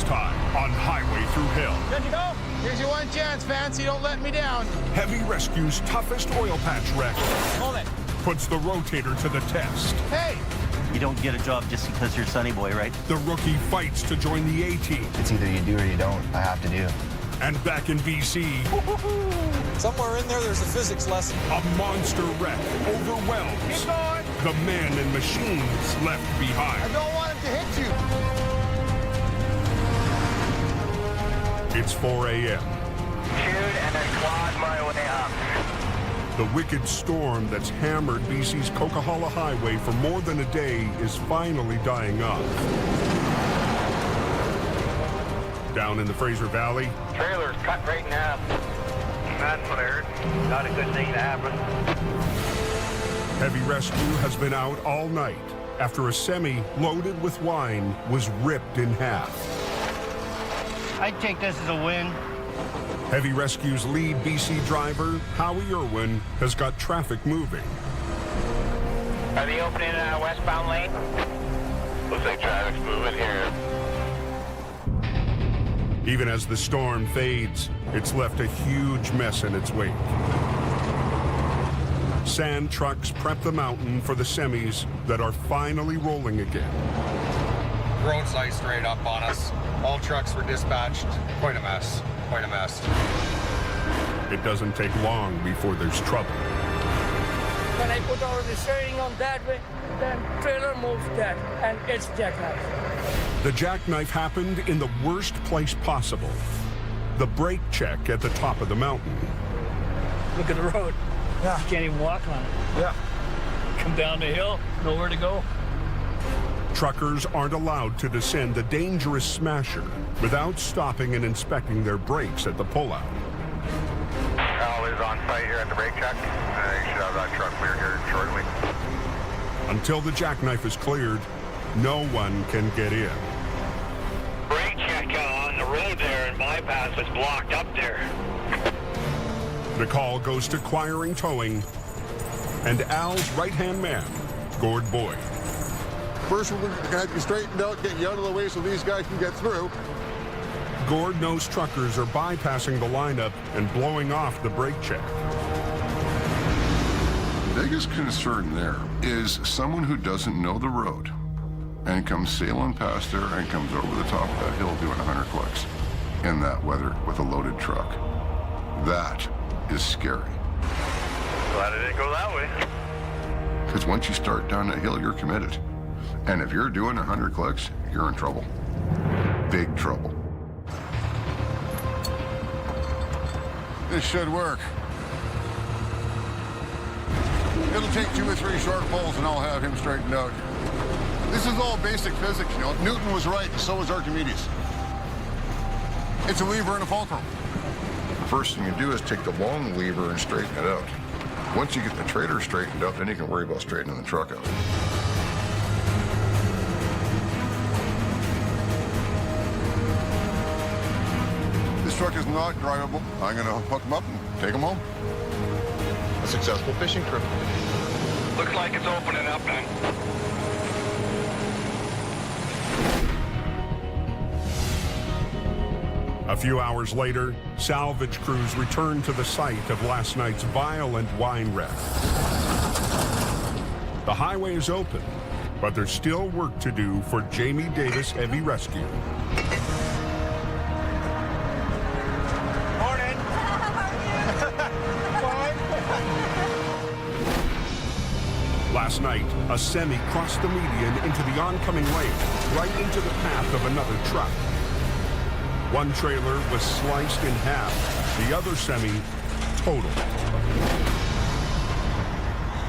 time on Highway Through Hell. Good to go? Here's your one chance, Fancy. Don't let me down. Heavy Rescue's toughest oil patch wreck Hold it. puts the rotator to the test. Hey! You don't get a job just because you're Sonny Boy, right? The rookie fights to join the A-team. It's either you do or you don't. I have to do. And back in BC, Somewhere in there, there's a physics lesson. a monster wreck overwhelms Keep going. the men and machines left I behind. don't want him to hit you. It's 4 a.m. Shoot and then clawed my way up. The wicked storm that's hammered BC's Coquihalla Highway for more than a day is finally dying off. Down in the Fraser Valley, Trailer's cut right in half. That's what I heard. Not a good thing to happen. Heavy Rescue has been out all night after a semi loaded with wine was ripped in half. I'd take this as a win. Heavy Rescue's lead BC driver, Howie Irwin, has got traffic moving. Are they opening a westbound lane? Looks like traffic's moving here. Even as the storm fades, it's left a huge mess in its wake. Sand trucks prep the mountain for the semis that are finally rolling again. Road's iced straight up on us. All trucks were dispatched. Quite a mess. Quite a mess. It doesn't take long before there's trouble. When I put all the steering on that way, then trailer moves that, and it's jackknife. The jackknife happened in the worst place possible. The brake check at the top of the mountain. Look at the road. Yeah. You can't even walk on it. Yeah. Come down the hill, nowhere to go. Truckers aren't allowed to descend the dangerous smasher without stopping and inspecting their brakes at the pullout. Al is on site here at the brake check. You should have that truck cleared here shortly. Until the jackknife is cleared, no one can get in. Brake check on the road there and bypass is blocked up there. The call goes to Quiring Towing and Al's right-hand man, Gord Boyd. First, we're going to have you straightened out, get you out of the way so these guys can get through. Gord knows truckers are bypassing the lineup and blowing off the brake check. The biggest concern there is someone who doesn't know the road and comes sailing past there and comes over the top of that hill doing 100 clicks in that weather with a loaded truck. That is scary. Glad it didn't go that way. Because once you start down that hill, you're committed. And if you're doing 100 clicks, you're in trouble. Big trouble. This should work. It'll take 2 or 3 short pulls and I'll have him straightened out. This is all basic physics, you know. Newton was right and so was Archimedes. It's a lever and a fulcrum. The first thing you do is take the long lever and straighten it out. Once you get the trailer straightened out, then you can worry about straightening the truck out. This truck is not drivable. I'm going to hook them up and take them home. A successful fishing trip. Looks like it's opening up then. A few hours later, salvage crews returned to the site of last night's violent wine wreck. The highway is open, but there's still work to do for Jamie Davis Heavy Rescue. Morning. Last night, a semi crossed the median into the oncoming lane, right into the path of another truck. One trailer was sliced in half, the other semi totaled.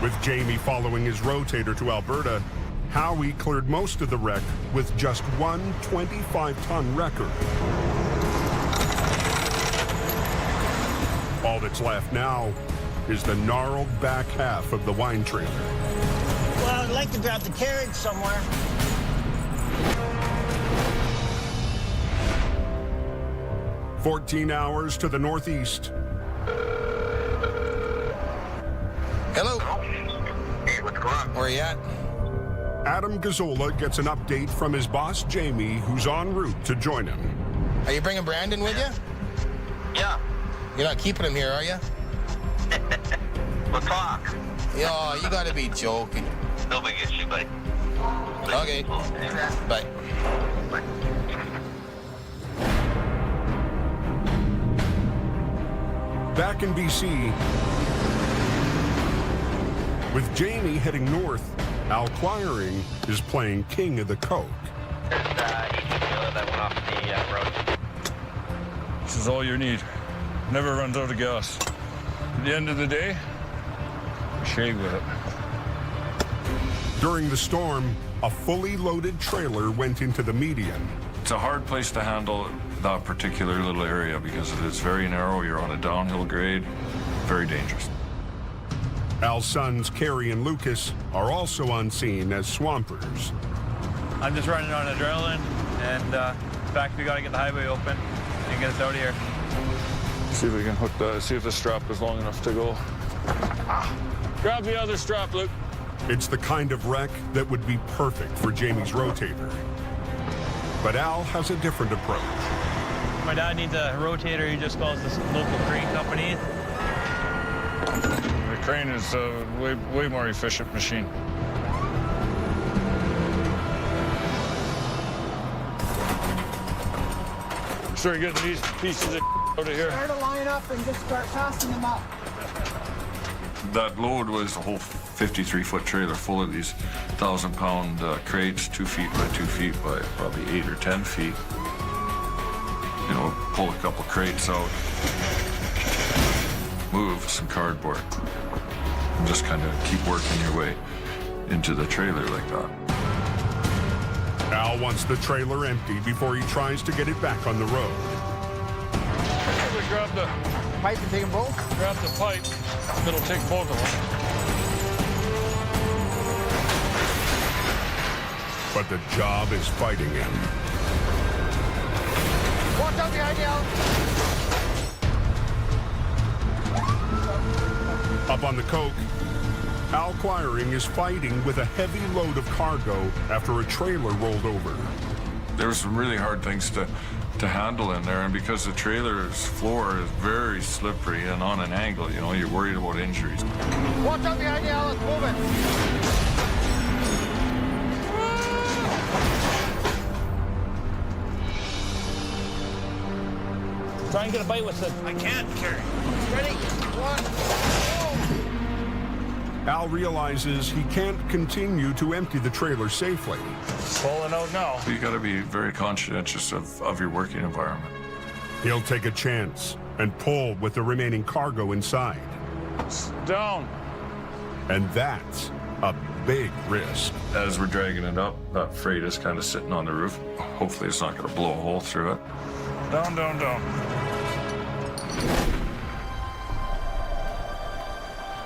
With Jamie following his rotator to Alberta, Howie cleared most of the wreck with just one 25-ton wrecker. All that's left now is the gnarled back half of the wine trailer. Well, I'd like to drop the carriage somewhere. "14 hours to the northeast. Hello. Hey, what's going on? Where you at? Adam Gazzola gets an update from his boss, Jamie, who's en route to join him. Are you bringing Brandon with you? Yeah. You're not keeping him here, are you? We'll talk. Yo, you gotta be joking. No big issue, buddy. Okay. Bye. Back in BC, with Jamie heading north, Al Quiring is playing king of the coke. There's each trailer that went off the road. This is all you need. Never runs out of gas. At the end of the day, shave with it. During the storm, a fully loaded trailer went into the median. It's a hard place to handle that particular little area because it's very narrow. You're on a downhill grade, very dangerous. Al's sons, Kerry and Lucas, are also on scene as swampers. I'm just running on adrenaline, and in fact, we got to get the highway open and get us out of here. See if we can hook see if the strap is long enough to go. Grab the other strap, Luke. It's the kind of wreck that would be perfect for Jamie's rotator. But Al has a different approach. My dad needs a rotator. He just calls this local crane company. The crane is a way more efficient machine. Start getting these pieces of out of here. Start to line up and just start passing them up. That load was a whole 53-foot trailer full of these 1,000-pound crates, 2 feet by 2 feet by probably 8 or 10 feet. You know, pull a couple crates out, move some cardboard, and just kind of keep working your way into the trailer like that. Al wants the trailer empty before he tries to get it back on the road. Grab the Pipe and take them both? Grab the pipe. It'll take both of them. But the job is fighting him. Watch out behind you, Al. Up on the coke, Al Quiring is fighting with a heavy load of cargo after a trailer rolled over. There were some really hard things to handle in there, and because the trailer's floor is very slippery and on an angle, you know, you're worried about injuries. Watch out behind you, Al. It's moving. Try and get a bite with it. I can't, Kerry. Ready? 1, go. Al realizes he can't continue to empty the trailer safely. It's falling out now. You got to be very conscientious of your working environment. He'll take a chance and pull with the remaining cargo inside. It's down. And that's a big risk. As we're dragging it up, that freight is kind of sitting on the roof. Hopefully it's not going to blow a hole through it. Down, down, down.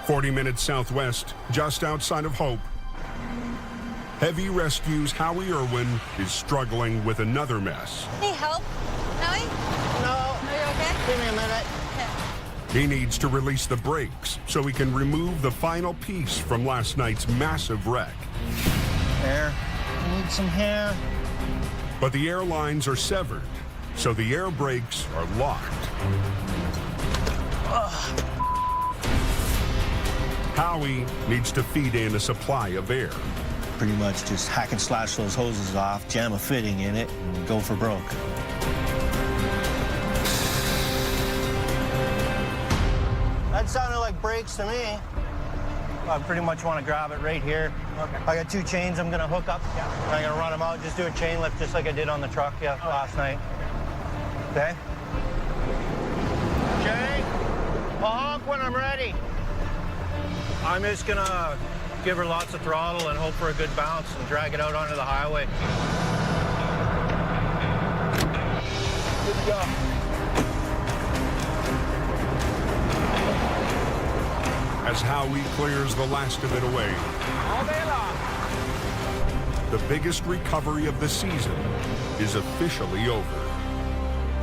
40 minutes southwest, just outside of Hope, Heavy Rescue's Howie Irwin is struggling with another mess. Hey, help? Howie? No. Are you okay? Give me a minute. He needs to release the brakes so he can remove the final piece from last night's massive wreck. Hair. I need some hair. But the air lines are severed, so the air brakes are locked. Howie needs to feed in a supply of air. Pretty much just hack and slash those hoses off, jam a fitting in it, and go for broke. That sounded like brakes to me. I pretty much want to grab it right here. Okay. I got 2 chains I'm going to hook up. Yeah. I'm going to run them out, just do a chain lift just like I did on the truck last night. Okay? Okay? I'll honk when I'm ready. I'm just going to give her lots of throttle and hope for a good bounce and drag it out onto the highway. Good to go. As Howie clears the last of it away, All day long. the biggest recovery of the season is officially over.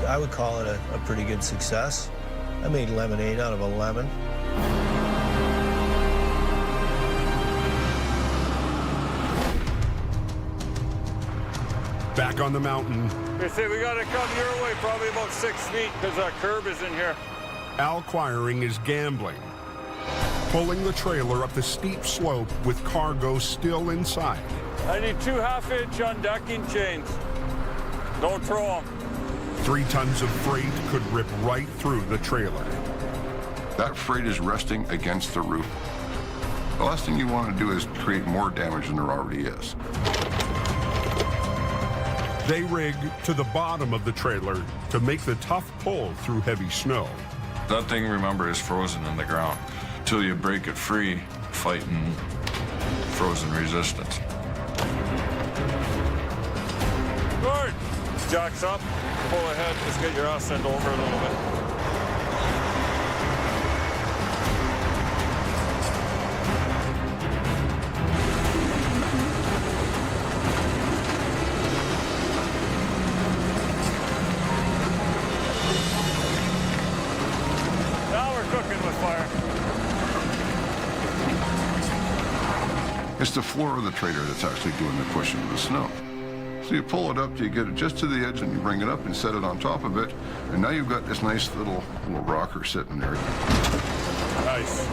I would call it a pretty good success. I made lemonade out of a lemon. Back on the mountain, They say we gotta come your way, probably about 6 feet, because that curb is in here. Al Quiring is gambling, pulling the trailer up the steep slope with cargo still inside. I need 2 half-inch undecking chains. Don't throw them. 3 tons of freight could rip right through the trailer. That freight is resting against the roof. The last thing you want to do is create more damage than there already is. They rig to the bottom of the trailer to make the tough pull through heavy snow. That thing, remember, is frozen in the ground. Till you break it free, fighting frozen resistance. Good. Jacks up, pull ahead, just get your ass sent over a little bit. Now we're cooking with fire. It's the floor of the trailer that's actually doing the pushing of the snow. So you pull it up, you get it just to the edge, and you bring it up and set it on top of it, and now you've got this nice little rocker sitting there. Nice.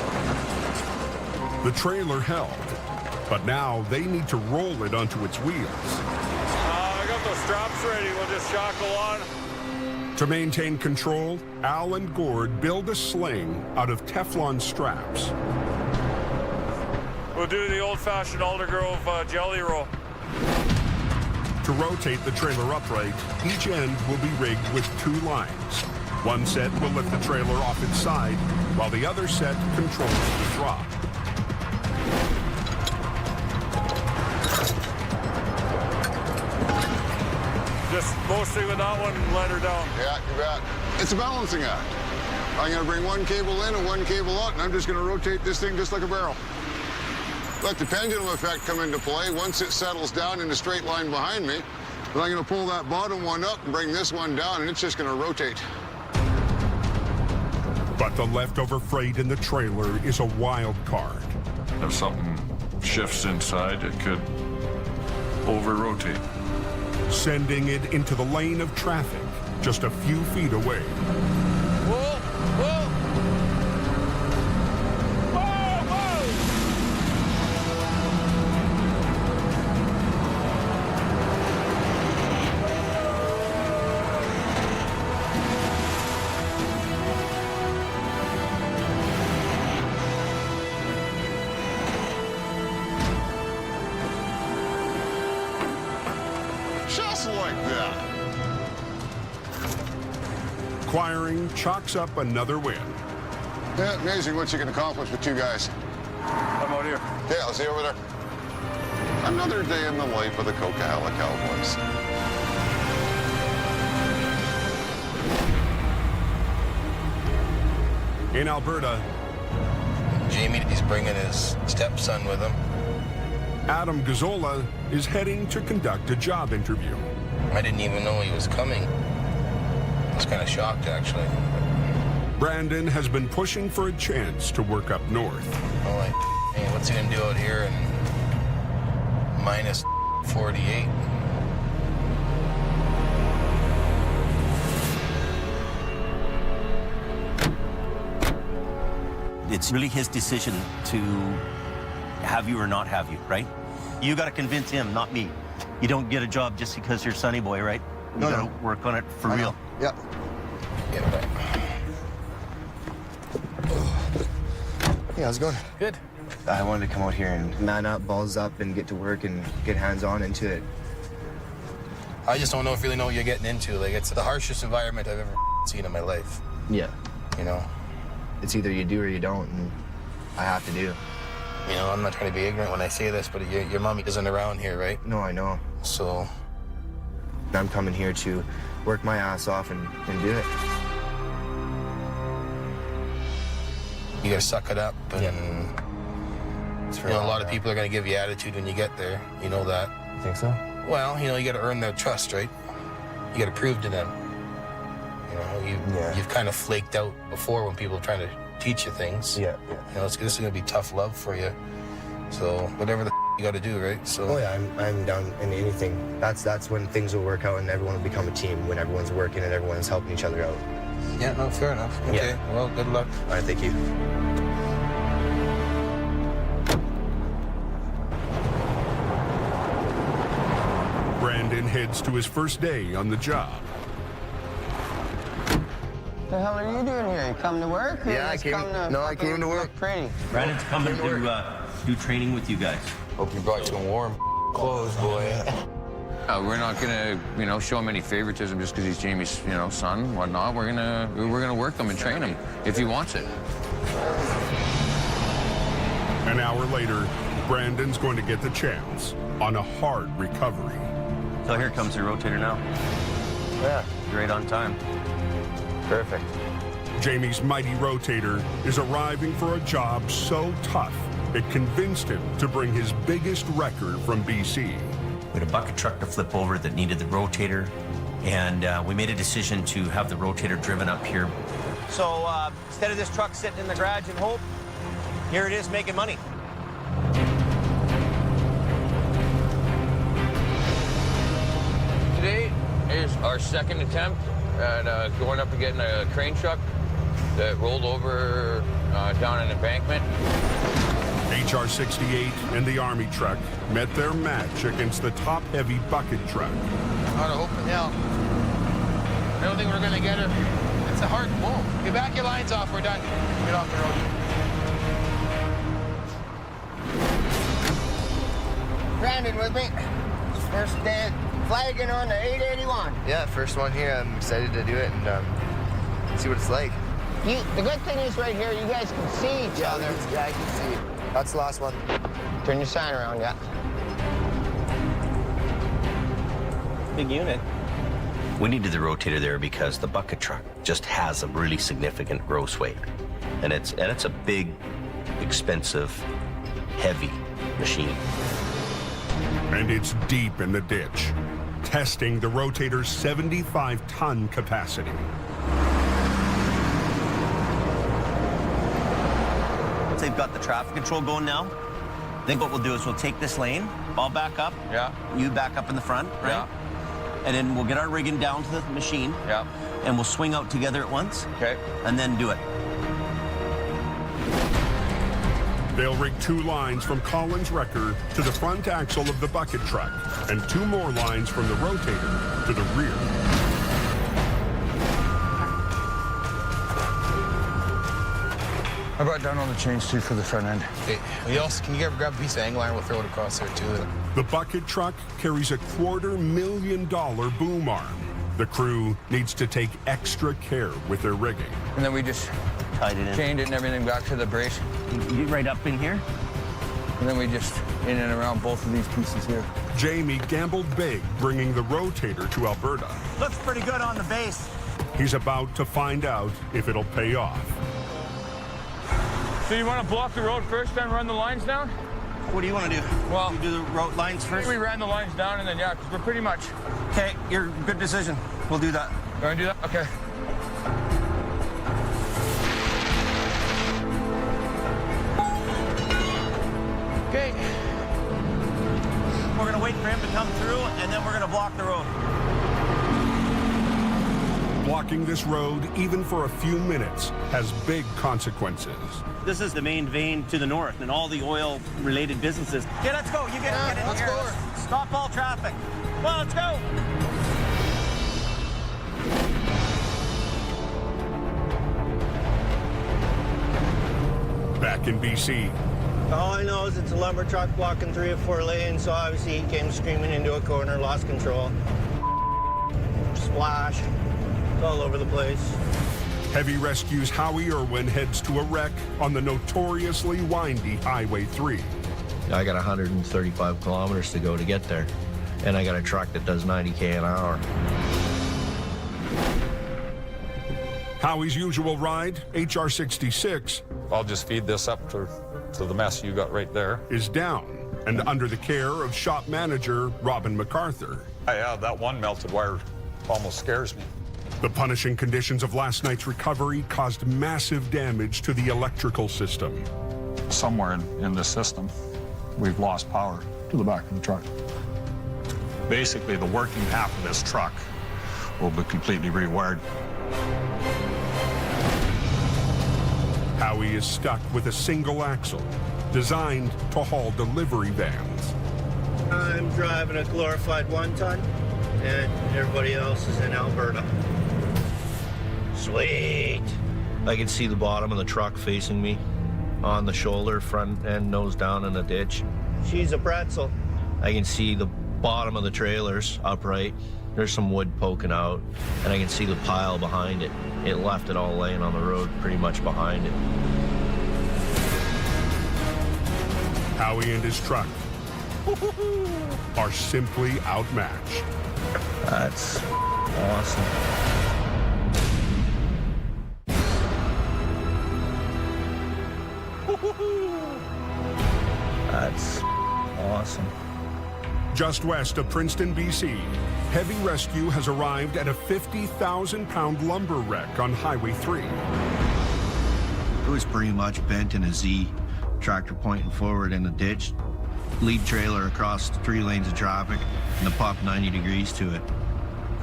The trailer held, but now they need to roll it onto its wheels. I got those straps ready. We'll just shackle on. To maintain control, Al and Gord build a sling out of Teflon straps. We'll do the old-fashioned Aldergrove jelly roll. To rotate the trailer upright, each end will be rigged with 2 lines. One set will lift the trailer off its side, while the other set controls the drop. Just mostly with that one, let her down. Yeah, you bet. It's a balancing act. I'm going to bring one cable in and one cable out, and I'm just going to rotate this thing just like a barrel. Let the pendulum effect come into play. Once it settles down in a straight line behind me, then I'm going to pull that bottom one up and bring this one down, and it's just going to rotate. But the leftover freight in the trailer is a wild card. If something shifts inside, it could over-rotate. Sending it into the lane of traffic just a few feet away. Whoa, whoa. Whoa, whoa. Just like that. Quiring chalks up another win. Yeah, amazing what you can accomplish with 2 guys. I'm out here. Yeah, I'll see you over there. Another day in the life of the Coquihalla Cowboys. In Alberta, Jamie, he's bringing his stepson with him. Adam Gazzola is heading to conduct a job interview. I didn't even know he was coming. I was kind of shocked, actually. Brandon has been pushing for a chance to work up north. I'm like, hey, what's he gonna do out here in minus 48? It's really his decision to have you or not have you, right? You got to convince him, not me. You don't get a job just because you're Sonny Boy, right? You No, got to no. work on it for real. Yeah. Yeah, how's it going? Good. I wanted to come out here and man up, balls up, and get to work and get hands-on into it. I just don't really know what you're getting into. Like, it's the harshest environment I've ever seen in my life. Yeah. You know? It's either you do or you don't, and I have to do. You know, I'm not trying to be ignorant when I say this, but your mommy isn't around here, right? No, I know. So I'm coming here to work my ass off and do it. you gotta suck it up. And Yeah. you know, a lot of people are gonna give you attitude when you get there. You know that. You think so? Well, you know, you gotta earn their trust, right? You gotta prove to them. You know, you've kind of flaked out before when people are trying to teach you things. Yeah. You know, this is gonna be tough love for you. So whatever the you got to do, right? So. Oh yeah, I'm down in anything. That's when things will work out and everyone will become a team, when everyone's working and everyone's helping each other out. Yeah, no, fair enough. Okay, Yeah. well, good luck. All right, thank you. Brandon heads to his first day on the job. The hell are you doing here? You come to work? Or Yeah, I came to work. Pretty. Brandon's coming to do training with you guys. Hope you brought some warm clothes, boy. We're not gonna, show him any favoritism just because he's Jamie's, son, whatnot. We're gonna work him and train him if he wants it. An hour later, Brandon's going to get the chance on a hard recovery. So here comes the rotator now. Yeah, Right on time. perfect. Jamie's mighty rotator is arriving for a job so tough, it convinced him to bring his biggest record from BC. We had a bucket truck to flip over that needed the rotator, and we made a decision to have the rotator driven up here. So instead of this truck sitting in the garage in Hope, here it is making money. Today is our second attempt at going up and getting a crane truck that rolled over down an embankment. HR 68 and the Army truck met their match against the top-heavy bucket truck. Out of Hope and Hill. I don't think we're gonna get her. It's a hard pull. Get back your lines off, we're done. Get off the road. Brandon with me. First day flagging on the 881. Yeah, first one here. I'm excited to do it and see what it's like. The good thing is right here, you guys can see each other. Yeah, I can see. That's the last one. Turn your sign around, yeah. Big unit. We needed the rotator there because the bucket truck just has a really significant gross weight. And it's a big, expensive, heavy machine. And it's deep in the ditch, testing the rotator's 75-ton capacity. They've got the traffic control going now. I think what we'll do is we'll take this lane, I'll back up. Yeah. You back up in the front, right? Yeah. And then we'll get our rigging down to the machine. Yeah. And we'll swing out together at once. Okay. And then do it. They'll rig 2 lines from Collins Wrecker to the front axle of the bucket truck, and 2 more lines from the rotator to the rear. I brought down all the chains too for the front end. Hey, can you ever grab a piece of angle iron? We'll throw it across there too. The bucket truck carries a $250,000 boom arm. The crew needs to take extra care with their rigging. And then we just tied it in. Chained it and everything back to the brace. You right up in here? And then we just in and around both of these pieces here. Jamie gambled big bringing the rotator to Alberta. Looks pretty good on the base. He's about to find out if it'll pay off. So you want to block the road first, then run the lines down? What do you want to do? Well, you do the road lines first? We ran the lines down and then, yeah, because we're pretty much... Okay, your good decision. We'll do that. You want to do that? Okay. Okay. We're going to wait for him to come through, and then we're going to block the road. Blocking this road, even for a few minutes, has big consequences. This is the main vein to the north and all the oil-related businesses. Okay, let's go. You get in let's here. go. Stop all traffic. Come on, let's go. Back in BC. All I know is it's a lumber truck blocking 3 or 4 lanes, so obviously he came screaming into a corner, lost control. Splash. It's all over the place. Heavy Rescue's Howie Irwin heads to a wreck on the notoriously windy Highway 3. I got 135 kilometers to go to get there, and I got a truck that does 90K an hour. Howie's usual ride, HR 66, I'll just feed this up to the mess you got right there. is down and under the care of shop manager Robin MacArthur. Yeah, that one melted wire almost scares me. The punishing conditions of last night's recovery caused massive damage to the electrical system. Somewhere in the system, we've lost power to the back of the truck. Basically, the working half of this truck will be completely rewired. Howie is stuck with a single axle designed to haul delivery vans. I'm driving a glorified 1-ton, and everybody else is in Alberta. Sweet. I can see the bottom of the truck facing me on the shoulder, front end, nose down in the ditch. She's a pretzel. I can see the bottom of the trailers upright. There's some wood poking out, and I can see the pile behind it. It left it all laying on the road pretty much behind it. Howie and his truck are simply outmatched. That's awesome. That's awesome. Just west of Princeton, BC, heavy rescue has arrived at a 50,000-pound lumber wreck on Highway 3. It was pretty much bent in a Z, tractor pointing forward in the ditch, lead trailer across 3 lanes of traffic, and the pup 90 degrees to it.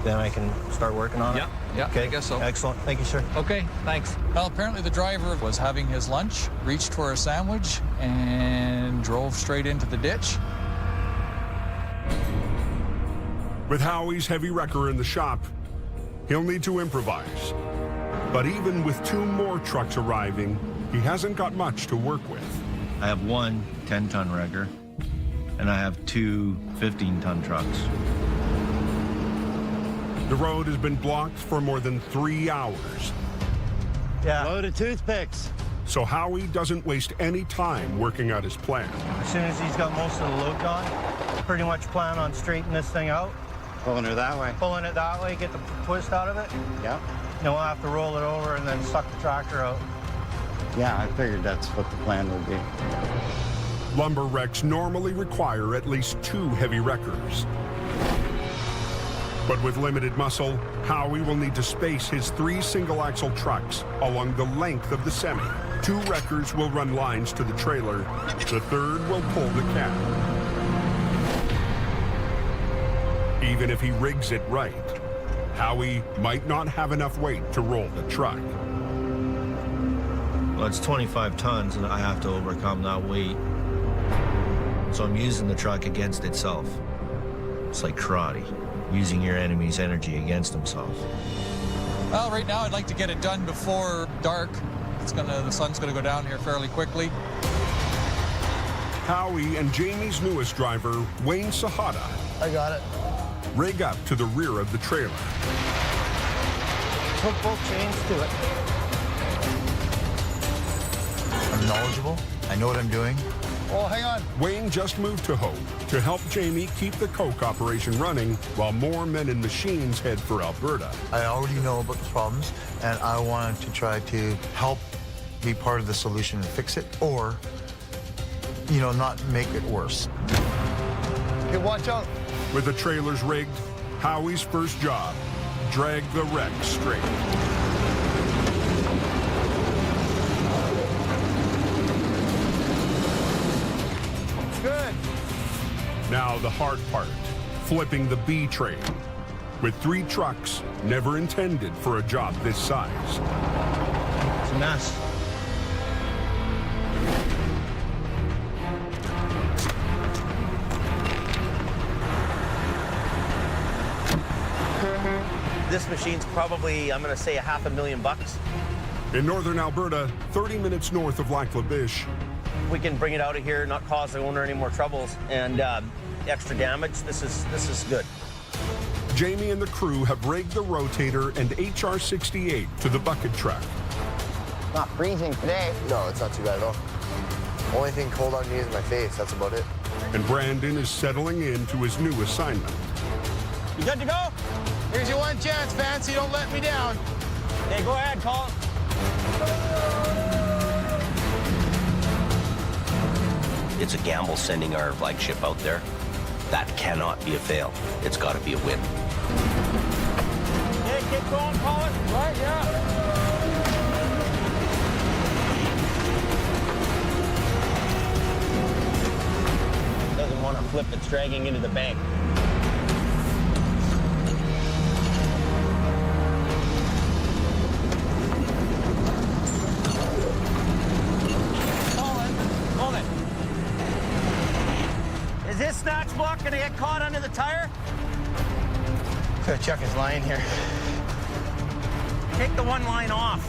Then I can start working on it? Yeah, Okay. I guess so. Excellent. Thank you, sir. Okay, thanks. Well, apparently the driver was having his lunch, reached for a sandwich, and drove straight into the ditch. With Howie's heavy wrecker in the shop, he'll need to improvise. But even with 2 more trucks arriving, he hasn't got much to work with. I have 1 10-ton wrecker, and I have 2 15-ton trucks. The road has been blocked for more than 3 hours. Yeah. Load of toothpicks. So Howie doesn't waste any time working out his plan. As soon as he's got most of the load gone, pretty much plan on straightening this thing out. Pulling her that way. Pulling it that way, get the twist out of it. Yeah. Then we'll have to roll it over and then suck the tractor out. Yeah, I figured that's what the plan would be. Lumber wrecks normally require at least 2 heavy wreckers. But with limited muscle, Howie will need to space his 3 single-axle trucks along the length of the semi. 2 wreckers will run lines to the trailer. The 3rd will pull the cab. Even if he rigs it right, Howie might not have enough weight to roll the truck. Well, it's 25 tons, and I have to overcome that weight. So I'm using the truck against itself. It's like karate, using your enemy's energy against himself. Well, right now I'd like to get it done before dark. The sun's gonna go down here fairly quickly. Howie and Jamie's newest driver, Wayne Sahada, I got it. rig up to the rear of the trailer. Hook both chains to it. I'm knowledgeable. I know what I'm doing. Oh, hang on. Wayne just moved to Hope to help Jamie keep the coke operation running while more men and machines head for Alberta. I already know about the problems, and I wanted to try to help be part of the solution and fix it, or, you know, not make it worse. Okay, watch out. With the trailers rigged, Howie's first job, drag the wreck straight. Good. Now the hard part, flipping the B train. With 3 trucks, never intended for a job this size. It's a mess. This machine's probably, I'm gonna say, $500,000. In northern Alberta, 30 minutes north of Lac La Biche, We can bring it out of here, not cause the owner any more troubles and extra damage. This is good. Jamie and the crew have rigged the rotator and HR-68 to the bucket truck. Not freezing today. No, it's not too bad at all. Only thing cold on me is my face. That's about it. And Brandon is settling into his new assignment. You good to go? Here's your one chance, Fancy. Don't let me down. Hey, go ahead, call it. It's a gamble sending our flagship out there. That cannot be a fail. It's got to be a win. Hey, keep going, call it. Right, yeah. flip that's dragging into the bank. Hold it. Is this snatch block gonna get caught under the tire? Chuck is lying here. Take the one line off.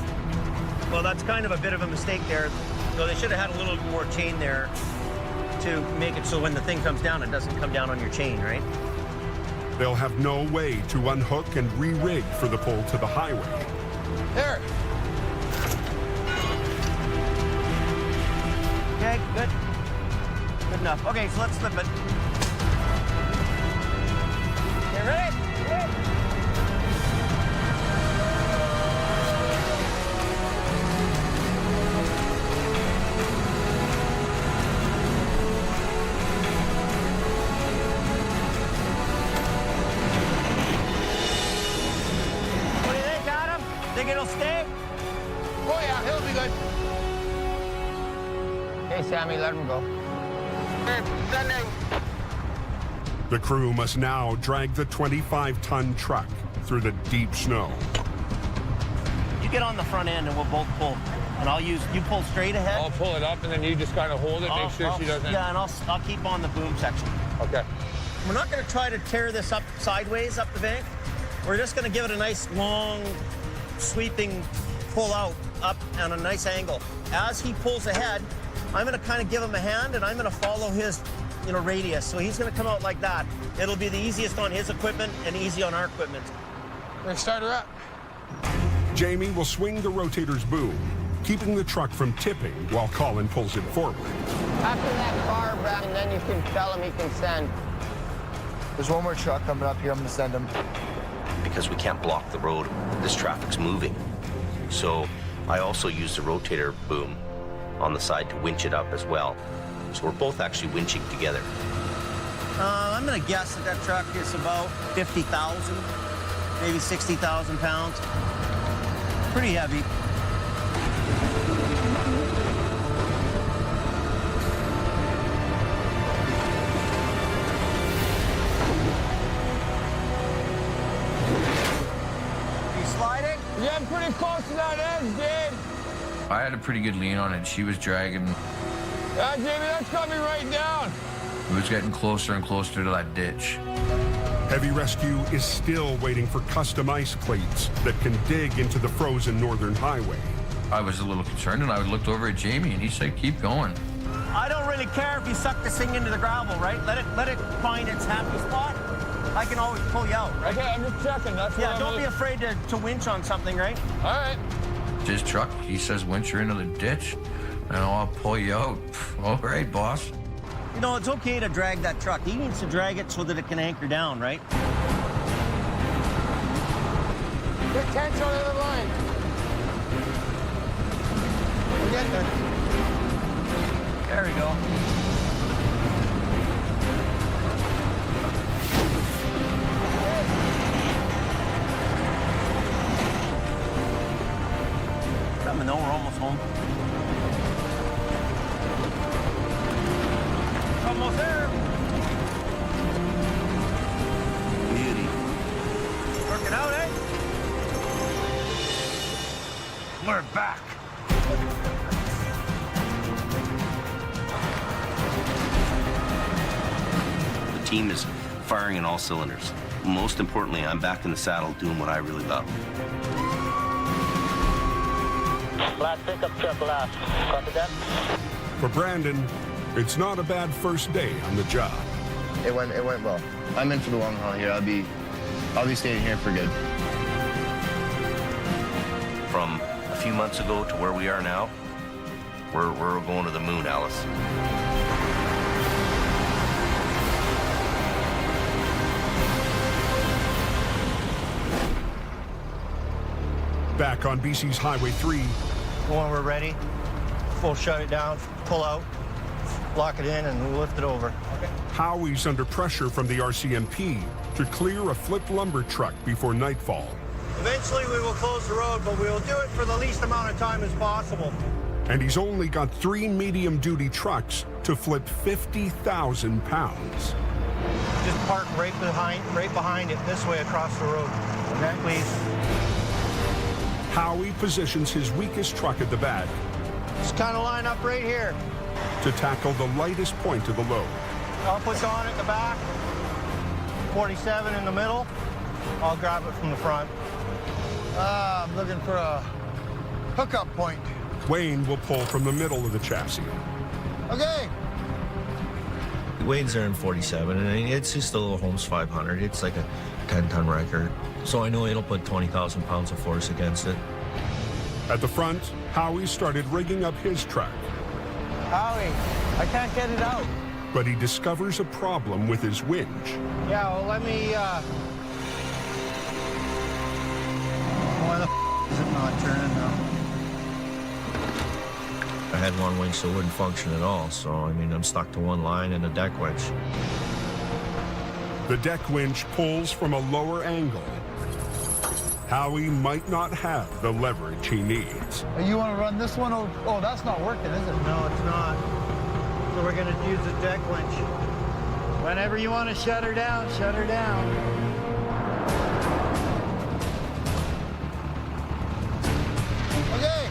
Well, that's kind of a bit of a mistake there. So they should have had a little more chain there to make it so when the thing comes down, it doesn't come down on your chain, right? They'll have no way to unhook and re-rig for the pull to the highway. There. Okay, good. Good enough. Okay, so let's flip it. Okay, ready? What do you think, Adam? Think it'll stay? Oh yeah, he'll be good. Hey, Sammy, let him go. Hey, sending. The crew must now drag the 25-ton truck through the deep snow. You get on the front end and we'll both pull. And you pull straight ahead. I'll pull it up and then you just kind of hold it, make sure she doesn't. Yeah, and I'll keep on the boom section. Okay. We're not going to try to tear this up sideways up the bank. We're just going to give it a nice long sweeping pull out up on a nice angle. As he pulls ahead, I'm going to kind of give him a hand and I'm going to follow his radius. So he's going to come out like that. It'll be the easiest on his equipment and easy on our equipment. Let's start her up. Jamie will swing the rotator's boom, keeping the truck from tipping while Colin pulls it forward. After that car, Brad, and then you can tell him he can send. There's one more truck coming up here. I'm going to send him. Because we can't block the road, this traffic's moving. So I also use the rotator boom on the side to winch it up as well. So we're both actually winching together. I'm going to guess that truck is about 50,000, maybe 60,000 pounds. Pretty heavy. Yeah, I'm pretty close to that edge, dude. I had a pretty good lean on it. She was dragging. Yeah, Jamie, that's coming right down. It was getting closer and closer to that ditch. Heavy rescue is still waiting for custom ice cleats that can dig into the frozen northern highway. I was a little concerned, and I looked over at Jamie, and he said, "Keep going." I don't really care if you suck this thing into the gravel, right? Let it find its happy spot. I can always pull you out, right? Okay, I'm just checking. That's yeah, don't be afraid to winch on something, right? All right. His truck, he says, winch her into the ditch, and I'll pull you out. All right, boss. You know, it's okay to drag that truck. He needs to drag it so that it can anchor down, right? Get tension on the other line. We're getting there. There we go. Let me know, we're almost home. Almost there. Beauty. Working out, eh? We're back. The team is firing in all cylinders. Most importantly, I'm back in the saddle doing what I really love. Last pickup truck left. Copy that? For Brandon, it's not a bad first day on the job. It went well. I'm in for the long haul here. I'll be staying here for good. From a few months ago to where we are now, we're going to the moon, Alice. Back on BC's Highway 3. When we're ready, we'll shut it down, pull out, lock it in, and we'll lift it over. Okay. Howie's under pressure from the RCMP to clear a flipped lumber truck before nightfall. Eventually, we will close the road, but we will do it for the least amount of time as possible. And he's only got 3 medium-duty trucks to flip 50,000 pounds. Just park right behind it, this way across the road. Okay, please. Howie positions his weakest truck at the back. Just kind of line up right here. To tackle the lightest point of the load. I'll put Don at the back, 47 in the middle. I'll grab it from the front. I'm looking for a hookup point. Wayne will pull from the middle of the chassis. Okay. Wayne's there in 47, and it's just a little Holmes 500. It's like a 10-ton record. So I know it'll put 20,000 pounds of force against it. At the front, Howie started rigging up his truck. Howie, I can't get it out. But he discovers a problem with his winch. Yeah, well, let me, why the is it not turning now? I had one winch that wouldn't function at all, so, I mean, I'm stuck to one line and a deck winch. The deck winch pulls from a lower angle. Howie might not have the leverage he needs. You want to run this one? Oh, that's not working, is it? No, it's not. So we're going to use the deck winch. Whenever you want to shut her down, shut her down. Okay.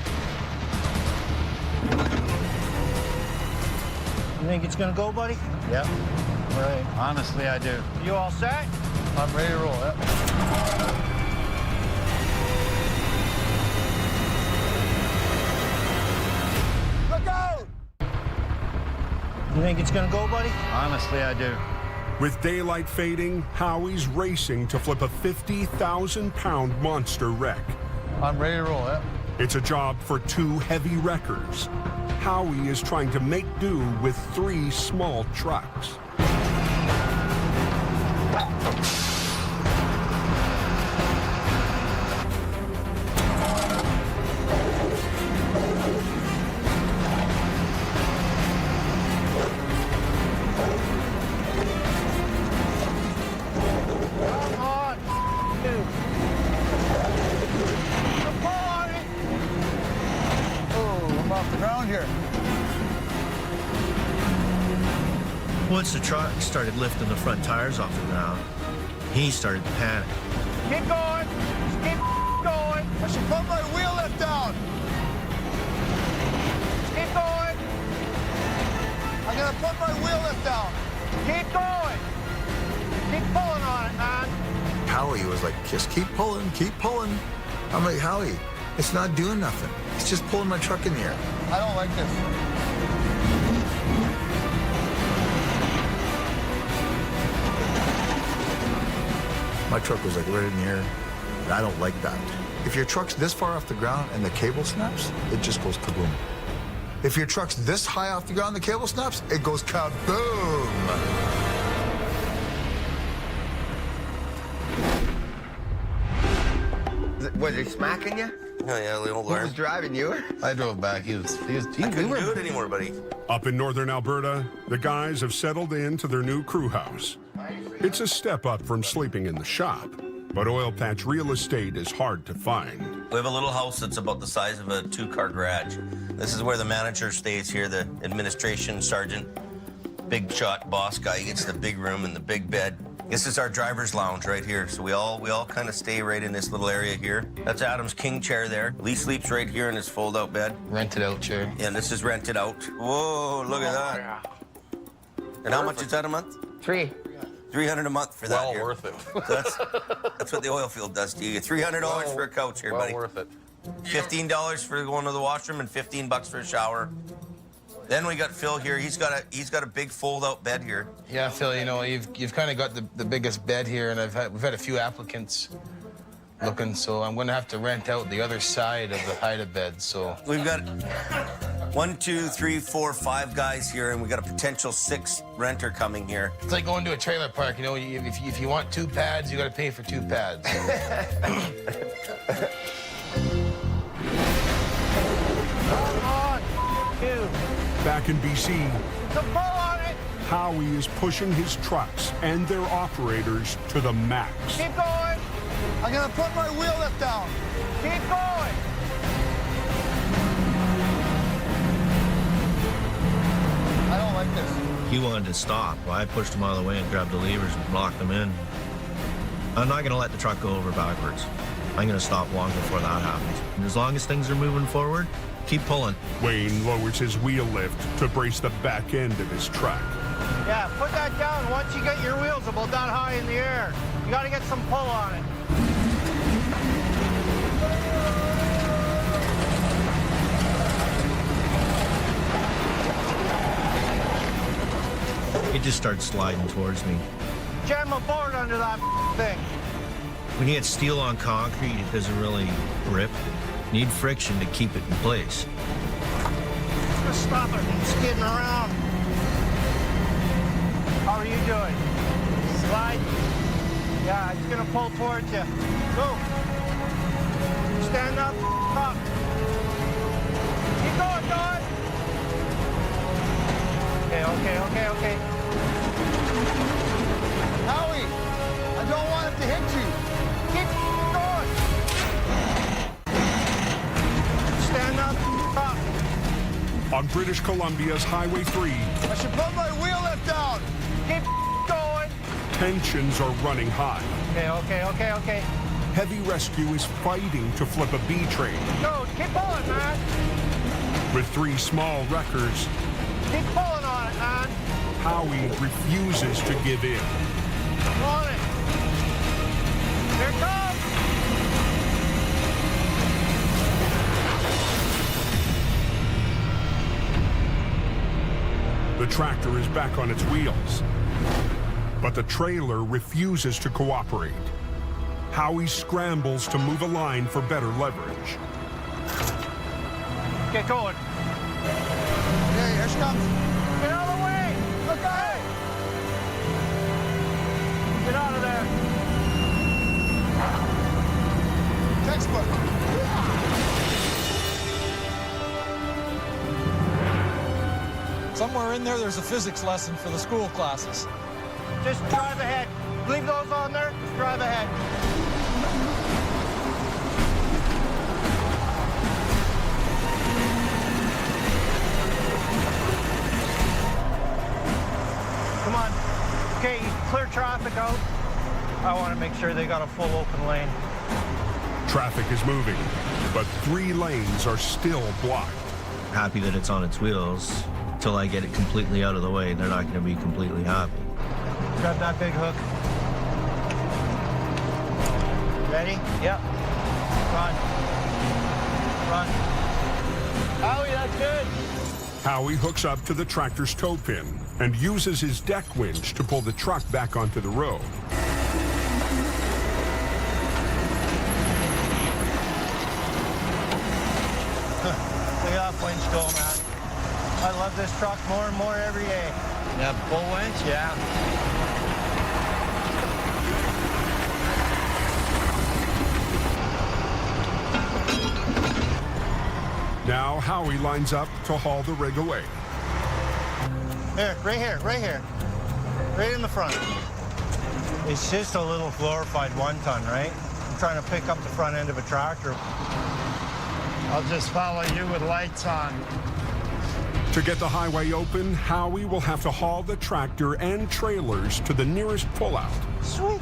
You think it's going to go, buddy? Yep. All right. Honestly, I do. You all set? I'm ready to roll, yep. Look out! You think it's going to go, buddy? Honestly, I do. With daylight fading, Howie's racing to flip a 50,000-pound monster wreck. I'm ready to roll, yep. It's a job for 2 heavy wreckers. Howie is trying to make do with 3 small trucks. Once the truck started lifting the front tires off the ground, he started to panic. Keep going. Just keep going. I should put my wheel lift down. Just keep going. I'm gonna put my wheel lift down. Keep going. Keep pulling on it, man. Howie was like, just keep pulling, keep pulling. I'm like, Howie, it's not doing nothing. It's just pulling my truck in the air. I don't like this. My truck was like right in the air, and I don't like that. If your truck's this far off the ground and the cable snaps, it just goes kaboom. If your truck's this high off the ground and the cable snaps, it goes kaboom. Was he smacking you? Oh, yeah, little Who was driving you? I drove back. He couldn't do it anymore, buddy. Up in northern Alberta, the guys have settled into their new crew house. It's a step up from sleeping in the shop, but oil patch real estate is hard to find. We have a little house that's about the size of a 2-car garage. This is where the manager stays here, the administration sergeant. Big shot boss guy. He gets the big room and the big bed. This is our driver's lounge right here. So we all kind of stay right in this little area here. That's Adam's king chair there. Lee sleeps right here in his fold-out bed. Rented out chair. Yeah, and this is rented out. Whoa, look at that. Yeah. And how much is that a month? $300 a month for that. Well here. worth it. So that's what the oil field does to you. $300 for a couch here, buddy. Well worth it. $15 for going to the washroom and $15 for a shower. Then we got Phil here. He's got a big fold-out bed here. Yeah, Phil. You know, you've kind of got the biggest bed here, and we've had a few applicants looking, so I'm going to have to rent out the other side of the Haida bed. So we've got 1, 2, 3, 4, 5 guys here, and we got a potential 6th renter coming here. It's like going to a trailer park. You know, if you want 2 pads, you got to pay for 2 pads. Come on, you. Back in BC, The pull on it. Howie is pushing his trucks and their operators to the max. Keep going. I'm gonna put my wheel lift down. Keep going. I don't like He wanted to stop. Well, I pushed him out of the way and grabbed the levers and blocked him in. I'm not going to let the truck go over backwards. I'm going to stop long before that happens. And as long as things are moving forward, keep pulling. Wayne lowers his wheel lift to brace the back end of his truck. Yeah, put that down once you get your wheels about that high in the air. You got to get some pull on it. It just starts sliding towards me. Jam a board under that thing. When you get steel on concrete, it doesn't really grip. You need friction to keep it in place. Just stop it from skidding around. How are you doing? Slide? Yeah, it's gonna pull towards you. Go. Stand up, up. Keep going, Don. Okay. Howie, I don't want it to hit you. Keep going. Stand up, up. On British Columbia's Highway 3, I should put my wheel lift down. Keep going. tensions are running high. Okay. Heavy Rescue is fighting to flip a B train. Go, keep pulling, man. With 3 small wreckers, Keep pulling on it, man. Howie refuses to give in. On it. Here it comes. The tractor is back on its wheels, but the trailer refuses to cooperate. Howie scrambles to move a line for better leverage. Get going. Okay, here she comes. Get out of the way. Look out! Get out of there. Textbook. Somewhere in there's a physics lesson for the school classes. Just drive ahead. Leave those on there. Just drive ahead. Come on. Okay, clear traffic out. I want to make sure they got a full open lane. Traffic is moving, but 3 lanes are still blocked. Happy that it's on its wheels. Till I get it completely out of the way, they're not going to be completely happy. Grab that big hook. Ready? Yep. Run. Howie, that's good. Howie hooks up to the tractor's tow pin and uses his deck winch to pull the truck back onto the road. Look at that winch go, man. I love this truck more and more every day. Yeah, bull winch, yeah. Now Howie lines up to haul the rig away. Here. Right in the front. It's just a little glorified 1-ton, right? I'm trying to pick up the front end of a tractor. I'll just follow you with lights on. To get the highway open, Howie will have to haul the tractor and trailers to the nearest pullout. Sweet.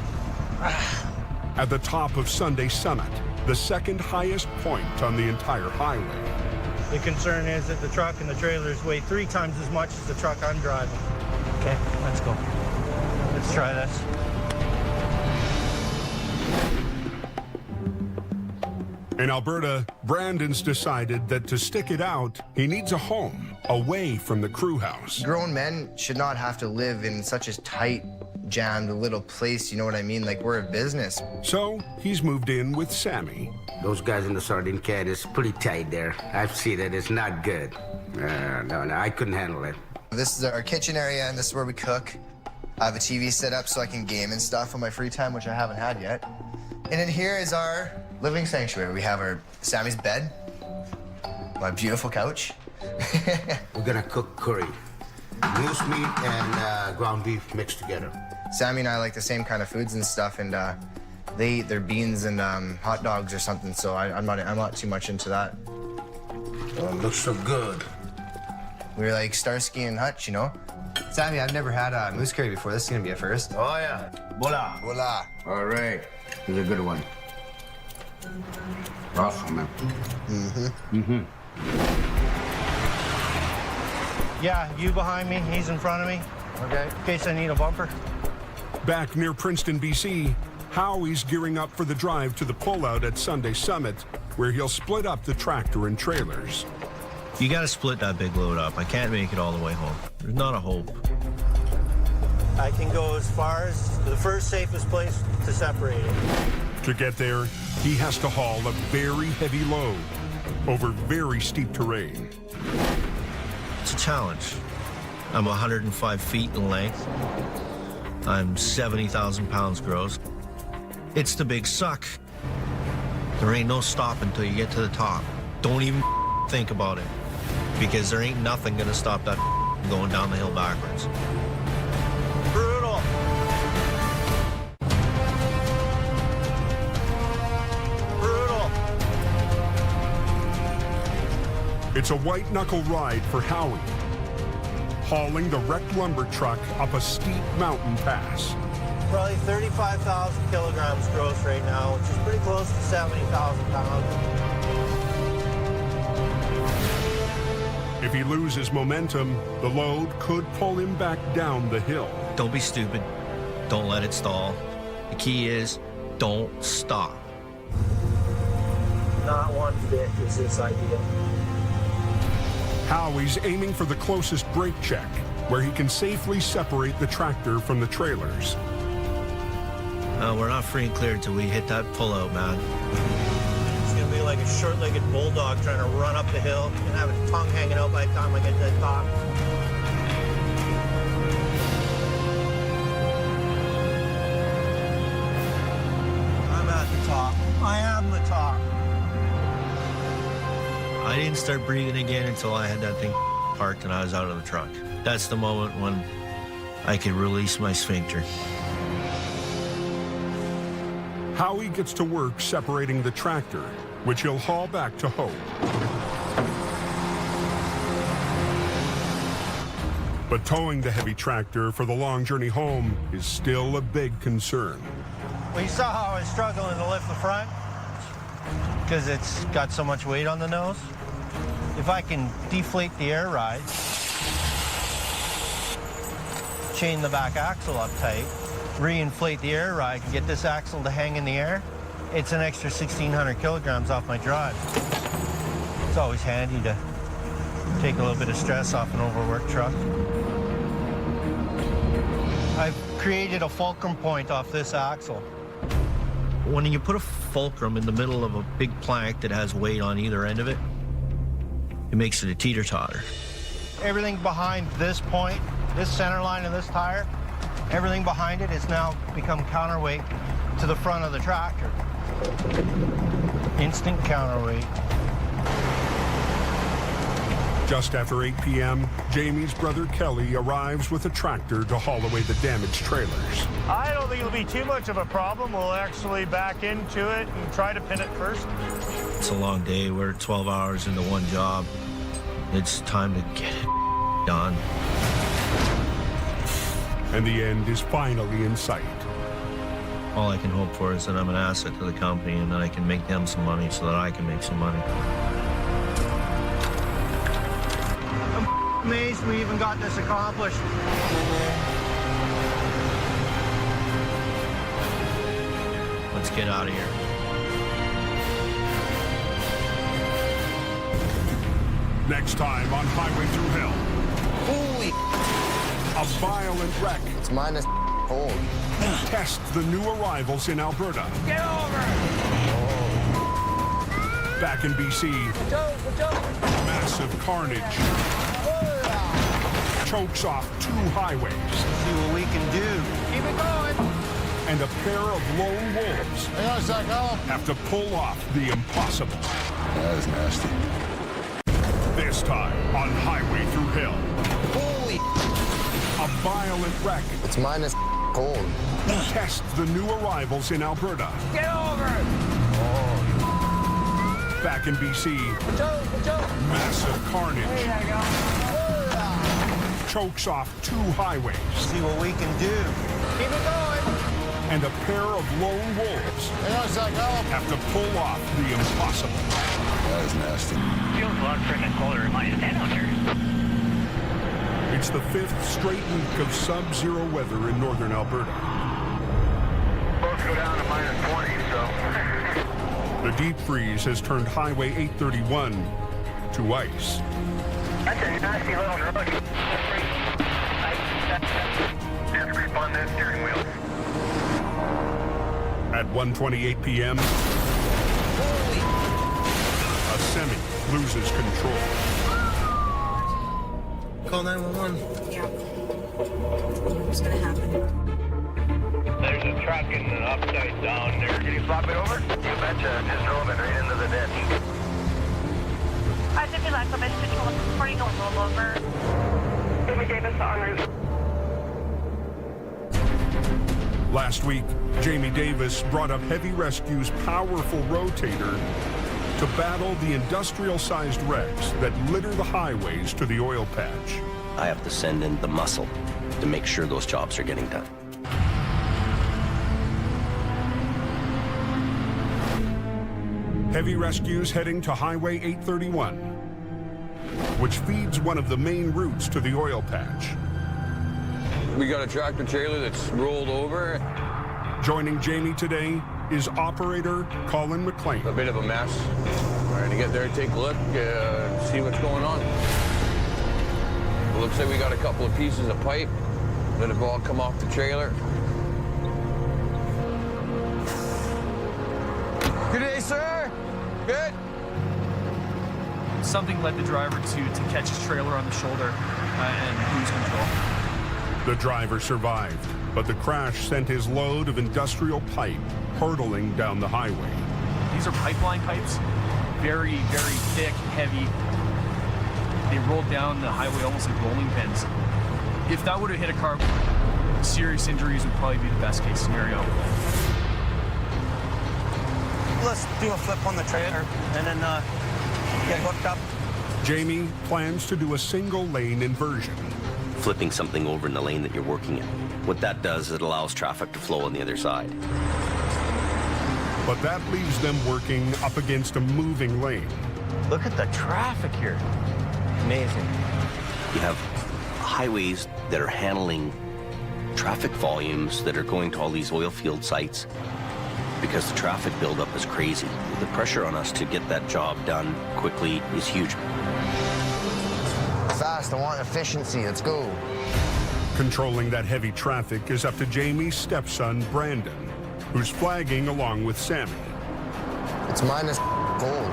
At the top of Sunday Summit, the second highest point on the entire highway. The concern is that the truck and the trailers weigh 3 times as much as the truck I'm driving. Okay, let's go. Let's try this. In Alberta, Brandon's decided that to stick it out, he needs a home away from the crew house. Grown men should not have to live in such a tight, jammed little place, you know what I mean? Like, we're a business. So he's moved in with Sammy. Those guys in the sardine can is pretty tight there. I've seen it. It's not good. No, I couldn't handle it. This is our kitchen area, and this is where we cook. I have a TV set up so I can game and stuff on my free time, which I haven't had yet. And in here is our living sanctuary. We have our Sammy's bed, my beautiful couch. We're gonna cook curry. Moose meat and ground beef mixed together. Sammy and I like the same kind of foods and stuff, and they eat their beans and hot dogs or something, so I'm not too much into that. Oh, it looks so good. We're like Starsky and Hutch, you know? Sammy, I've never had a moose curry before. This is gonna be a first. Oh, yeah. Voila. Voila. All right. This is a good one. Awesome, man. Yeah, you behind me, he's in front of me. Okay. In case I need a bumper. Back near Princeton, BC, Howie's gearing up for the drive to the pullout at Sunday Summit, where he'll split up the tractor and trailers. You got to split that big load up. I can't make it all the way home. There's not a hope. I can go as far as the first safest place to separate it. To get there, he has to haul a very heavy load over very steep terrain. It's a challenge. I'm 105 feet in length. I'm 70,000 pounds gross. It's the big suck. There ain't no stopping until you get to the top. Don't even think about it, because there ain't nothing gonna stop that going down the hill backwards. Brutal. Brutal. It's a white-knuckle ride for Howie, hauling the wrecked lumber truck up a steep mountain pass. Probably 35,000 kilograms gross right now, which is pretty close to 70,000 pounds. If he loses momentum, the load could pull him back down the hill. Don't be stupid. Don't let it stall. The key is, don't stop. Not one bit is this idea. Howie's aiming for the closest brake check, where he can safely separate the tractor from the trailers. We're not free and clear until we hit that pullout, man. It's gonna be like a short-legged bulldog trying to run up the hill and have its tongue hanging out by the time I get to the top. I'm at the top. I am the top. I didn't start breathing again until I had that thing parked and I was out of the truck. That's the moment when I could release my sphincter. Howie gets to work separating the tractor, which he'll haul back to Hope. But towing the heavy tractor for the long journey home is still a big concern. Well, you saw how I was struggling to lift the front because it's got so much weight on the nose. If I can deflate the air ride, chain the back axle up tight, reinflate the air ride and get this axle to hang in the air, it's an extra 1,600 kilograms off my drive. It's always handy to take a little bit of stress off an overworked truck. I've created a fulcrum point off this axle. When you put a fulcrum in the middle of a big plank that has weight on either end of it, it makes it a teeter-totter. Everything behind this point, this center line of this tire, everything behind it has now become counterweight to the front of the tractor. Instant counterweight. Just after 8 p.m., Jamie's brother Kelly arrives with a tractor to haul away the damaged trailers. I don't think it'll be too much of a problem. We'll actually back into it and try to pin it first. It's a long day. We're 12 hours into one job. It's time to get it done. And the end is finally in sight. All I can hope for is that I'm an asset to the company and that I can make them some money so that I can make some money. I'm amazed we even got this accomplished. Let's get out of here. Next time on Highway Through Hell. Holy! A violent wreck. It's minus cold. Tests the new arrivals in Alberta. Get over! Back in BC. Massive carnage. Chokes off 2 highways. See what we can do. Keep it going. And a pair of lone wolves have to pull off the impossible. That is nasty. This time on Highway Through Hell. Holy! A violent wreck. It's minus cold. Tests the new arrivals in Alberta. Get over! Back in BC. Massive carnage. There you go. chokes off 2 highways. See what we can do. Keep it going. And a pair of lone wolves have to pull off the impossible. That is nasty. Feels a lot freaking colder than -10 out here. It's the 5th straight week of sub-zero weather in northern Alberta. Boats go down to -20, so. The deep freeze has turned Highway 831 to ice. That's a nasty little road. Just grip on that steering wheel. At 1:28 p.m., a semi loses control. Call 911. Yeah. What's gonna happen? There's a truck in the upside down there. Can you flop it over? You betcha. Just drove it right into the ditch. I did like a bit control reporting a rollover. We gave us en route. Last week, Jamie Davis brought up Heavy Rescue's powerful rotator to battle the industrial-sized wrecks that litter the highways to the oil patch. I have to send in the muscle to make sure those jobs are getting done. Heavy Rescue's heading to Highway 831, which feeds one of the main routes to the oil patch. We got a tractor trailer that's rolled over. Joining Jamie today is operator Colin McLean. A bit of a mess. Trying to get there, take a look, see what's going on. It looks like we got a couple of pieces of pipe that have all come off the trailer. Good day, sir. Good. Something led the driver to catch his trailer on the shoulder and lose control. The driver survived, but the crash sent his load of industrial pipe hurtling down the highway. These are pipeline pipes, very, very thick, heavy. They rolled down the highway almost like rolling pins. If that would have hit a car, serious injuries would probably be the best case scenario. Let's do a flip on the trailer and then get hooked up. Jamie plans to do a single lane inversion. Flipping something over in the lane that you're working in. What that does is it allows traffic to flow on the other side. But that leaves them working up against a moving lane. Look at the traffic here. Amazing. You have highways that are handling traffic volumes that are going to all these oil field sites because the traffic buildup is crazy. The pressure on us to get that job done quickly is huge. Fast, I want efficiency. Let's go. Controlling that heavy traffic is up to Jamie's stepson, Brandon, who's flagging along with Sammy. It's minus gold.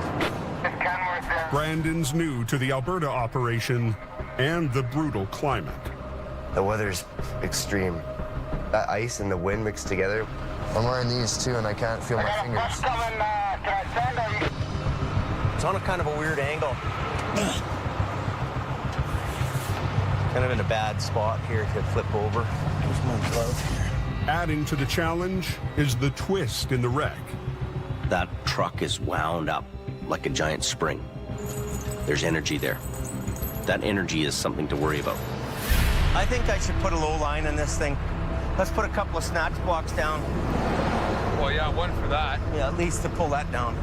Brandon's new to the Alberta operation and the brutal climate. The weather's extreme. That ice and the wind mixed together. I'm wearing these too, and I can't feel my fingers. It's on a kind of a weird angle. Kind of in a bad spot here to flip over. There's my glove here. Adding to the challenge is the twist in the wreck. That truck is wound up like a giant spring. There's energy there. That energy is something to worry about. I think I should put a low line in this thing. Let's put a couple of snatch blocks down. Well, yeah, one for that. Yeah, at least to pull that down.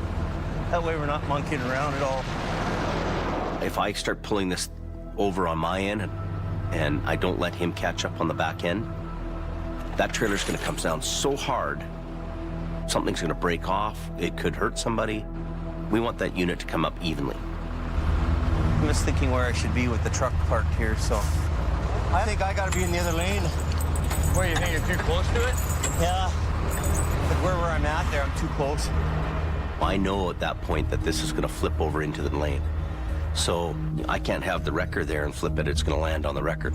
That way we're not monkeying around at all. If I start pulling this over on my end and I don't let him catch up on the back end, that trailer's gonna come down so hard, something's gonna break off, it could hurt somebody. We want that unit to come up evenly. I'm just thinking where I should be with the truck parked here, so. I think I gotta be in the other lane. Where, you think you're too close to it? Yeah. But where I'm at there, I'm too close. I know at that point that this is gonna flip over into the lane. So I can't have the wrecker there and flip it, it's gonna land on the wrecker.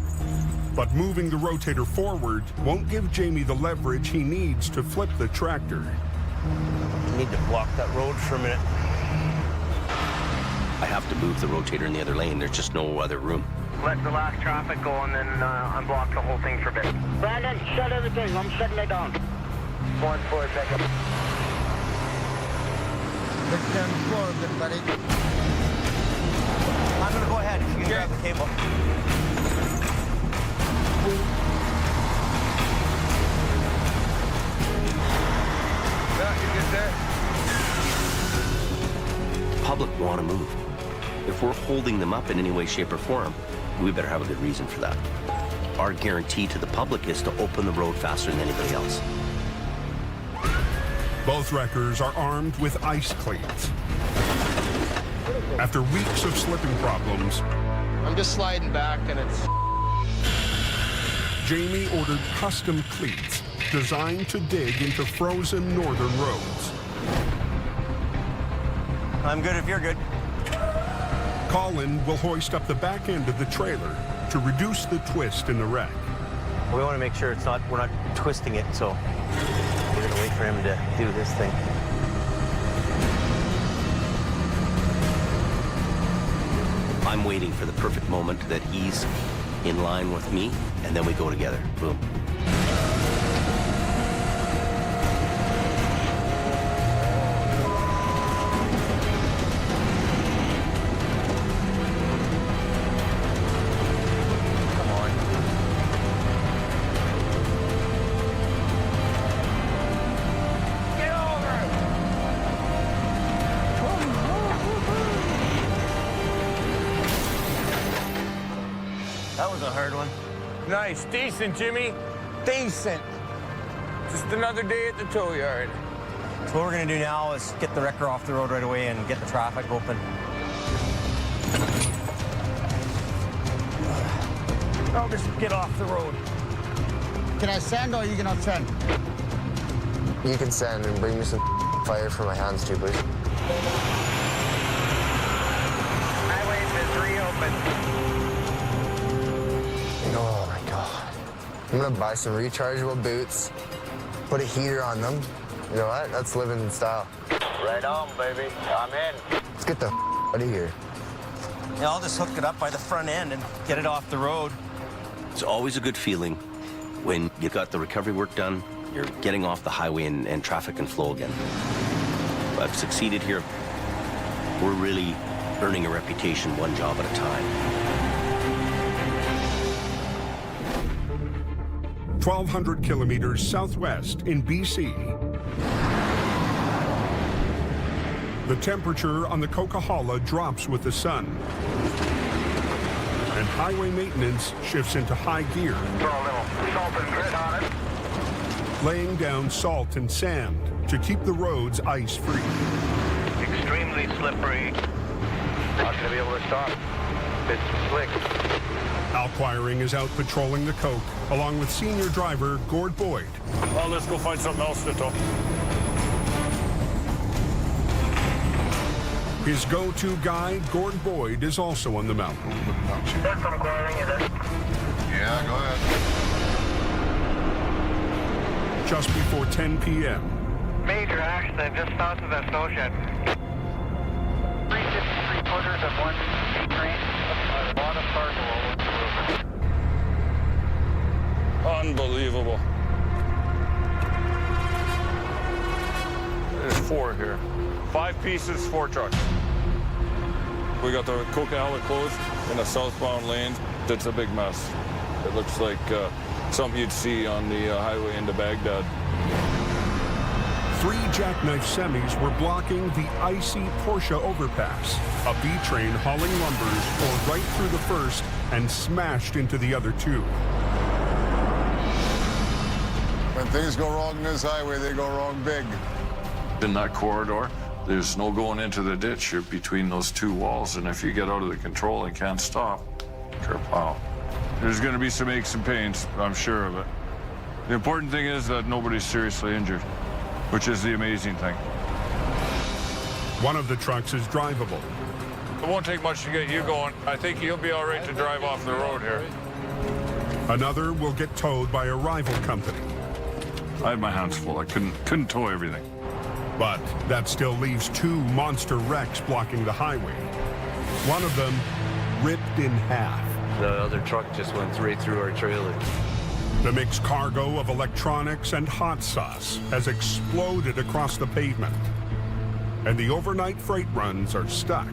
But moving the rotator forward won't give Jamie the leverage he needs to flip the tractor. I need to block that road for a minute. I have to move the rotator in the other lane, there's just no other room. Let the last traffic go and then unblock the whole thing for a bit. Brandon, shut everything. I'm shutting it down. 1 for a second. Let's down the floor a bit, buddy. I'm gonna go ahead if you can grab the cable. there. Public want to move. If we're holding them up in any way, shape, or form, we better have a good reason for that. Our guarantee to the public is to open the road faster than anybody else. Both wreckers are armed with ice cleats. After weeks of slipping problems, I'm just sliding back and it's... Jamie ordered custom cleats designed to dig into frozen northern roads. I'm good if you're good. Colin will hoist up the back end of the trailer to reduce the twist in the wreck. We want to make sure we're not twisting it, so we're gonna wait for him to do his thing. I'm waiting for the perfect moment that he's in line with me, and then we go together. Boom. That was a hard one. Nice, decent, Jimmy. Decent. Just another day at the tow yard. So what we're gonna do now is get the wrecker off the road right away and get the traffic open. I'll just get off the road. Can I sand or are you gonna sand? You can send and bring me some fire for my hands too, please. Highway's been reopened. Oh my God. I'm gonna buy some rechargeable boots, put a heater on them. You know what? That's living in style. Right on, baby. I'm in. Let's get the out of here. Yeah, I'll just hook it up by the front end and get it off the road. It's always a good feeling when you've got the recovery work done, you're getting off the highway and traffic can flow again. I've succeeded here. We're really earning a reputation one job at a time. 1,200 kilometers southwest in BC. The temperature on the Coquihalla drops with the sun, and highway maintenance shifts into high gear, Throw a little salt and grit on it. laying down salt and sand to keep the roads ice-free. Extremely slippery. Not gonna be able to stop. It's slick. Al Quiring is out patrolling the Coke, along with senior driver Gord Boyd. Well, let's go find something else to tow. His go-to guide, Gord Boyd, is also on the mountain. That's some Quiring, is it? Yeah, go ahead. Just before 10 p.m., Major accident just south of that snow shed. 3/4 of one train. A lot of cargo all over the road. Unbelievable. There's 4 here. 5 pieces, 4 trucks. We got the Coquihalla closed in a southbound lane. It's a big mess. It looks like something you'd see on the highway into Baghdad. 3 jackknife semis were blocking the icy Porsche overpass. A B train hauling lumbers tore right through the first and smashed into the other 2. When things go wrong in this highway, they go wrong big. In that corridor, there's no going into the ditch. You're between those 2 walls, and if you get out of the control and can't stop, kerplow. There's going to be some aches and pains, I'm sure of it. The important thing is that nobody's seriously injured, which is the amazing thing. One of the trucks is drivable. It won't take much to get you going. I think you'll be all right to drive off the road here. Another will get towed by a rival company. I had my hands full. I couldn't tow everything. But that still leaves 2 monster wrecks blocking the highway. One of them ripped in half. The other truck just went right through our trailer. The mixed cargo of electronics and hot sauce has exploded across the pavement, and the overnight freight runs are stuck.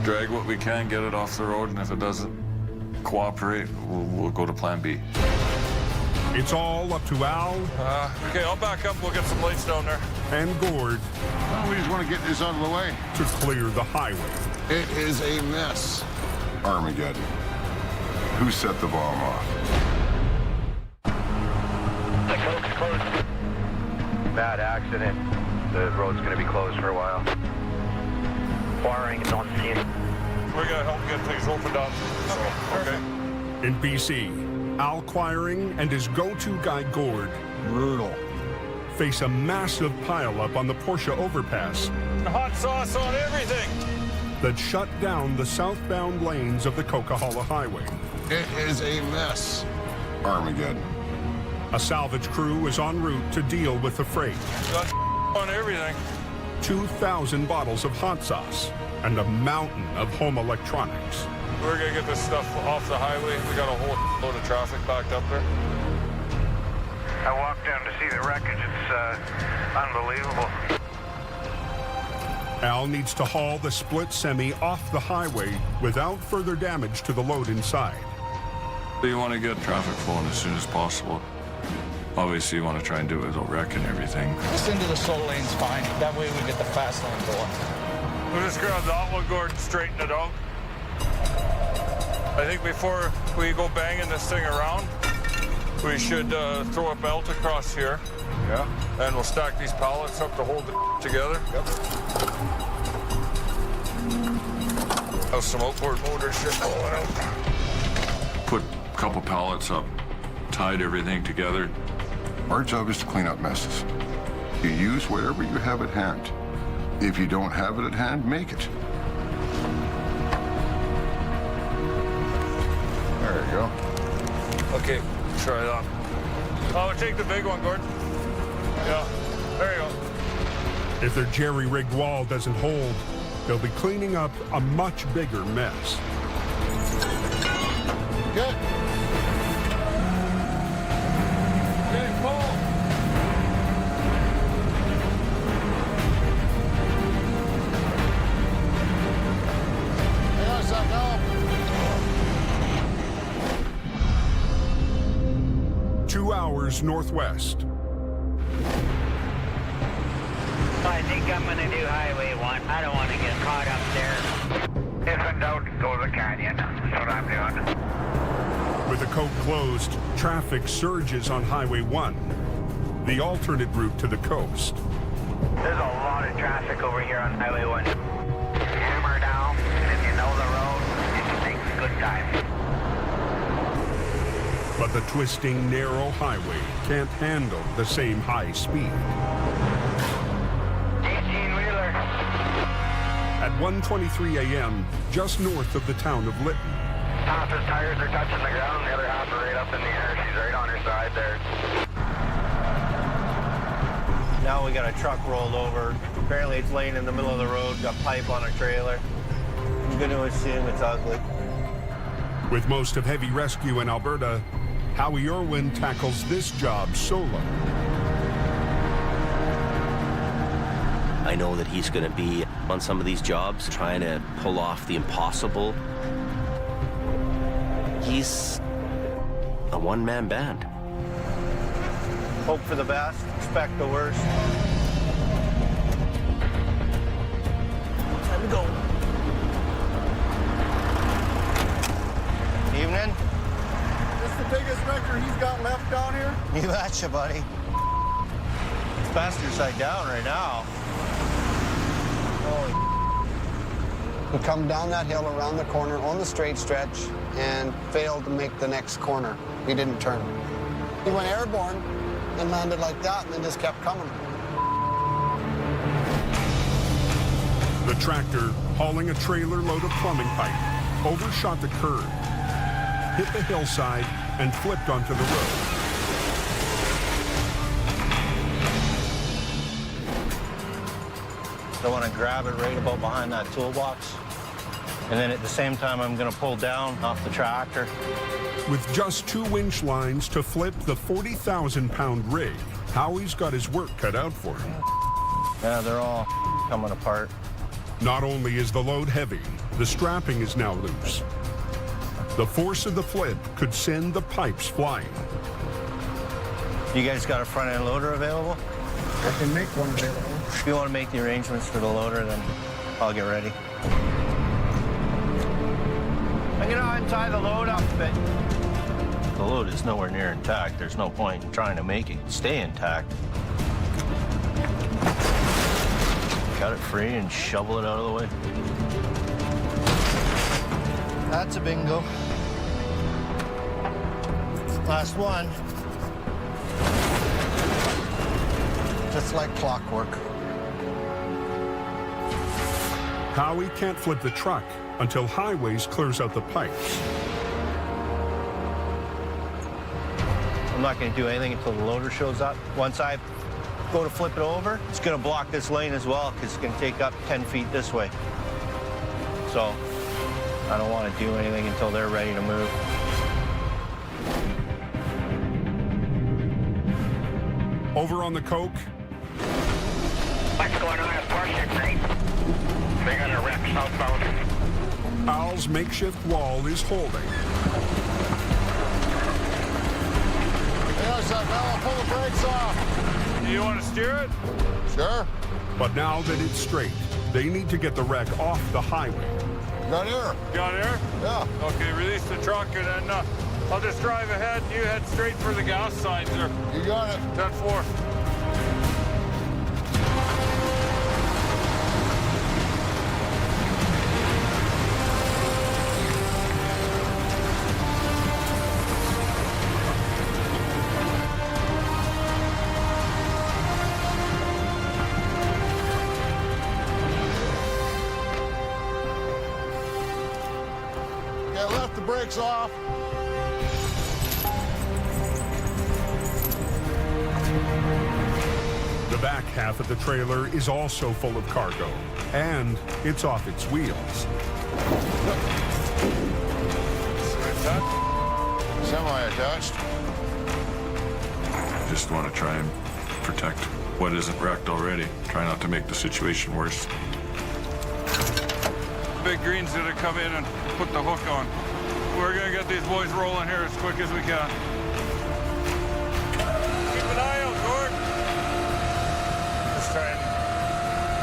Drag what we can, get it off the road, and if it doesn't cooperate, we'll go to plan B. It's all up to Al. Okay, I'll back up. We'll get some lights down there. And Gord. Well, we just want to get this out of the way. To clear the highway. It is a mess. Armageddon. Who set the bomb off? The coke's closed. Bad accident. The road's going to be closed for a while. Wiring is on scene. We're going to help get things opened up. Okay. In BC, Al Quiring and his go-to guy Gord, brutal, face a massive pileup on the Porsche overpass. Hot sauce on everything. That shut down the southbound lanes of the Coquihalla Highway. It is a mess. Armageddon. A salvage crew is en route to deal with the freight. Got on everything. 2,000 bottles of hot sauce and a mountain of home electronics. We're gonna get this stuff off the highway. We got a whole load of traffic backed up there. I walked down to see the wreckage. It's unbelievable. Al needs to haul the split semi off the highway without further damage to the load inside. You want to get traffic flowing as soon as possible. Obviously, you want to try and do it without wrecking everything. Just into the slow lane's fine. That way we get the fast lane going. We'll just grab that one, Gordon, straighten it out. I think before we go banging this thing around, we should throw a belt across here. Yeah. And we'll stack these pallets up to hold it together. Yep. Have some outboard motor shit going out. Put a couple pallets up, tied everything together. Our job is to clean up messes. You use whatever you have at hand. If you don't have it at hand, make it. There you go. Okay, try that. Oh, take the big one, Gordon. Yeah, there you go. If their jerry-rigged wall doesn't hold, they'll be cleaning up a much bigger mess. Good. Okay, Paul. Hang on a sec, now. 2 hours northwest. I think I'm going to do Highway 1. I don't want to get caught up there. If in doubt, go to the canyon. That's what I'm doing. With the coke closed, traffic surges on Highway 1, the alternate route to the coast. There's a lot of traffic over here on Highway 1. Hammer down, and if you know the road, it makes a good time. But the twisting, narrow highway can't handle the same high speed. 18-wheeler. At 1:23 a.m., just north of the town of Lytton. Half his tires are touching the ground, the other half are right up in the air. She's right on her side there. Now we got a truck rolled over. Apparently it's laying in the middle of the road, got pipe on a trailer. I'm going to assume it's ugly. With most of heavy rescue in Alberta, Howie Irwin tackles this job solo. I know that he's going to be on some of these jobs trying to pull off the impossible. He's a one-man band. Hope for the best, expect the worst. Time to go. Evening. This the biggest wrecker he's got left down here? You betcha, buddy. It's faster side down right now. He come down that hill around the corner on the straight stretch and failed to make the next corner. He didn't turn. He went airborne and landed like that and then just kept coming. The tractor, hauling a trailer load of plumbing pipe, overshot the curb, hit the hillside, and flipped onto the road. I want to grab it right about behind that toolbox. And then at the same time, I'm going to pull down off the tractor. With just 2 winch lines to flip the 40,000-pound rig, Howie's got his work cut out for him. Yeah, they're all coming apart. Not only is the load heavy, the strapping is now loose. The force of the flip could send the pipes flying. You guys got a front end loader available? I can make one available. If you want to make the arrangements for the loader, then I'll get ready. I'm gonna untie the load up a bit. The load is nowhere near intact. There's no point in trying to make it stay intact. Cut it free and shovel it out of the way. That's a bingo. Last one. Just like clockwork. Howie can't flip the truck until Highways clears out the pipes. I'm not going to do anything until the loader shows up. Once I go to flip it over, it's going to block this lane as well because it's going to take up 10 feet this way. So I don't want to do anything until they're ready to move. Over on the Coke, What's going on at Portia Creek? They got a wreck southbound. Al's makeshift wall is holding. There's that fella. Pull the brakes off. You want to steer it? Sure. But now that it's straight, they need to get the wreck off the highway. Got air. Got air? Yeah. Okay, release the truck and then I'll just drive ahead and you head straight for the gas signs there. You got it. 10-4. Yeah, left the brakes off. The back half of the trailer is also full of cargo, and it's off its wheels. Semi-attached. Just want to try and protect what isn't wrecked already. Try not to make the situation worse. Big Green's gonna come in and put the hook on. We're gonna get these boys rolling here as quick as we can. Keep an eye out, Gord. Just try and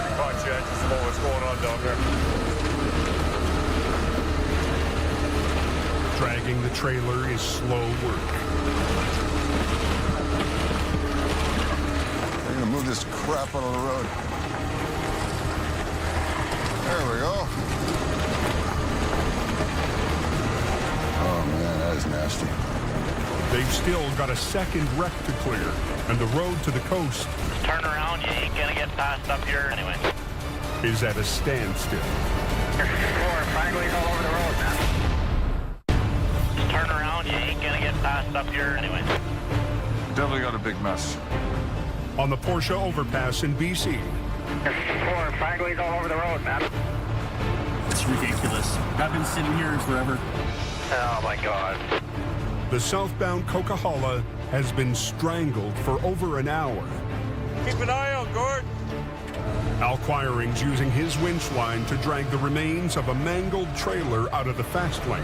be conscientious about what's going on down there. Dragging the trailer is slow work. We're gonna move this crap out of the road. There we go. Oh man, that is nasty. They've still got a second wreck to clear, and the road to the coast Turn around, you ain't gonna get past up here anyway. is at a standstill. Frankly's all over the road, man. Turn around, you ain't gonna get past up here anyway. Definitely got a big mess. On the Porsche overpass in BC. Frankly's all over the road, man. It's ridiculous. I've been sitting here forever. Oh my God. The southbound Coquihalla has been strangled for over an hour. Keep an eye out, Gord. Al Quiring's using his winch line to drag the remains of a mangled trailer out of the fast lane.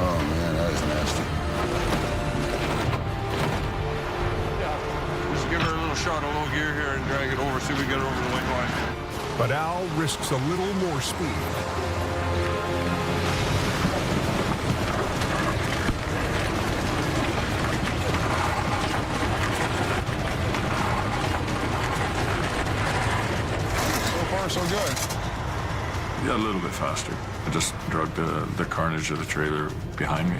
Oh man, that is nasty. Just give her a little shot of low gear here and drag it over, see if we get it over the white line. But Al risks a little more speed. So good. Yeah, a little bit faster. I just dragged the carnage of the trailer behind me.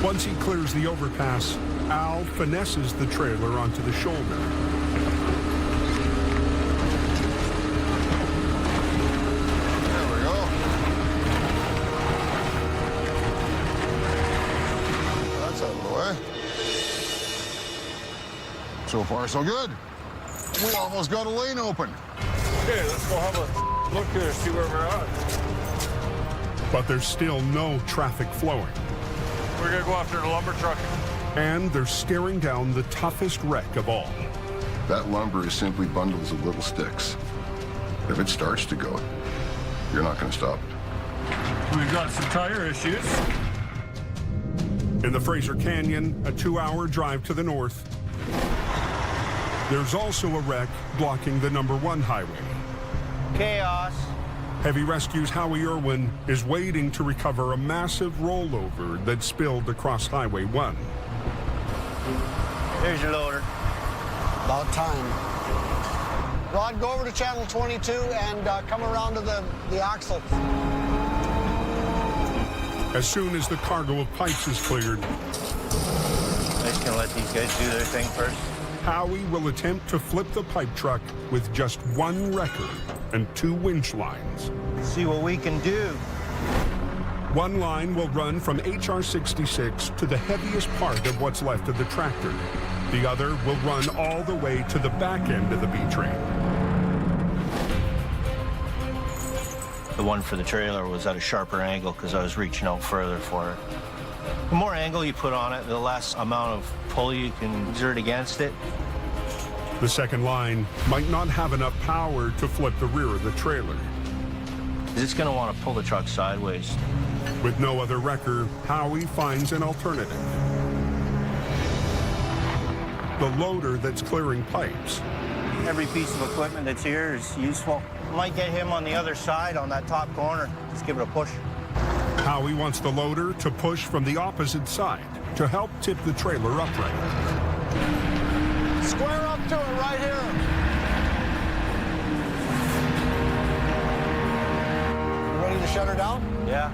Once he clears the overpass, Al finesses the trailer onto the shoulder. There we go. That's out of the way. So far, so good. We almost got a lane open. Okay, let's go have a look here, see where we're at. But there's still no traffic flowing. We're gonna go after the lumber truck. And they're staring down the toughest wreck of all. That lumber is simply bundles of little sticks. If it starts to go, you're not going to stop it. We've got some tire issues. In the Fraser Canyon, a 2-hour drive to the north, there's also a wreck blocking the #1 highway. Chaos. Heavy Rescue's Howie Irwin is waiting to recover a massive rollover that spilled across Highway 1. There's your loader. About time. Rod, go over to channel 22 and come around to the axle. As soon as the cargo of pipes is cleared, I'm just gonna let these guys do their thing first. Howie will attempt to flip the pipe truck with just 1 wrecker and 2 winch lines. See what we can do. One line will run from HR 66 to the heaviest part of what's left of the tractor. The other will run all the way to the back end of the B-train. The one for the trailer was at a sharper angle because I was reaching out further for it. The more angle you put on it, the less amount of pull you can exert against it. The second line might not have enough power to flip the rear of the trailer. It's going to want to pull the truck sideways. With no other wrecker, Howie finds an alternative. The loader that's clearing pipes. Every piece of equipment that's here is useful. Might get him on the other side on that top corner. Just give it a push. Howie wants the loader to push from the opposite side to help tip the trailer upright. Square up to it right here. You ready to shut her down? Yeah.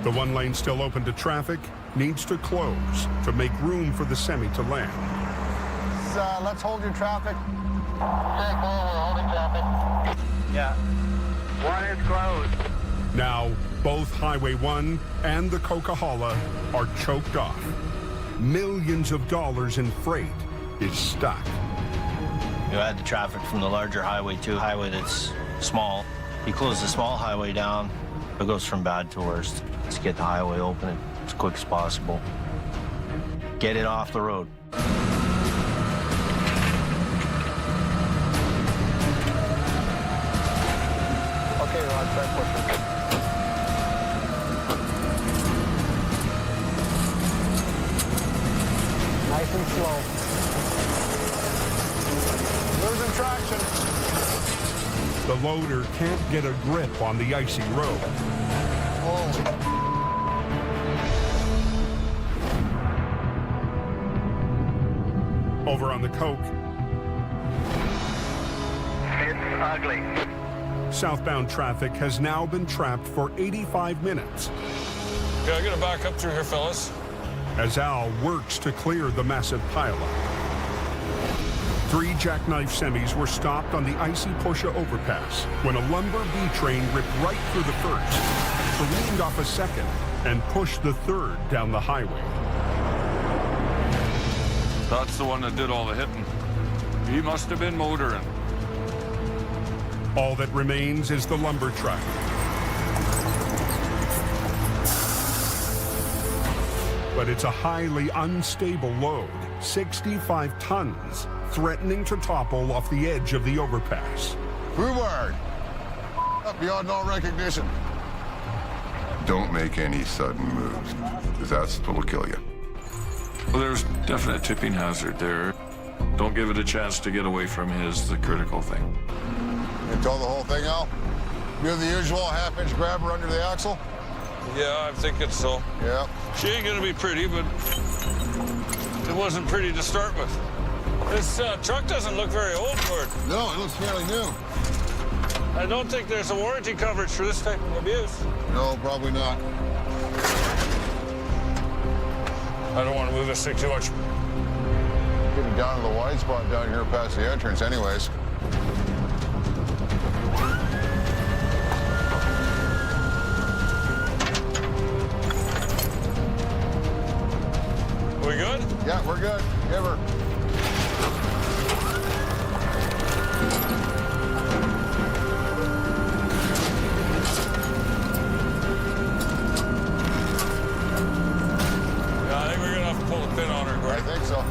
The one lane still open to traffic needs to close to make room for the semi to land. Let's hold your traffic. We're holding traffic. Yeah. 1 is closed. Now, both Highway 1 and the Coquihalla are choked off. Millions of dollars in freight is stuck. You add the traffic from the larger highway to a highway that's small. You close the small highway down, it goes from bad to worse. Let's get the highway open as quick as possible. Get it off the road. Okay, Rod, try pushing. Nice and slow. Losing traction. The loader can't get a grip on the icy road. Oh. Over on the Coke, It's ugly. southbound traffic has now been trapped for 85 minutes Okay, I'm gonna back up through here, fellas. as Al works to clear the massive pileup. 3 jackknife semis were stopped on the icy Porsche overpass when a lumber B-train ripped right through the first, careened off a second, and pushed the third down the highway. That's the one that did all the hitting. He must have been motoring. All that remains is the lumber truck. But it's a highly unstable load, 65 tons, threatening to topple off the edge of the overpass. Rhubarb. Up beyond all recognition. Don't make any sudden moves, because that's what'll kill you. Well, there's definite tipping hazard there. Don't give it a chance to get away from is the critical thing. You told the whole thing, Al? Do the usual half-inch grabber under the axle? Yeah, I'm thinking so. Yeah. She ain't gonna be pretty, but it wasn't pretty to start with. This truck doesn't look very old for it. No, it looks fairly new. I don't think there's a warranty coverage for this type of abuse. No, probably not. I don't want to move this thing too much. Getting down to the wide spot down here past the entrance anyways. We good? Yeah, we're good. Give her. Yeah, I think we're gonna have to pull the pin on her, Gordon. I think so.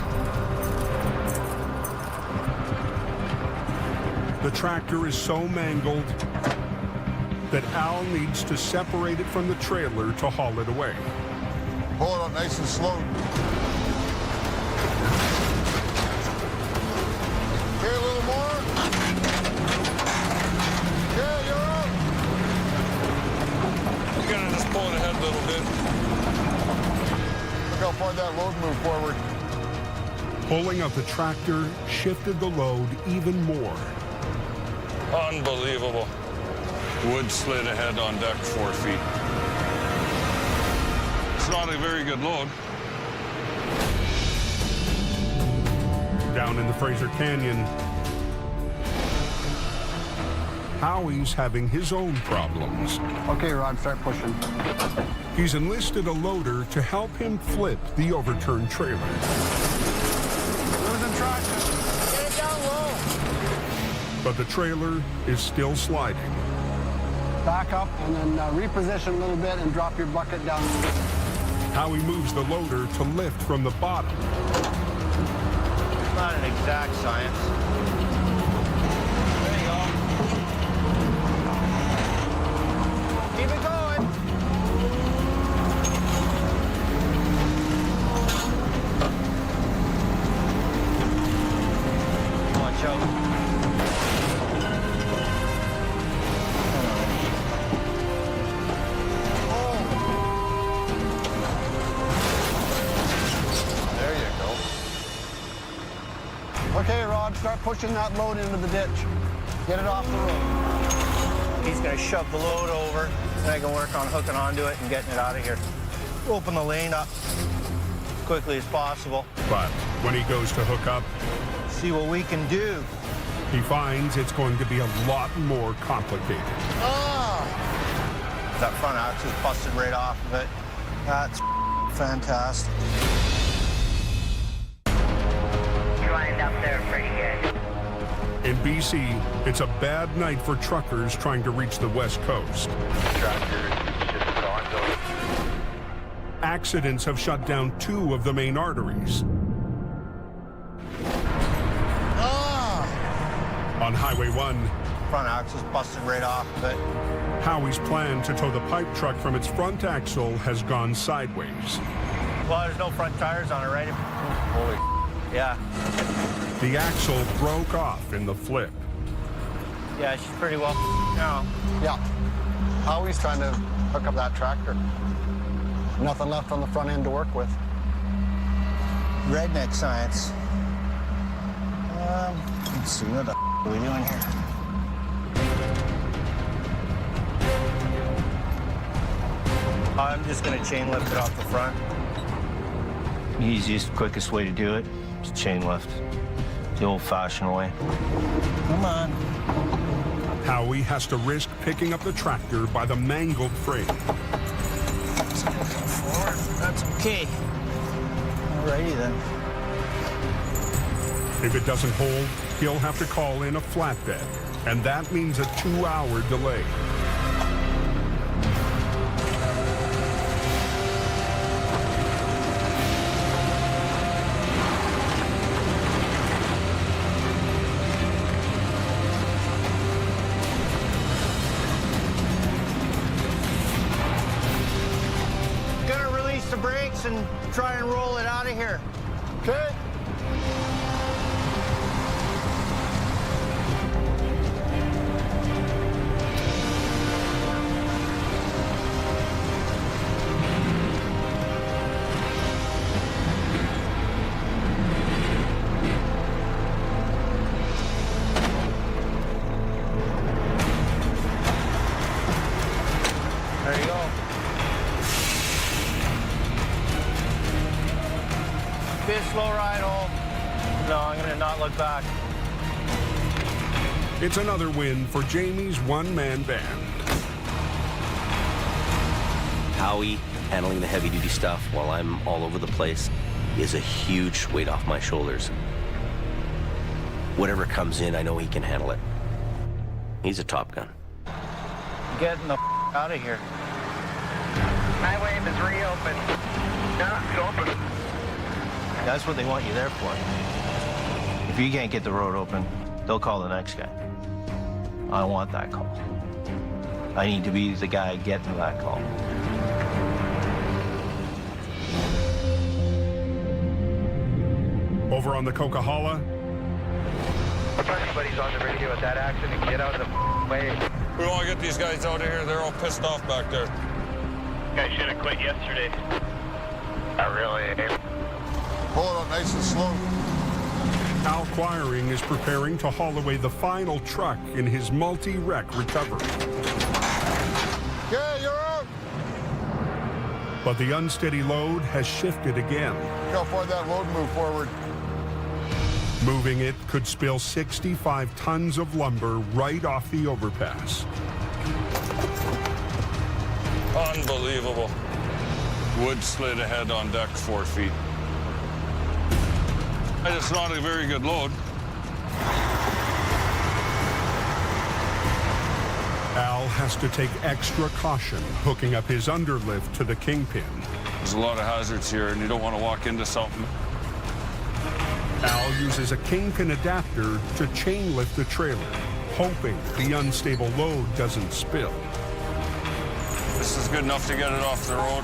The tractor is so mangled that Al needs to separate it from the trailer to haul it away. Pull it up nice and slow. Okay, a little more. Okay, you're up. You gotta just pull it ahead a little bit. Look how far that load moved forward. Pulling of the tractor shifted the load even more. Unbelievable. Wood slid ahead on deck 4 feet. It's not a very good load. Down in the Fraser Canyon, Howie's having his own problems. Okay, Rod, start pushing. He's enlisted a loader to help him flip the overturned trailer. Losing traction. Get it down low. But the trailer is still sliding. Back up and then reposition a little bit and drop your bucket down. Howie moves the loader to lift from the bottom. It's not an exact science. There you go. Keep it going. Watch out. Okay, Rod, start pushing that load into the ditch. Get it off the road. He's gonna shove the load over, and I can work on hooking onto it and getting it out of here. Open the lane up as quickly as possible. But when he goes to hook up, see what we can do. He finds it's going to be a lot more complicated. That front axle's busted right off of it. That's fantastic. Lined up there pretty good. In BC, it's a bad night for truckers trying to reach the West Coast. Accidents have shut down 2 of the main arteries. On Highway 1, front axle's busted right off of it. Howie's plan to tow the pipe truck from its front axle has gone sideways. Well, there's no front tires on it, right? Holy yeah. The axle broke off in the flip. Yeah, she's pretty well now. Yeah. Howie's trying to hook up that tractor. Nothing left on the front end to work with. Redneck science. Let's see, what the are we doing here? I'm just gonna chain lift it off the front. The easiest, quickest way to do it is chain lift. The old-fashioned way. Come on. Howie has to risk picking up the tractor by the mangled frame. It's gonna come forward. That's okay. Alrighty then. If it doesn't hold, he'll have to call in a flatbed, and that means a 2-hour delay. Gonna release the brakes and try and roll it out of here. Okay. There you go. Be a slow ride home. No, I'm gonna not look back. It's another win for Jamie's one-man band. Howie handling the heavy-duty stuff while I'm all over the place is a huge weight off my shoulders. Whatever comes in, I know he can handle it. He's a Top Gun. Getting the out of here. Highway is reopened. Yeah, it's open. That's what they want you there for. If you can't get the road open, they'll call the next guy. I want that call. I need to be the guy getting that call. Over on the Coquihalla, If anybody's on the radio at that accident, get out of the way. We want to get these guys out of here. They're all pissed off back there. Guy should have quit yesterday. Not really. Pull it up nice and slow. Al Quiring is preparing to haul away the final truck in his multi-wreck recovery. Yeah, you're out. But the unsteady load has shifted again. Look how far that load moved forward. Moving it could spill 65 tons of lumber right off the overpass. Unbelievable. Wood slid ahead on deck 4 feet. It's not a very good load. Al has to take extra caution hooking up his underlift to the kingpin. There's a lot of hazards here, and you don't want to walk into something. Al uses a kingpin adapter to chain lift the trailer, hoping the unstable load doesn't spill. This is good enough to get it off the road.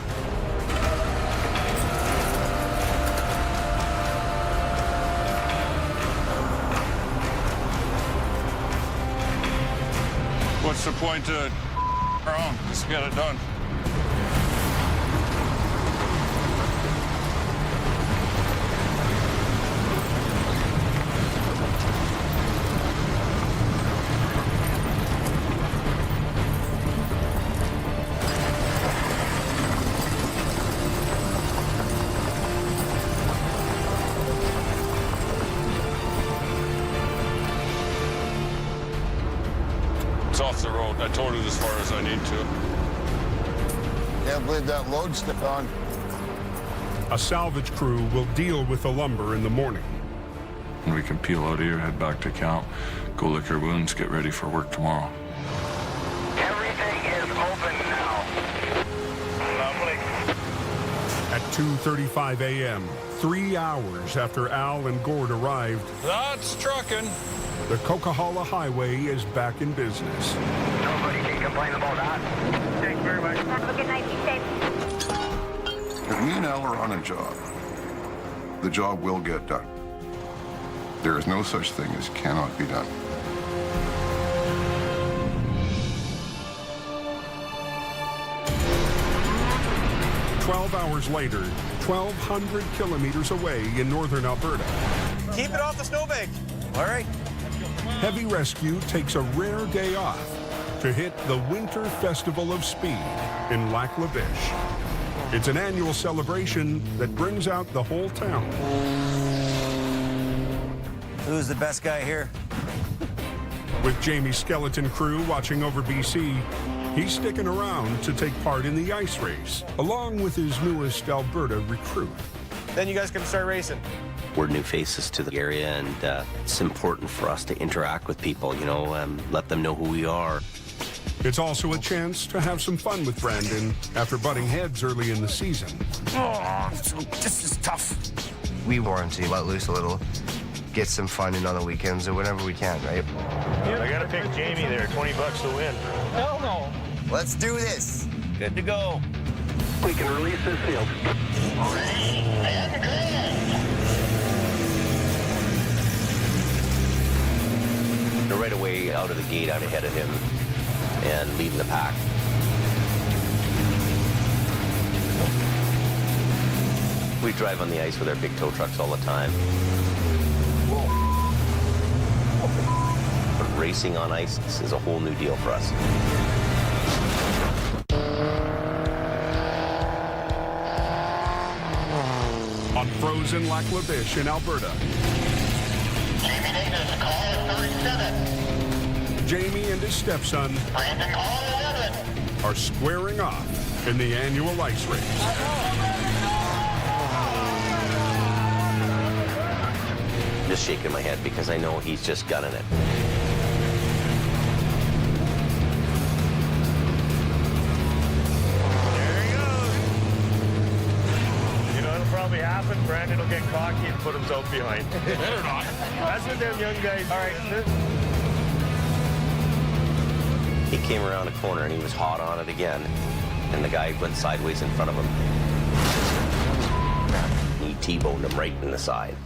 What's the point to around? Just get it done. It's off the road. I towed it as far as I need to. Can't believe that load stuck on. A salvage crew will deal with the lumber in the morning. And we can peel out of here, head back to camp, go lick our wounds, get ready for work tomorrow. Everything is open now. Lovely. At 2:35 a.m., 3 hours after Al and Gord arrived, That's trucking. the Coquihalla Highway is back in business. Nobody can complain about that. Thanks very much. Have a good night. Be safe. If me and Al are on a job, the job will get done. There is no such thing as cannot be done. "12 hours later, 1,200 kilometers away in northern Alberta, Keep it off the snowbank. All right. Heavy Rescue takes a rare day off to hit the Winter Festival of Speed in Lac La Biche. It's an annual celebration that brings out the whole town. Who's the best guy here? With Jamie's skeleton crew watching over BC, he's sticking around to take part in the ice race, along with his newest Alberta recruit. Then you guys can start racing. We're new faces to the area, and it's important for us to interact with people, you know, let them know who we are. It's also a chance to have some fun with Brandon after butting heads early in the season. Oh, this is tough. We want to let loose a little, get some fun in on the weekends or whenever we can, right? I gotta pick Jamie there. $20 to win. Hell no. Let's do this. Good to go. We can release this field. They're right away out of the gate, out ahead of him, and leading the pack. We drive on the ice with our big tow trucks all the time. But racing on ice is a whole new deal for us. On frozen Lac La Biche in Alberta, Jamie and his stepson are squaring off in the annual ice race. Just shaking my head because I know he's just gunning it. There he goes. You know what'll probably happen? Brandon will get cocky and put himself behind. Better not. That's what them young guys. All right. He came around a corner and he was hot on it again. And the guy went sideways in front of him. He T-boned him right in the side.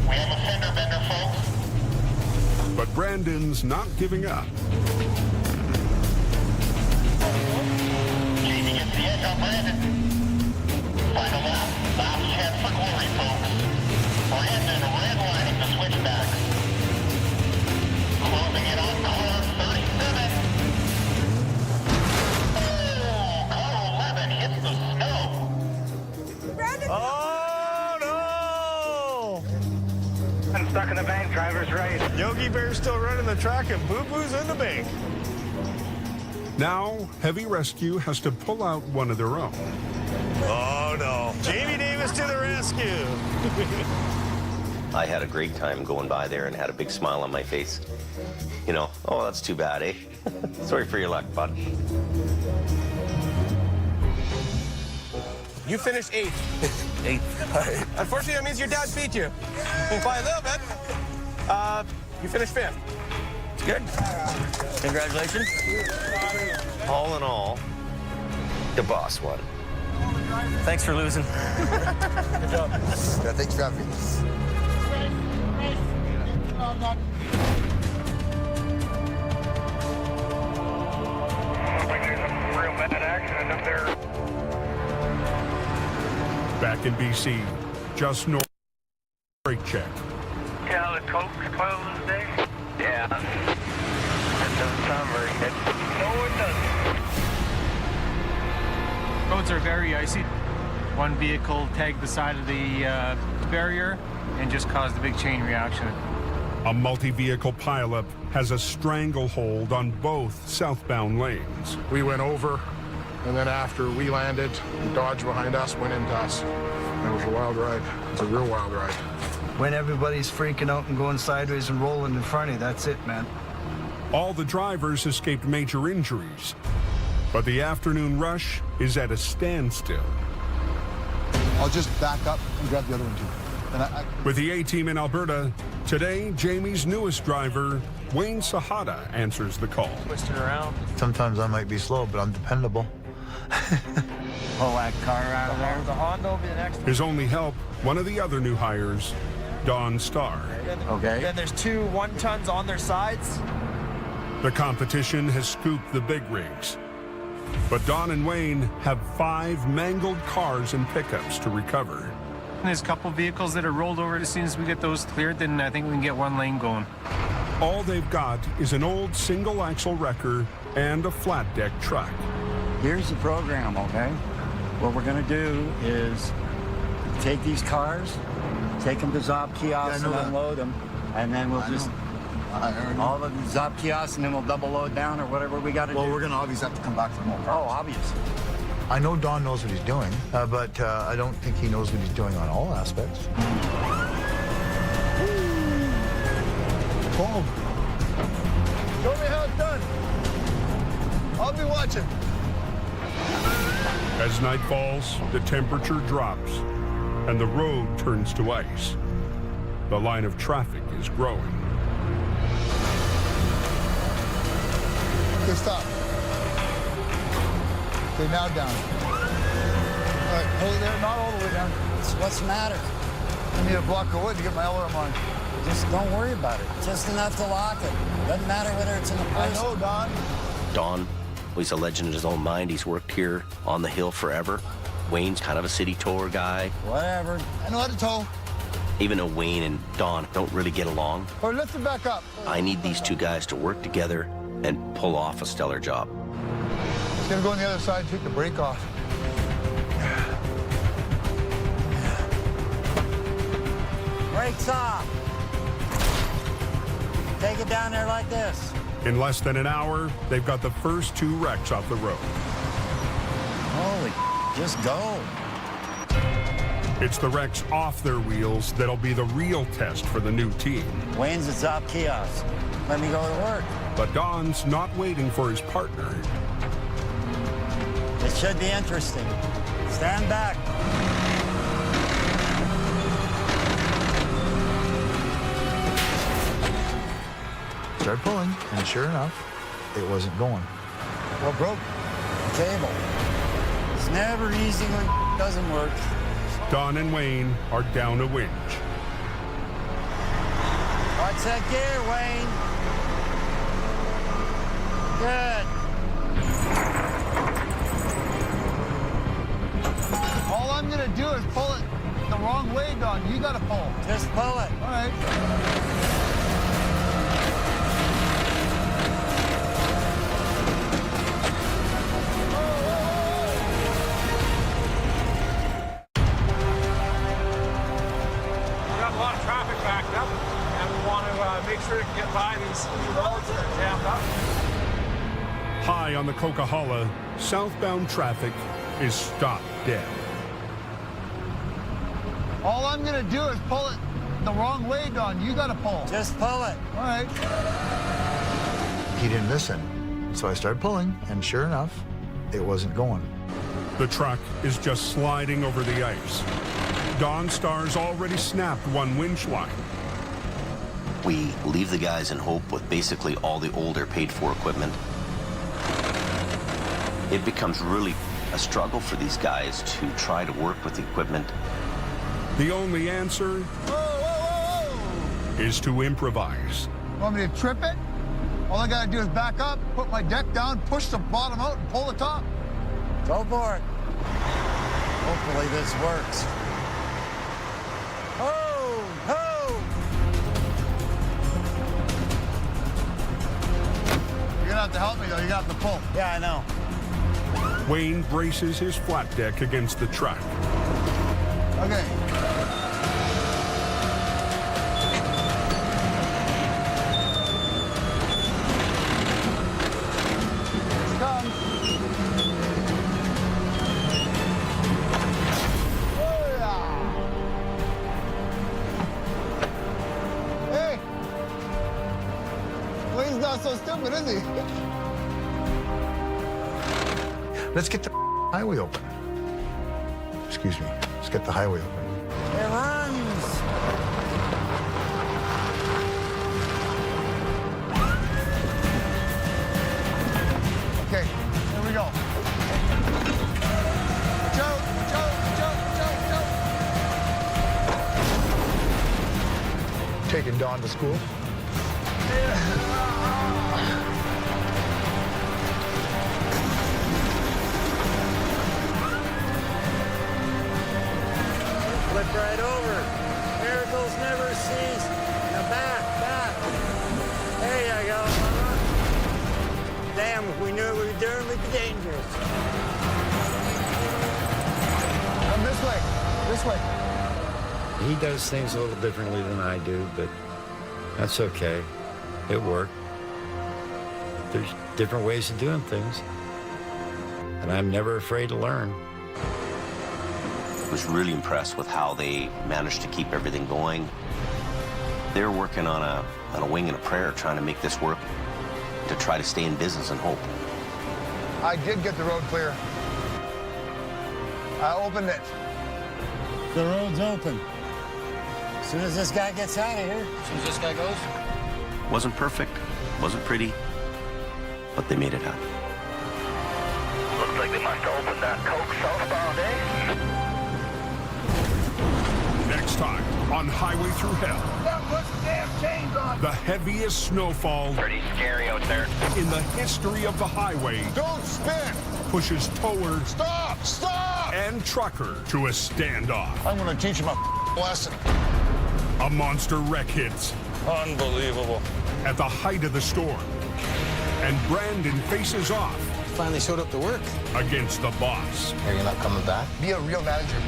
We have a fender bender, folks. But Brandon's not giving up. Jamie gets the edge on Brandon. Final lap. Last chance for glory, folks. Brandon redlining the switchback. Closing it on car 37. Oh, car 11 hits the snow. Oh, no! I'm stuck in the bank, driver's right. Yogi Bear's still running the track and Boo Boo's in the bank. Now, Heavy Rescue has to pull out one of their own. Oh, no. Jamie Davis to the rescue. I had a great time going by there and had a big smile on my face. You know, oh, that's too bad, eh? Sorry for your luck, bud. You finished 8th. 8th. Unfortunately, that means your dad beat you by a little bit. You finished 5th. It's good. Congratulations. All in all, the boss won. Thanks for losing. Good job. Yeah, thanks for having me. Real bad accident up there. Back in BC, just north brake check. Yeah, the Coke's closed today. Yeah. That doesn't sound very good. No, it doesn't. Roads are very icy. One vehicle tagged the side of the barrier and just caused a big chain reaction. A multi-vehicle pileup has a stranglehold on both southbound lanes. We went over, and then after we landed, the Dodge behind us went into us. It was a wild ride. It's a real wild ride. When everybody's freaking out and going sideways and rolling in front of you, that's it, man. All the drivers escaped major injuries, but the afternoon rush is at a standstill. I'll just back up and grab the other one, too. With the A-Team in Alberta, today, Jamie's newest driver, Wayne Sahada, answers the call. Twisting around. Sometimes I might be slow, but I'm dependable. Pull that car out of there. The Honda will be the next one. His only help, one of the other new hires, Don Starr. Okay. Then there's 2 1-tons on their sides. The competition has scooped the big rigs. But Don and Wayne have 5 mangled cars and pickups to recover. There's a couple vehicles that are rolled over. As soon as we get those cleared, then I think we can get 1 lane going. All they've got is an old single-axle wrecker and a flat-deck truck. Here's the program, okay? What we're going to do is take these cars, take them to Zob kiosks and unload them, and then we'll just all of the Zob kiosks, and then we'll double load down or whatever we got to do. Well, we're going to obviously have to come back for more cars. Oh, obviously. I know Don knows what he's doing, but I don't think he knows what he's doing on all aspects. Boom. Show me how it's done. I'll be watching. As night falls, the temperature drops, and the road turns to ice. The line of traffic is growing. Okay, stop. Okay, now down. All right, hold it there, not all the way down. What's the matter? I need a block of wood to get my alarm on. Just don't worry about it. Just enough to lock it. Doesn't matter whether it's in the person. I know, Don. Don, he's a legend in his own mind. He's worked here on the hill forever. Wayne's kind of a city tour guy. Whatever. I know how to tow. Even though Wayne and Don don't really get along, Or lift it back up. I need these 2 guys to work together and pull off a stellar job. It's gonna go on the other side, take the brake off. Brakes off. Take it down there like this. In less than an hour, they've got the first 2 wrecks off the road. Holy, just go. It's the wrecks off their wheels that'll be the real test for the new team. Wayne's at Zob kiosk. Let me go to work. But Don's not waiting for his partner. It should be interesting. Stand back. Started pulling, and sure enough, it wasn't going. What broke? The cable. It's never easy when it doesn't work. Don and Wayne are down a winch. Watch that gear, Wayne. Good. All I'm gonna do is pull it the wrong way, Don. You gotta pull. Just pull it. All right. We got a lot of traffic backed up, and we want to make sure to get by these roads that are jammed up. High on the Coquihalla, southbound traffic is stopped dead. All I'm gonna do is pull it the wrong way, Don. You gotta pull. Just pull it. All right. He didn't listen, so I started pulling, and sure enough, it wasn't going. The truck is just sliding over the ice. Dawn Star's already snapped one winch line. We leave the guys in Hope with basically all the older paid-for equipment. It becomes really a struggle for these guys to try to work with the equipment. The only answer is to improvise. Want me to trip it? All I gotta do is back up, put my deck down, push the bottom out, and pull the top. Go for it. Hopefully this works. Ho! Ho! You're gonna have to help me, though. You're gonna have to pull. Yeah, I know. Wayne braces his flat deck against the truck. Okay. Here it comes. Oh, yeah. Hey. Wayne's not so stupid, is he? Let's get the highway open. Excuse me. Let's get the highway open. It runs. Okay, here we go. Watch out, watch out, watch out, watch out, watch out. Taking Dawn to school. Flip right over. Miracles never cease. Now back, back. There you go. Damn, if we knew what we were doing, we'd be dangerous. Come this way, this way. He does things a little differently than I do, but that's okay. It worked. There's different ways of doing things, and I'm never afraid to learn. I was really impressed with how they managed to keep everything going. They were working on a wing and a prayer, trying to make this work, to try to stay in business and Hope. I did get the road clear. I opened it. The road's open. As soon as this guy gets out of here. As soon as this guy goes? Wasn't perfect, wasn't pretty, but they made it happen. Looks like they must have opened that Coke southbound, eh? Next time on Highway Through Hell. Put the damn chains on. The heaviest snowfall Pretty scary out there. in the history of the highway Don't spin! pushes tower Stop! Stop! and trucker to a standoff. I'm gonna teach him a lesson. A monster wreck hits Unbelievable. at the height of the storm. And Brandon faces off Finally showed up to work. against the boss. Are you not coming back? Be a real manager.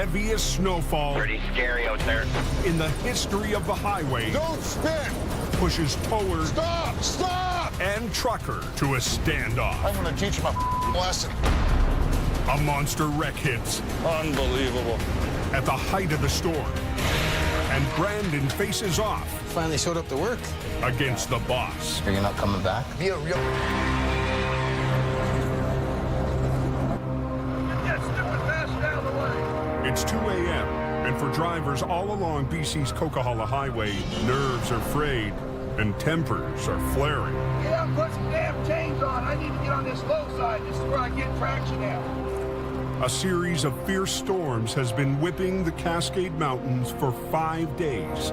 heaviest snowfall Pretty scary out there. in the history of the highway Don't spin! pushes tower Stop! Stop! and trucker to a standoff. I'm gonna teach him a lesson. A monster wreck hits Unbelievable. at the height of the storm, and Brandon faces off Finally showed up to work. against the boss. Are you not coming back? Be a real. It's 2 a.m., and for drivers all along BC's Coquihalla Highway, nerves are frayed and tempers are flaring. Yeah, put some damn chains on. I need to get on this low side. This is where I get traction at. A series of fierce storms has been whipping the Cascade Mountains for 5 days.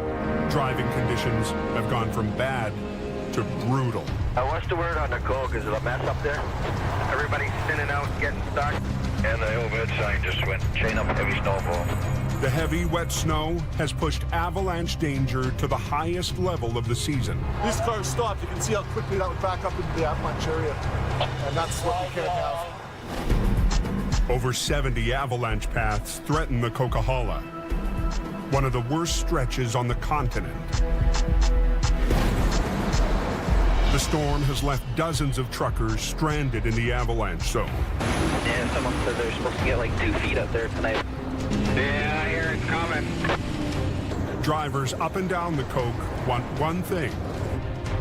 Driving conditions have gone from bad to brutal. What's the word on the coke? Is it a mess up there? Everybody's spinning out, getting stuck. And the overhead sign just went chain up heavy snowfall. The heavy, wet snow has pushed avalanche danger to the highest level of the season. This car stopped. You can see how quickly that would back up into the avalanche area. And that's what we can't have. Over 70 avalanche paths threaten the Coquihalla, one of the worst stretches on the continent. The storm has left dozens of truckers stranded in the avalanche zone. Yeah, someone said they're supposed to get like 2 feet up there tonight. Yeah, I hear it coming. Drivers up and down the Coke want one thing: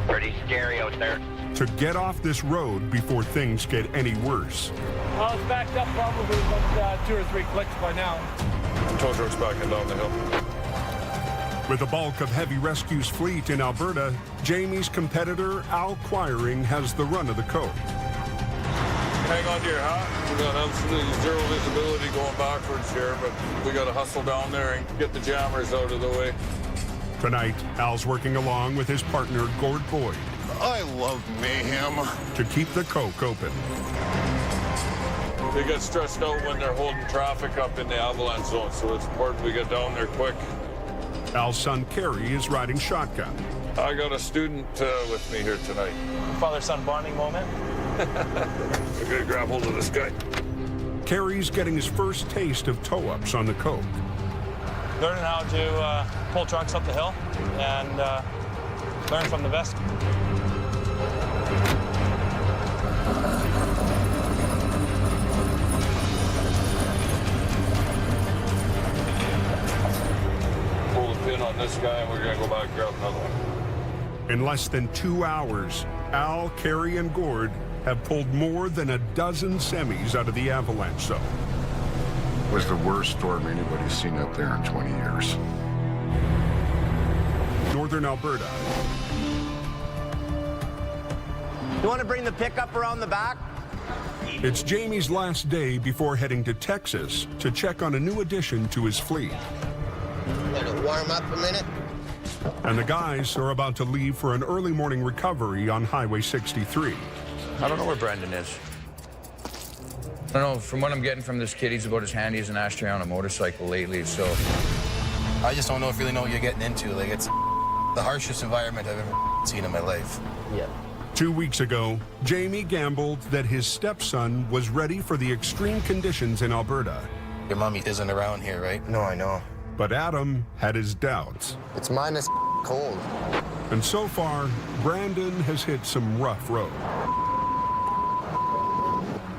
Pretty scary out there. to get off this road before things get any worse. Well, it's backed up probably about 2 or 3 clicks by now. Tow truck's backing down the hill. With the bulk of Heavy Rescue's fleet in Alberta, Jamie's competitor, Al Quiring, has the run of the Coke. Hang on to your hat. We got absolutely zero visibility going backwards here, but we got to hustle down there and get the jammers out of the way. Tonight, Al's working along with his partner, Gord Boyd, I love mayhem. to keep the Coke open. They get stressed out when they're holding traffic up in the avalanche zone, so it's important we get down there quick. Al's son, Kerry, is riding shotgun. I got a student with me here tonight. Father-son bonding moment. We're gonna grab hold of this guy. Kerry's getting his first taste of tow-ups on the Coke. Learning how to pull trucks up the hill and learn from the best. Pull the pin on this guy, and we're gonna go back and grab another one. In less than 2 hours, Al, Kerry, and Gord have pulled more than a dozen semis out of the avalanche zone. It was the worst storm anybody's seen up there in 20 years. Northern Alberta. You want to bring the pickup around the back? It's Jamie's last day before heading to Texas to check on a new addition to his fleet. Let it warm up a minute. And the guys are about to leave for an early morning recovery on Highway 63. I don't know where Brendan is. I don't know, from what I'm getting from this kid, he's about as handy as an ashtray on a motorcycle lately, so. I just don't really know what you're getting into. Like, it's the harshest environment I've ever seen in my life. Yeah. 2 weeks ago, Jamie gambled that his stepson was ready for the extreme conditions in Alberta. Your mommy isn't around here, right? No, I know. But Adam had his doubts. It's minus cold. And so far, Brandon has hit some rough road.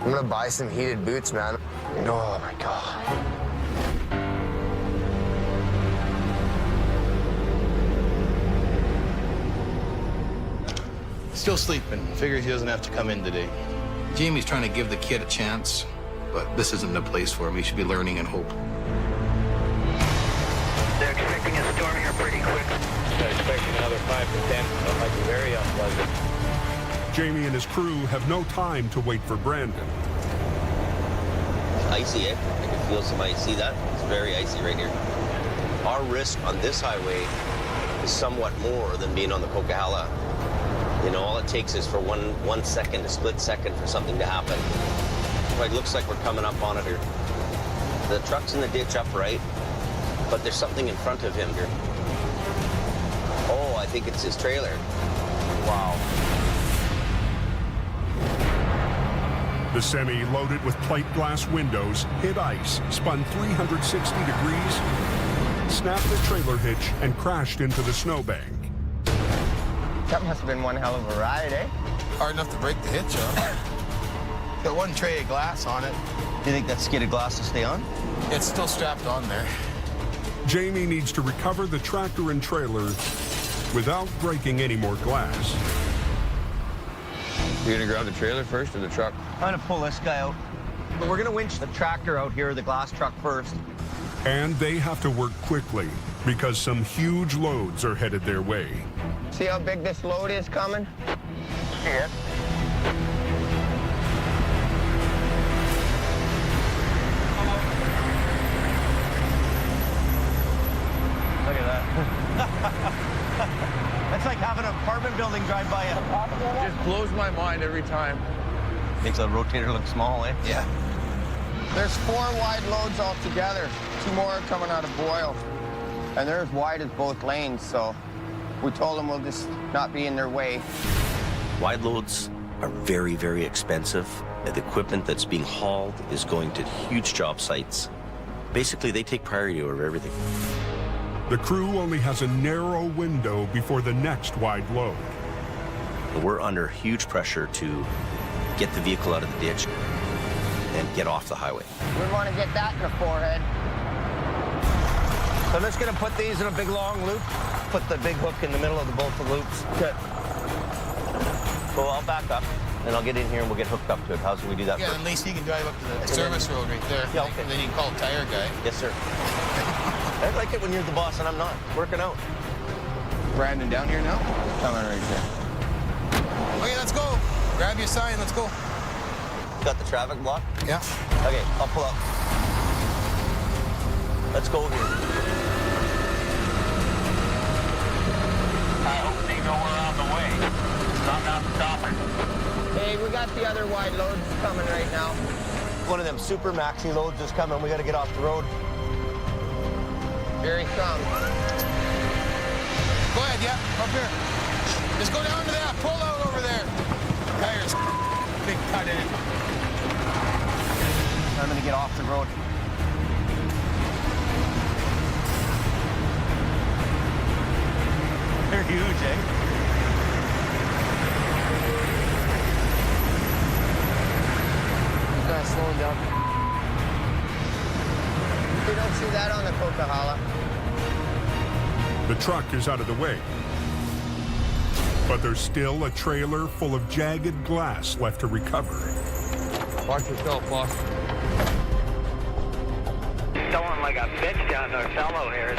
I'm gonna buy some heated boots, man. Oh my God. Still sleeping. Figures he doesn't have to come in today. Jamie's trying to give the kid a chance, but this isn't the place for him. He should be learning and hope. They're expecting a storm here pretty quick. They're expecting another 5 to 10. That might be very unpleasant. Jamie and his crew have no time to wait for Brandon. Icy, eh? I can feel some ice. See that? It's very icy right here. Our risk on this highway is somewhat more than being on the Coquihalla. You know, all it takes is for one second, a split second, for something to happen. Well, it looks like we're coming up on it here. The truck's in the ditch upright, but there's something in front of him here. Oh, I think it's his trailer. Wow. The semi, loaded with plate glass windows, hit ice, spun 360 degrees, snapped the trailer hitch, and crashed into the snowbank. That must have been one hell of a ride, eh? Hard enough to break the hitch on. Got one tray of glass on it. Do you think that skid of glass will stay on? It's still strapped on there. Jamie needs to recover the tractor and trailer without breaking any more glass. You gonna grab the trailer first or the truck? I'm gonna pull this guy out. But we're gonna winch the tractor out here, the glass truck first. And they have to work quickly because some huge loads are headed their way. See how big this load is coming? Yeah. Look at that. That's like having an apartment building drive by you. It just blows my mind every time. Makes a rotator look small, eh? Yeah. There's 4 wide loads altogether. 2 more are coming out of Boyle. And they're as wide as both lanes, so we told them we'll just not be in their way. Wide loads are very, very expensive. The equipment that's being hauled is going to huge job sites. Basically, they take priority over everything. The crew only has a narrow window before the next wide load. We're under huge pressure to get the vehicle out of the ditch and get off the highway. We want to get that in the forehead. So I'm just going to put these in a big long loop. Put the big hook in the middle of the both the loops. Okay. So I'll back up, and I'll get in here, and we'll get hooked up to it. How should we do that Yeah, first? then Lacey, you can drive up to the service road right there. Yeah, okay. And then you can call the tire guy. Yes, sir. I like it when you're the boss and I'm not. Working out. Brandon down here now? Coming right here. Okay, let's go. Grab your sign, let's go. Got the traffic block? Yeah. Okay, I'll pull up. Let's go here. I hope they know we're on the way. Stop not stopping. Hey, we got the other wide loads coming right now. One of them super maxi loads is coming. We got to get off the road. Here he comes. Go ahead, yeah, up here. Just go down to that pull out over there. Tires. Big cut in it. I'm gonna get off the road. They're huge, eh? Kind of slowing down. You don't see that on the Coquihalla. The truck is out of the way. But there's still a trailer full of jagged glass left to recover. Watch yourself, boss. Someone like a bitch down there, fellow here.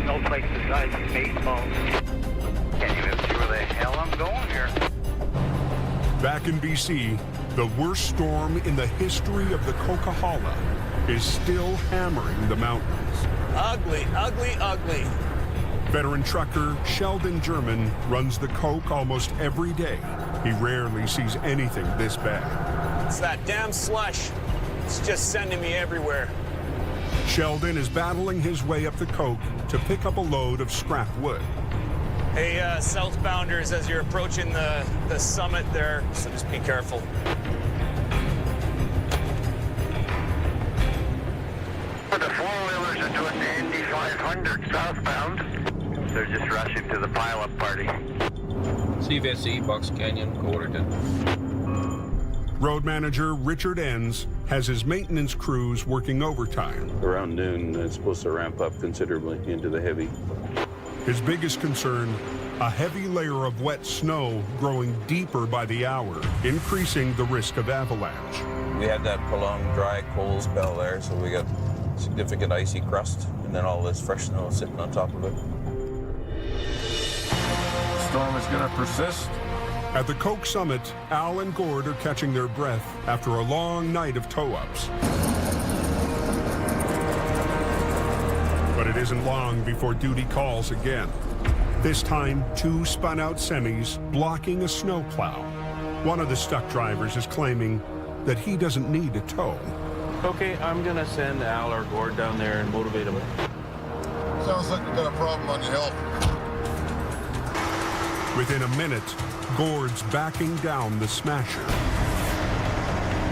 No place besides baseball. Can't even see where the hell I'm going here. Back in BC, the worst storm in the history of the Coquihalla is still hammering the mountains. Ugly, ugly, ugly. Veteran trucker Sheldon German runs the Coke almost every day. He rarely sees anything this bad. It's that damn slush. It's just sending me everywhere. Sheldon is battling his way up the Coke to pick up a load of scrap wood. Hey, southbounders, as you're approaching the summit there, so just be careful. The four-wheelers are doing the Indy 500 southbound. They're just rushing to the pileup party. CVSE, Bucks Canyon, Coderton. Road manager Richard Enns has his maintenance crews working overtime. Around noon, it's supposed to ramp up considerably into the heavy. His biggest concern, a heavy layer of wet snow growing deeper by the hour, increasing the risk of avalanche. We had that prolonged dry cold spell there, so we got significant icy crust, and then all this fresh snow sitting on top of it. The storm is going to persist. At the Coke Summit, Al and Gord are catching their breath after a long night of tow-ups. But it isn't long before duty calls again. This time, 2 spun-out semis blocking a snowplow. One of the stuck drivers is claiming that he doesn't need a tow. Okay, I'm gonna send Al or Gord down there and motivate him. Sounds like we got a problem on the hill. Within a minute, Gord's backing down the smasher.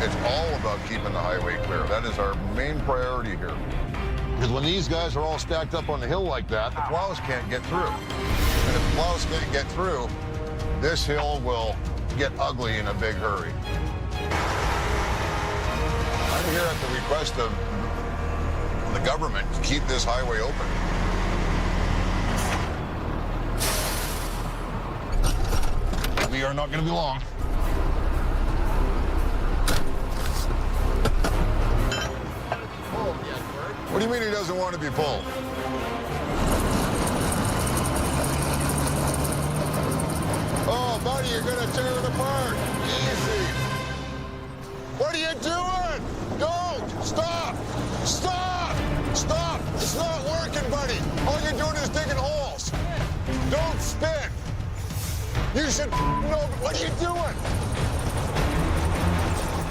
It's all about keeping the highway clear. That is our main priority here. Because when these guys are all stacked up on the hill like that, the plows can't get through. And if the plows can't get through, this hill will get ugly in a big hurry. I'm here at the request of the government to keep this highway open. We are not going to be long. What do you mean he doesn't want to be pulled? Oh, buddy, you're going to tear it apart. Easy. What are you doing? Don't. Stop. Stop. Stop. It's not working, buddy. All you're doing is digging holes. Don't spin. You should know. What are you doing?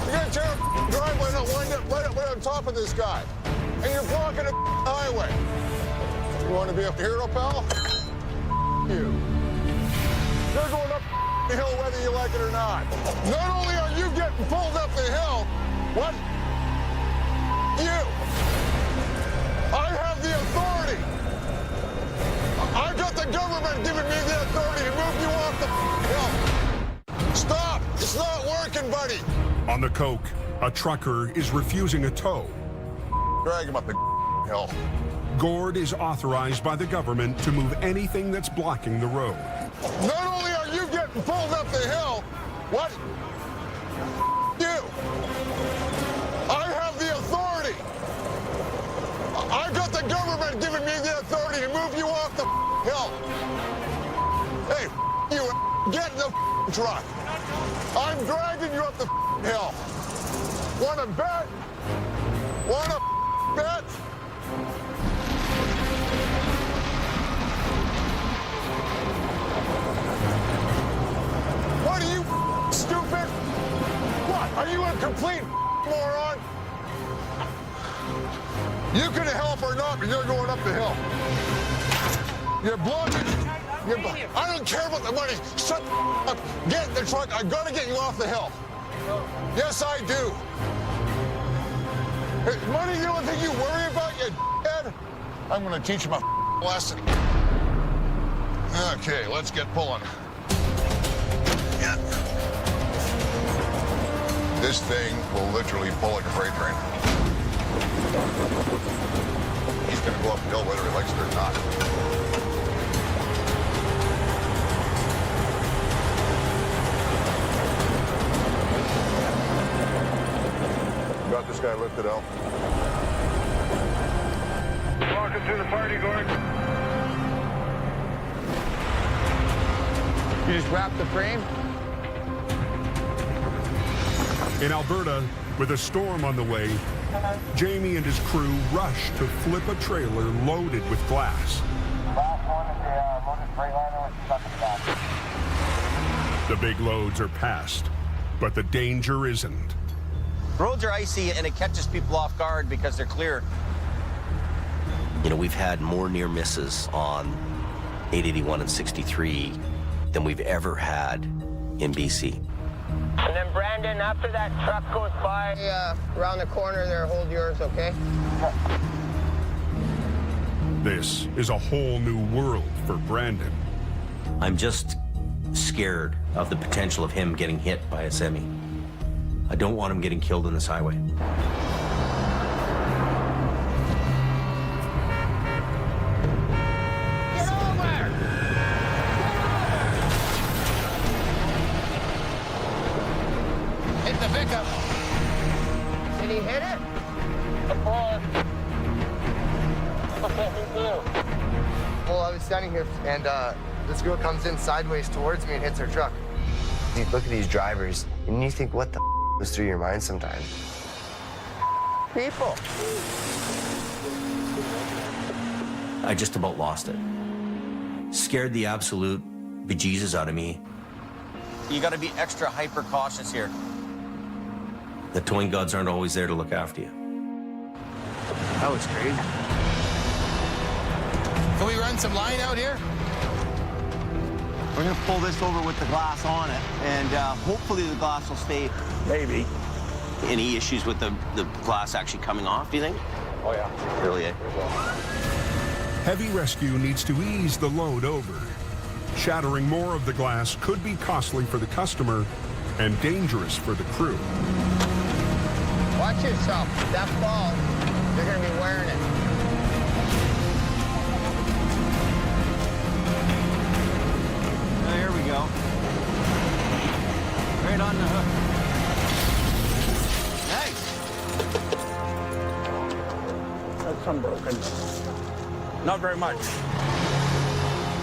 You're going to tear a driveway and wind up right on top of this guy. And you're blocking a highway. You want to be a hero, pal? You. You're going up the hill whether you like it or not. Not only are you getting pulled up the hill, what? You. I have the authority. I got the government giving me the authority to move you off the hill. Stop. It's not working, buddy. On the coke, a trucker is refusing a tow. Drag him up the hill. Gord is authorized by the government to move anything that's blocking the road. Not only are you getting pulled up the hill, what? You. I have the authority. I got the government giving me the authority to move you off the hill. Hey, you, get in the truck. I'm dragging you up the hill. Want to bet? Want to bet? What are you, stupid? What? Are you a complete moron? You can help or not, but you're going up the hill. You're blocking. I don't care about the money. Shut up. Get in the truck. I gotta get you off the hill. Yes, I do. Is money the only thing you worry about, you head? I'm gonna teach him a lesson. Okay, let's get pulling. Yeah. This thing will literally pull like a freight train. He's gonna go up the hill whether he likes it or not. Got this guy lifted out. Welcome to the party, Gord. You just wrap the frame? In Alberta, with a storm on the way, Jamie and his crew rush to flip a trailer loaded with glass. Last one is the loaded Freightliner with stuck in the back. The big loads are past, but the danger isn't. Roads are icy and it catches people off guard because they're clear. You know, we've had more near misses on 881 and 63 than we've ever had in BC. And then, Brandon, after that truck goes by around the corner there, hold yours, okay? This is a whole new world for Brandon. I'm just scared of the potential of him getting hit by a semi. I don't want him getting killed on this highway. Get over! Hit the pickup. Did he hit it? Of course. Well, I was standing here, and this girl comes in sideways towards me and hits her truck. You look at these drivers, and you think, what the goes through your mind sometimes? People. I just about lost it. Scared the absolute bejesus out of me. You got to be extra hyper cautious here. The towing gods aren't always there to look after you. That was crazy. Can we run some line out here? We're gonna pull this over with the glass on it, and hopefully the glass will stay. Maybe. Any issues with the glass actually coming off, do you think? Oh, yeah. Really, eh? Heavy rescue needs to ease the load over. Shattering more of the glass could be costly for the customer and dangerous for the crew. Watch yourself. If that falls, you're going to be wearing it. There we go. Right on the hook. Nice. That's unbroken. Not very much.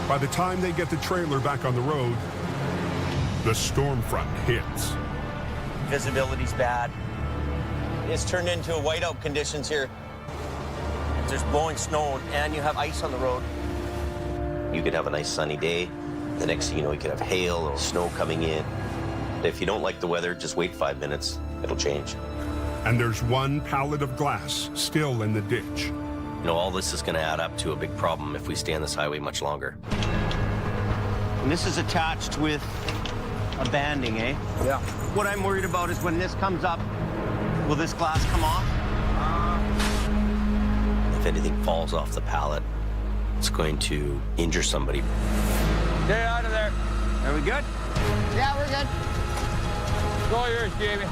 By the time they get the trailer back on the road, the storm front hits. Visibility's bad. It's turned into a whiteout conditions here. There's blowing snow and you have ice on the road. You could have a nice sunny day. The next thing you know, you could have hail or snow coming in. If you don't like the weather, just wait 5 minutes. It'll change. And there's one pallet of glass still in the ditch. You know, all this is going to add up to a big problem if we stay on this highway much longer. And this is attached with a banding, eh? Yeah. What I'm worried about is when this comes up, will this glass come off? If anything falls off the pallet, it's going to injure somebody. Stay out of there. Are we good? Yeah, we're good. It's all yours, Jamie.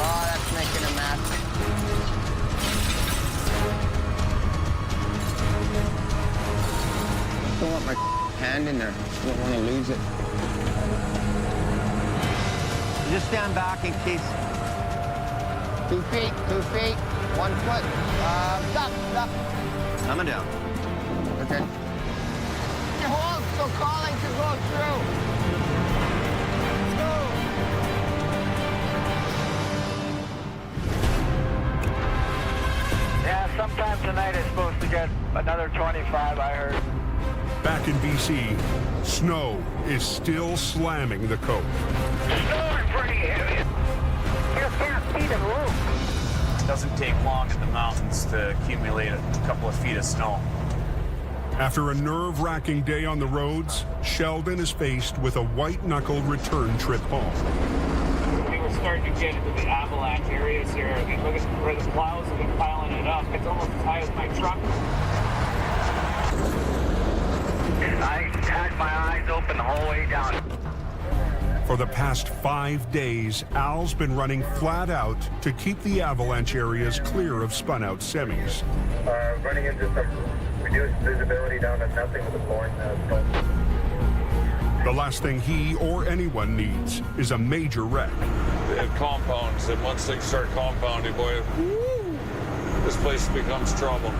Oh, that's making a mess. I don't want my hand in there. I don't want to lose it. Just stand back in case. 2 feet, 2 feet, 1 foot. Stop. Coming down. Okay. Your hole's still calling to go through. Yeah, sometime tonight it's supposed to get another 25, I heard. Back in BC, snow is still slamming the coke. Snow is pretty heavy. You can't see the roof. It doesn't take long in the mountains to accumulate a couple of feet of snow. After a nerve-wracking day on the roads, Sheldon is faced with a white-knuckle return trip home. We were starting to get into the avalanche areas here. I mean, look at where the plows have been piling it up. It's almost as high as my truck. I had my eyes open the whole way down. For the past 5 days, Al's been running flat out to keep the avalanche areas clear of spun-out semis. Running into some reduced visibility down to nothing with the blowing snow. The last thing he or anyone needs is a major wreck. They have compounds, and once things start compounding, boy, this place becomes trouble.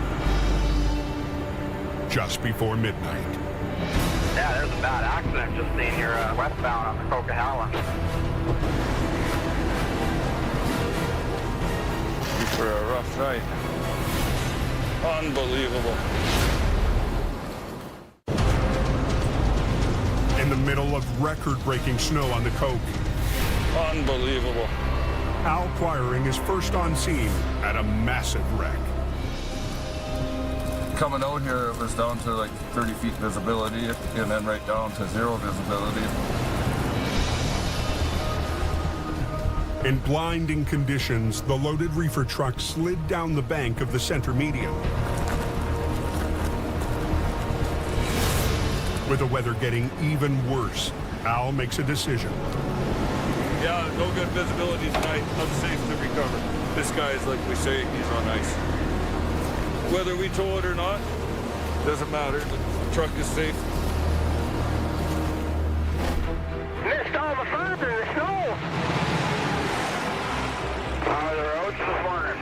Just before midnight. Yeah, there's a bad accident just seen here westbound on the Coquihalla. For a rough night. Unbelievable. In the middle of record-breaking snow on the Coke, Unbelievable. Al Quiring is first on scene at a massive wreck. Coming out here, it was down to like 30 feet visibility and then right down to 0 visibility. In blinding conditions, the loaded reefer truck slid down the bank of the center median. With the weather getting even worse, Al makes a decision. Yeah, no good visibility tonight. Unsafe to recover. This guy is, like we say, he's on ice. Whether we tow it or not, doesn't matter. The truck is safe. Missed all the fun in the snow. How are the roads this morning?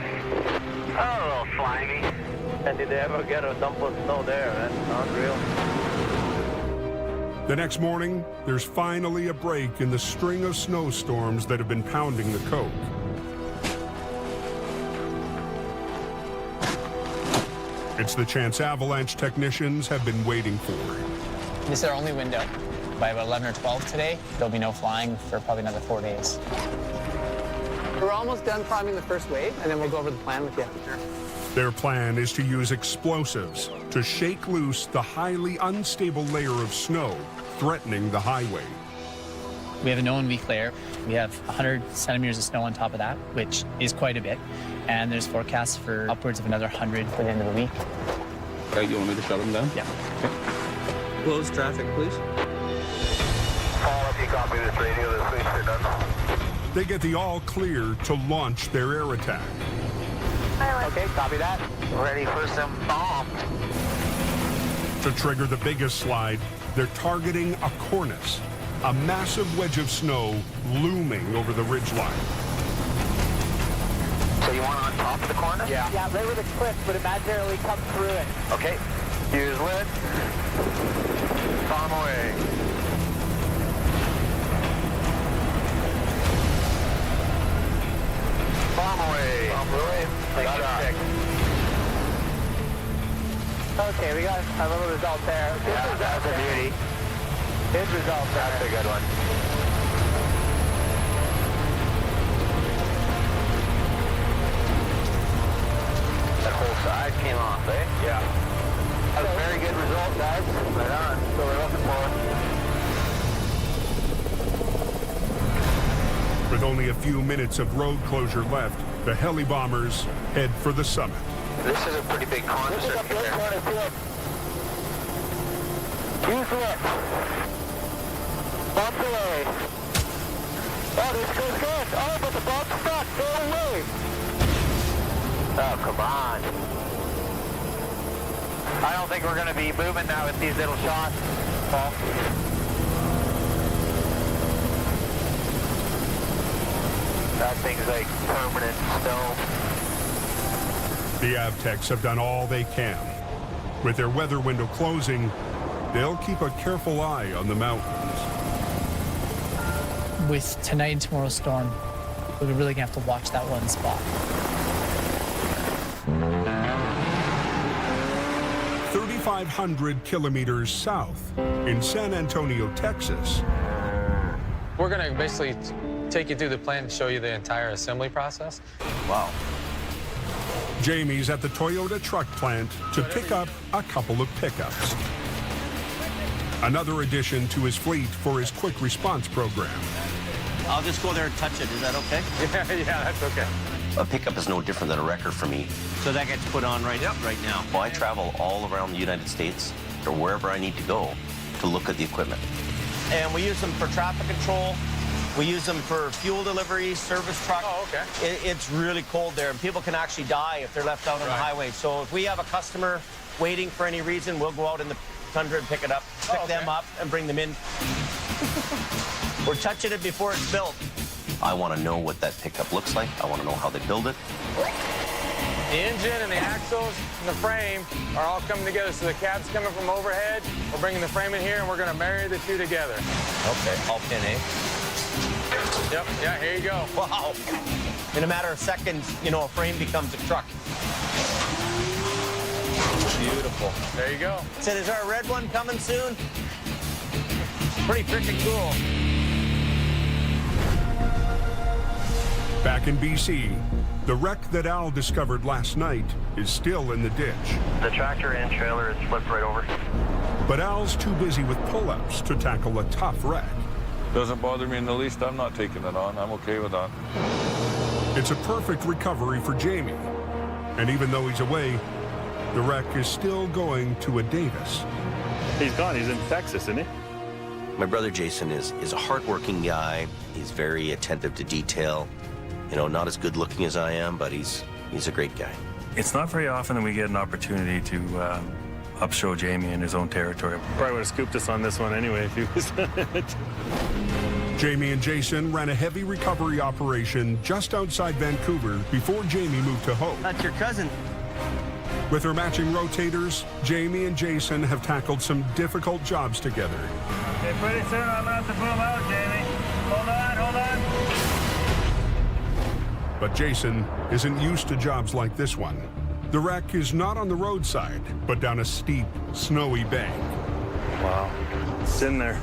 Oh, a little slimy. And did they ever get a dump of snow there? That's unreal. The next morning, there's finally a break in the string of snowstorms that have been pounding the Coke. It's the chance avalanche technicians have been waiting for. This is our only window. By about 11 or 12 today, there'll be no flying for probably another 4 days. We're almost done priming the first wave, and then we'll go over the plan with you. Their plan is to use explosives to shake loose the highly unstable layer of snow threatening the highway. We have a known weak layer. We have 100 centimeters of snow on top of that, which is quite a bit. And there's forecasts for upwards of another 100 for the end of the week. Okay, you want me to shut them down? Yeah. Okay. Close traffic, please. Paul, if you copy this radio, the switch are done. They get the all clear to launch their air attack. Okay, copy that. Ready for some bombs. To trigger the biggest slide, they're targeting a cornice, a massive wedge of snow looming over the ridgeline. So you want on top of the corner? Yeah. Yeah, right where the cliff would imaginarily come through it. Okay. Use lid. Bomb away. Bomb away. Bomb away. Got it. Okay, we got a little result there. Yeah, that's a beauty. Good result there. That's a good one. That whole side came off, eh? Yeah. That was a very good result, guys. Right on. So we're looking for. With only a few minutes of road closure left, the heli bombers head for the summit. This is a pretty big corner circuit there. Use it. Bump away. Oh, this goes good. Oh, but the bump's stuck. Go away. Oh, come on. I don't think we're going to be moving now with these little shots, Paul. That thing's like permanent stone. The Avtechs have done all they can. With their weather window closing, they'll keep a careful eye on the mountains. With tonight and tomorrow's storm, we're really gonna have to watch that one spot. 3,500 kilometers south in San Antonio, Texas. We're going to basically take you through the plant and show you the entire assembly process. Wow. Jamie's at the Toyota truck plant to pick up a couple of pickups. Another addition to his fleet for his quick response program. I'll just go there and touch it. Is that okay? Yeah, that's okay. A pickup is no different than a wrecker for me. So that gets put on right now. Well, I travel all around the United States or wherever I need to go to look at the equipment. And we use them for traffic control. We use them for fuel delivery, service truck. Oh, okay. It's really cold there, and people can actually die if they're left out on the highway. So if we have a customer waiting for any reason, we'll go out in the tundra and pick it up, pick them up, and bring them in. We're touching it before it's built. I want to know what that pickup looks like. I want to know how they build it. The engine and the axles and the frame are all coming together. So the cab's coming from overhead. We're bringing the frame in here, and we're going to marry the two together. Okay, all pin, eh? Yep, yeah, here you go. Wow. In a matter of seconds, you know, a frame becomes a truck. Beautiful. There you go. So is our red one coming soon? Pretty freaking cool. Back in BC, the wreck that Al discovered last night is still in the ditch. The tractor and trailer is flipped right over. But Al's too busy with pull-ups to tackle a tough wreck. Doesn't bother me in the least. I'm not taking it on. I'm okay with that. It's a perfect recovery for Jamie. And even though he's away, the wreck is still going to a Davis. He's gone. He's in Texas, isn't he? My brother Jason is a hardworking guy. He's very attentive to detail. You know, not as good looking as I am, but he's a great guy. It's not very often that we get an opportunity to upshow Jamie in his own territory. Probably would have scooped us on this one anyway if he was. Jamie and Jason ran a heavy recovery operation just outside Vancouver before Jamie moved to Hope. That's your cousin. With their matching rotators, Jamie and Jason have tackled some difficult jobs together. Okay, pretty soon I'm going to have to boom out, Jamie. Hold on. But Jason isn't used to jobs like this one. The wreck is not on the roadside, but down a steep, snowy bank. Wow. It's in there.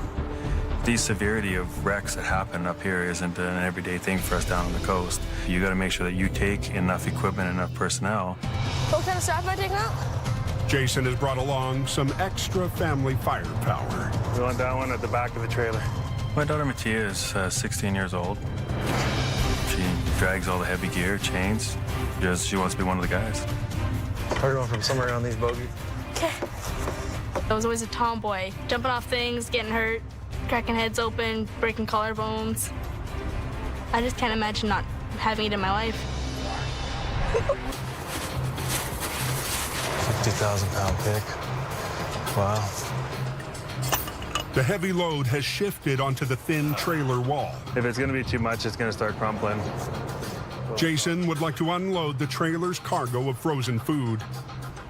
The severity of wrecks that happen up here isn't an everyday thing for us down on the coast. You got to make sure that you take enough equipment, enough personnel. What kind of stuff am I taking out? Jason has brought along some extra family firepower. We want that one at the back of the trailer. My daughter Mattia is 16 years old. She drags all the heavy gear, chains, because she wants to be one of the guys. We're going from somewhere around these bogies. Okay. I was always a tomboy, jumping off things, getting hurt, cracking heads open, breaking collarbones. I just can't imagine not having it in my life. 50,000-pound pick. Wow. The heavy load has shifted onto the thin trailer wall. If it's going to be too much, it's going to start crumpling. Jason would like to unload the trailer's cargo of frozen food,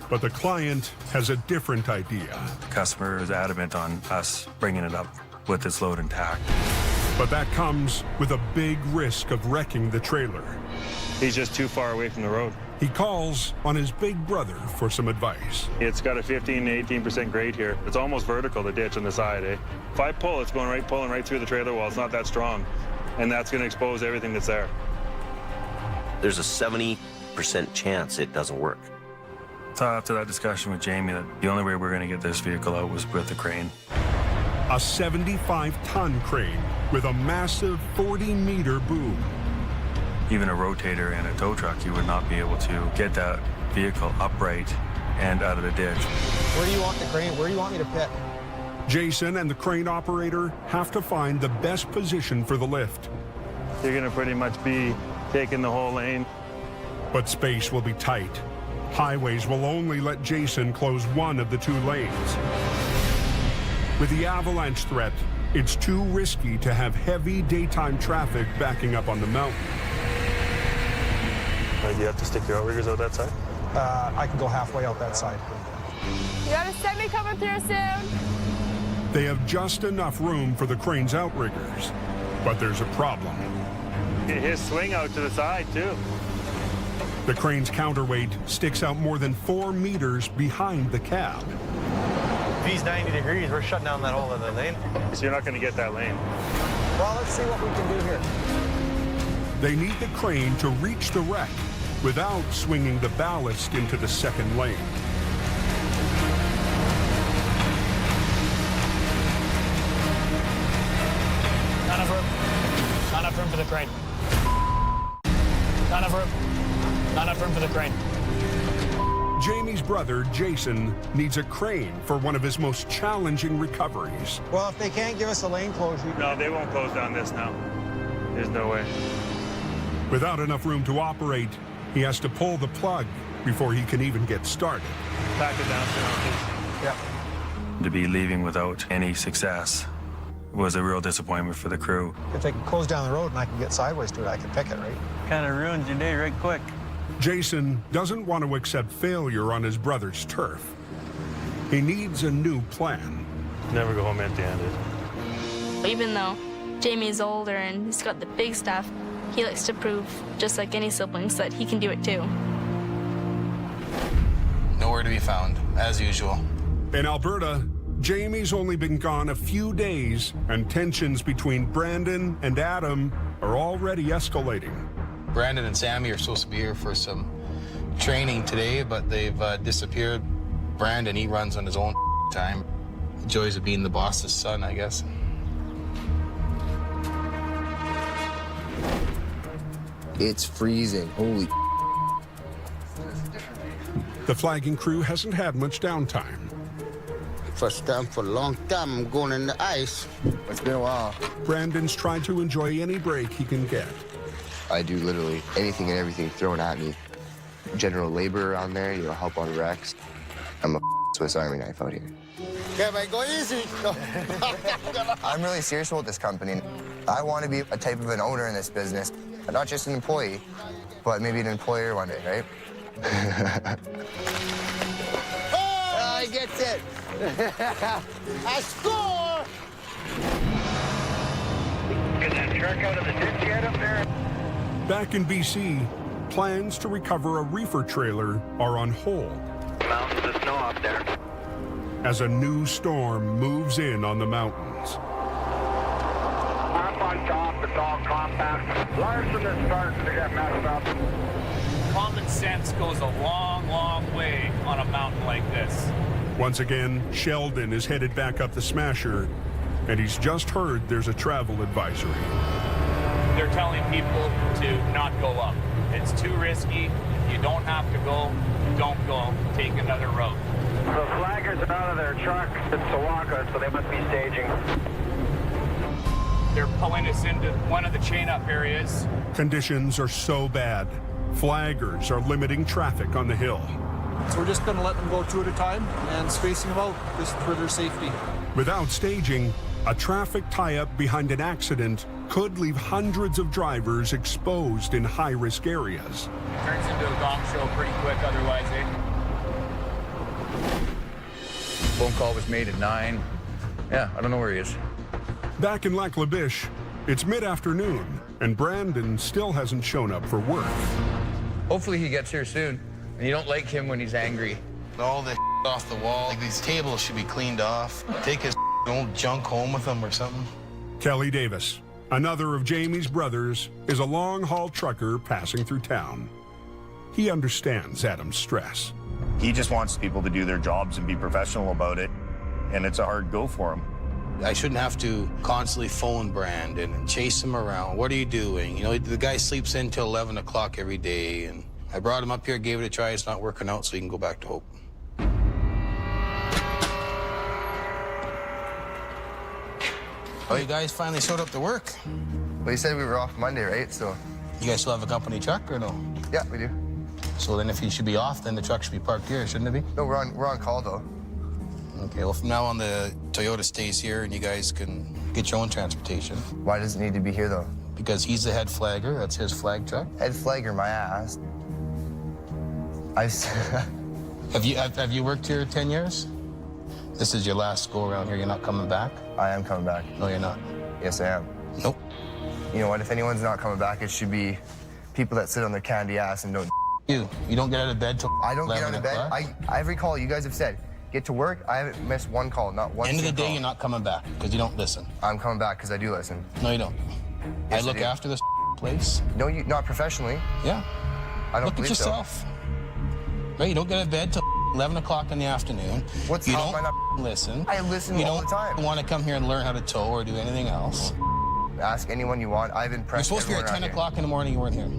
but the client has a different idea. The customer is adamant on us bringing it up with this load intact. But that comes with a big risk of wrecking the trailer. He's just too far away from the road. He calls on his big brother for some advice. It's got a 15 to 18% grade here. It's almost vertical, the ditch on the side, eh? If I pull, it's going right, pulling right through the trailer wall. It's not that strong. And that's going to expose everything that's there. There's a 70% chance it doesn't work. So after that discussion with Jamie, that the only way we're going to get this vehicle out was with the crane. A 75-ton crane with a massive 40-meter boom. Even a rotator and a tow truck, you would not be able to get that vehicle upright and out of the ditch. Where do you want the crane? Where do you want me to pit? Jason and the crane operator have to find the best position for the lift. You're going to pretty much be taking the whole lane. But space will be tight. Highways will only let Jason close one of the two lanes. With the avalanche threat, it's too risky to have heavy daytime traffic backing up on the mountain. Do you have to stick your outriggers out that side? I can go halfway out that side. You got a semi coming through soon? They have just enough room for the crane's outriggers, but there's a problem. His swing out to the side, too. The crane's counterweight sticks out more than 4 meters behind the cab. If he's 90 degrees, we're shutting down that whole other lane. So you're not going to get that lane. Well, let's see what we can do here. They need the crane to reach the wreck without swinging the ballast into the second lane. Not enough room. Not enough room for the crane. Not enough room. Not enough room for the crane. Jamie's brother, Jason, needs a crane for one of his most challenging recoveries. Well, if they can't give us a lane closure... No, they won't close down this now. There's no way. Without enough room to operate, he has to pull the plug before he can even get started. Back it down, please. Yeah. To be leaving without any success was a real disappointment for the crew. If they can close down the road and I can get sideways to it, I can pick it, right? Kind of ruins your day right quick. Jason doesn't want to accept failure on his brother's turf. He needs a new plan. Never go home empty-handed. Even though Jamie's older and he's got the big stuff, he likes to prove, just like any siblings, that he can do it too. Nowhere to be found, as usual. In Alberta, Jamie's only been gone a few days, and tensions between Brandon and Adam are already escalating. Brandon and Sammy are supposed to be here for some training today, but they've disappeared. Brandon, he runs on his own time. The joys of being the boss's son, I guess. It's freezing. Holy. The flagging crew hasn't had much downtime. First time for a long time I'm going in the ice. It's been a while. Brandon's tried to enjoy any break he can get. I do literally anything and everything thrown at me. General labor on there, help on wrecks. I'm a Swiss Army knife out here. Okay, mate, go easy. I'm really serious about this company. I want to be a type of an owner in this business. Not just an employee, but maybe an employer one day, right? Oh, he gets it. I score! Get that truck out of the ditch yet up there? Back in BC, plans to recover a reefer trailer are on hold. Mountains of snow up there. As a new storm moves in on the mountains. Up on top, it's all compact. Larson is starting to get messed up. Common sense goes a long, long way on a mountain like this. Once again, Sheldon is headed back up the Smasher, and he's just heard there's a travel advisory. They're telling people to not go up. It's too risky. If you don't have to go, don't go. Take another route. The flaggers are out of their truck in Sawaka, so they must be staging. They're pulling us into one of the chain-up areas. Conditions are so bad, flaggers are limiting traffic on the hill. So we're just going to let them go two at a time and spacing them out just for their safety. Without staging, a traffic tie-up behind an accident could leave hundreds of drivers exposed in high-risk areas. It turns into a gong show pretty quick otherwise, eh? Phone call was made at 9. Yeah, I don't know where he is. Back in Lac La Biche, it's mid-afternoon, and Brandon still hasn't shown up for work. Hopefully he gets here soon. And you don't like him when he's angry. All the off the wall. Like, these tables should be cleaned off. Take his old junk home with him or something. Kelly Davis, another of Jamie's brothers, is a long-haul trucker passing through town. He understands Adam's stress. He just wants people to do their jobs and be professional about it, and it's a hard go for him. I shouldn't have to constantly phone Brandon and chase him around. What are you doing? You know, the guy sleeps in till 11 o'clock every day, and I brought him up here, gave it a try. It's not working out, so he can go back to Hope. Oh, you guys finally showed up to work? Well, you said we were off Monday, right? So. You guys still have a company truck or no? Yeah, we do. So then if you should be off, then the truck should be parked here, shouldn't it be? No, we're on call, though. Okay, well, from now on, the Toyota stays here, and you guys can get your own transportation. Why does it need to be here, though? Because he's the head flagger. That's his flag truck. Head flagger, my ass. Have you worked here 10 years? This is your last go around here. You're not coming back? I am coming back. No, you're not. Yes, I am. Nope. You know what? If anyone's not coming back, it should be people that sit on their candy ass and don't. You don't get out of bed till I don't get out of bed. o'clock? Every call you guys have said, get to work. I haven't missed one call, not one. End of the day, call. you're not coming back because you don't listen. I'm coming back because I do listen. No, you don't. Yes, I look do. after this place. No, you not professionally. Yeah. I don't Look at believe yourself. Right, you don't get out of bed till 11 o'clock in the afternoon. What's you how don't am I not listen. I listen you all don't the time. want to come here and learn how to tow or do anything else. Ask anyone you want. I've You're impressed supposed to be here at 10 o'clock in the morning. You weren't here.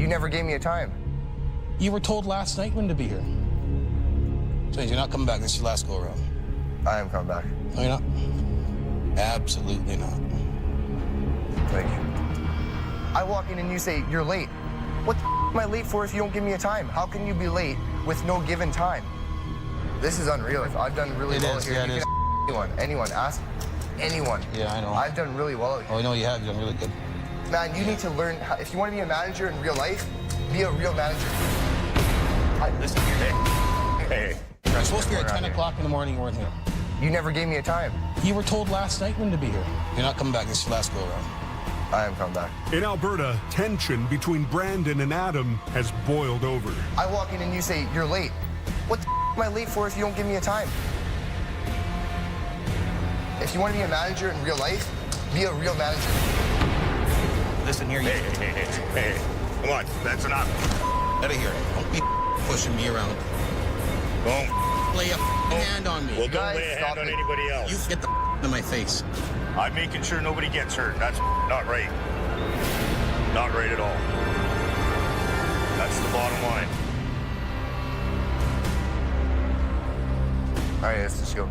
You never gave me a time. You were told last night when to be here. So you're not coming back. This is your last go around. I am coming back. No, you're not. Absolutely not. Thank you. I walk in and you say, you're late. What the am I late for if you don't give me a time? How can you be late with no given time? This is unreal. I've done really well here. Yeah, you it can is. anyone, ask anyone. Yeah, I know. I've done really well here. Oh, I know you have. You've done really good. Man, you need to learn, if you want to be a manager in real life, be a real manager. Listen here. Hey. You're supposed to be here at 10 o'clock in the morning. You weren't here. You never gave me a time. You were told last night when to be here. You're not coming back. This is your last go around. I am coming back. In Alberta, tension between Brandon and Adam has boiled over. I walk in and you say, you're late. What the am I late for if you don't give me a time? If you want to be a manager in real life, be a real manager. Listen here, you. Hey. Come on, that's enough. Out of here. Don't be pushing me around. Don't lay a hand on me. Well, don't lay a hand on anybody else. You get the in my face. I'm making sure nobody gets hurt. That's not right. Not right at all. That's the bottom line. All right, let's just go.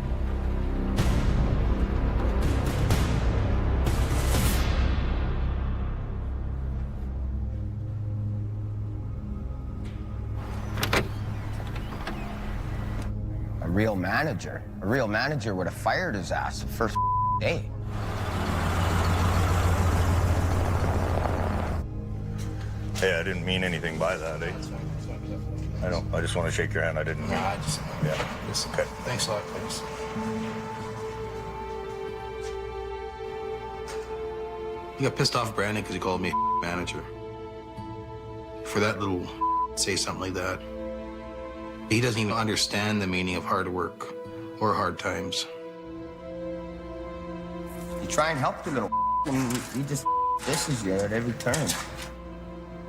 A real manager would have fired his ass the first day. Hey, I didn't mean anything by that, eh? I know. I just want to shake your hand. I didn't mean. I just. Yeah. Listen, okay. Thanks a lot, thanks. You got pissed off Brandon because he called me manager. For that little say something like that. He doesn't even understand the meaning of hard work or hard times. You try and help the little and he just disses you at every turn.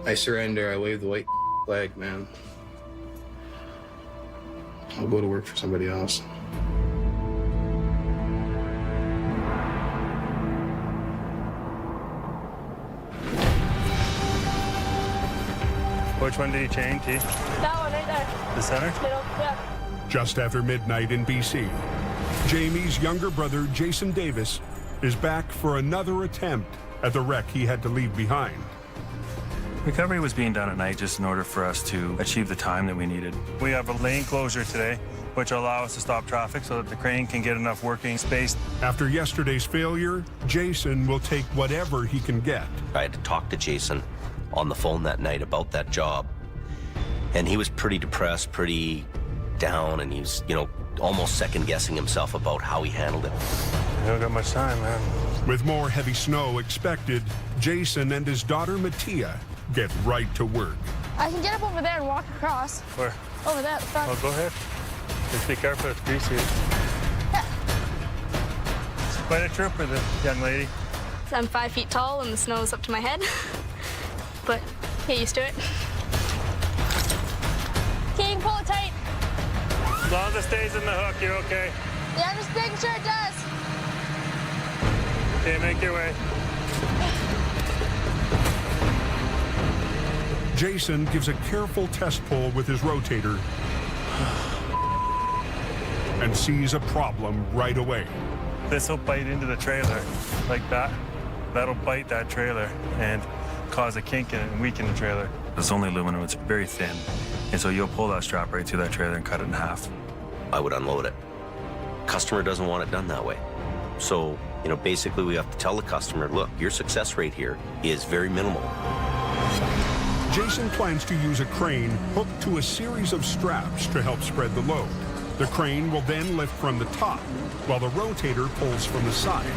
I surrender. I wave the white flag, man. I'll go to work for somebody else. Which one did he chain, T? That one right there. The center? Middle, yeah. Just after midnight in BC, Jamie's younger brother, Jason Davis, is back for another attempt at the wreck he had to leave behind. Recovery was being done at night just in order for us to achieve the time that we needed. We have a lane closure today, which will allow us to stop traffic so that the crane can get enough working space. After yesterday's failure, Jason will take whatever he can get. I had to talk to Jason on the phone that night about that job. And he was pretty depressed, pretty down, and he was, almost second-guessing himself about how he handled it. I don't got much time, man. With more heavy snow expected, Jason and his daughter, Mattia, get right to work. I can get up over there and walk across. Where? Over there at the front. Oh, go ahead. Just be careful, it's greasy. Yeah. It's quite a trooper, the young lady. I'm 5 feet tall and the snow is up to my head. But get used to it. Okay, you can pull it tight. As long as it stays in the hook, you're okay. Yeah, I'm just making sure it does. Okay, make your way. Jason gives a careful test pull with his rotator and sees a problem right away. This will bite into the trailer like that. That'll bite that trailer and cause a kink in it and weaken the trailer. It's only aluminum, it's very thin. And so you'll pull that strap right through that trailer and cut it in half. I would unload it. Customer doesn't want it done that way. So, basically we have to tell the customer, look, your success rate here is very minimal. Jason plans to use a crane hooked to a series of straps to help spread the load. The crane will then lift from the top, while the rotator pulls from the side.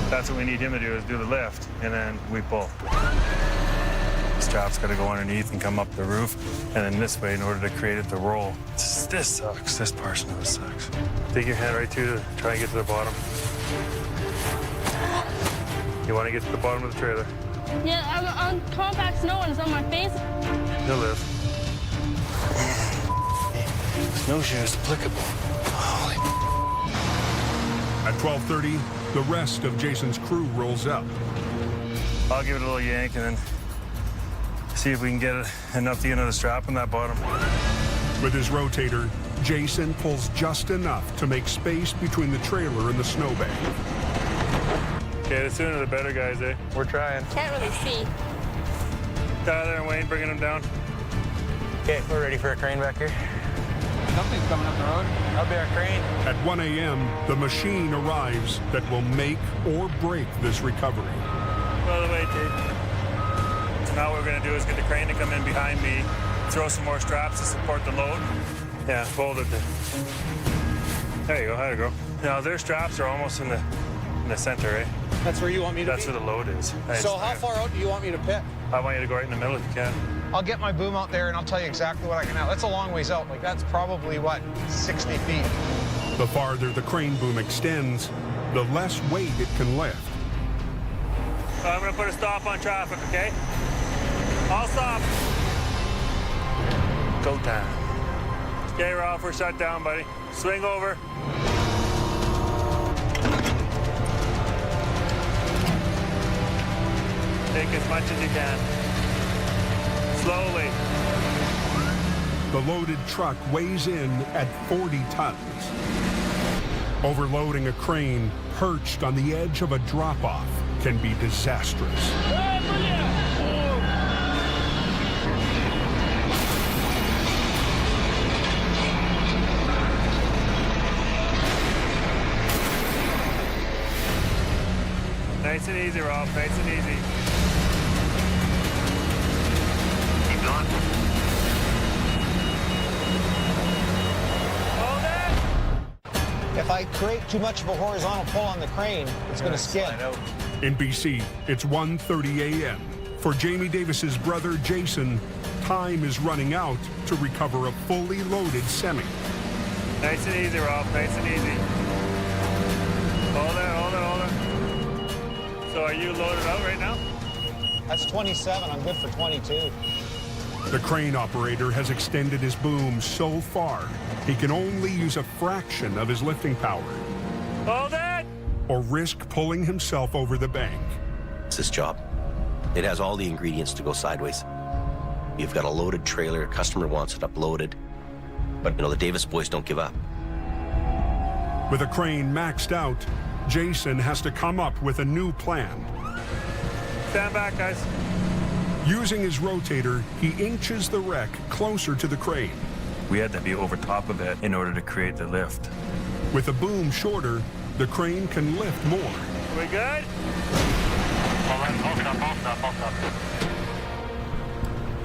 That's what we need him to do, is do the lift, and then we pull. The strap's got to go underneath and come up the roof, and then this way in order to create it to roll. This sucks. This portion of it sucks. Take your hand right to try and get to the bottom. You want to get to the bottom of the trailer. Yeah, I'm on compact snow and it's on my face. You'll live. Snowshoes applicable. Holy. At 12:30, the rest of Jason's crew rolls up. I'll give it a little yank and then see if we can get it enough to get another strap on that bottom. With his rotator, Jason pulls just enough to make space between the trailer and the snowbank. Okay, the sooner the better, guys, eh? We're trying. Can't really see. Tyler and Wayne bringing them down. Okay, we're ready for a crane back here. Something's coming up the road. That'll be our crane. At 1 a.m., the machine arrives that will make or break this recovery. By the way, Dave. So now what we're going to do is get the crane to come in behind me, throw some more straps to support the load. Yeah, fold it. There you go. There you go. Now, their straps are almost in the center, eh? That's where you want me to That's be? where the load is. So how far out do you want me to pit? I want you to go right in the middle if you can. I'll get my boom out there and I'll tell you exactly what I can have. That's a long ways out. Like, that's probably, 60 feet. The farther the crane boom extends, the less weight it can lift. I'm going to put a stop on traffic, okay? I'll stop. Go time. Okay, Ralph, we're shut down, buddy. Swing over. Take as much as you can. Slowly. The loaded truck weighs in at 40 tons. Overloading a crane perched on the edge of a drop-off can be disastrous. Nice and easy, Ralph. Nice and easy. Keep going. Hold it! If I create too much of a horizontal pull on the crane, it's going to skid. In BC, it's 1:30 a.m. For Jamie Davis's brother, Jason, time is running out to recover a fully loaded semi. Nice and easy, Ralph. Nice and easy. Hold it, hold it, hold it. So are you loaded out right now? That's 27. I'm good for 22. The crane operator has extended his boom so far, he can only use a fraction of his lifting power. Hold it! Or risk pulling himself over the bank. It's his job. It has all the ingredients to go sideways. You've got a loaded trailer, customer wants it uploaded. But, the Davis boys don't give up. With a crane maxed out, Jason has to come up with a new plan. Stand back, guys. Using his rotator, he inches the wreck closer to the crane. We had to be over top of it in order to create the lift. With the boom shorter, the crane can lift more. We good? Hold stop.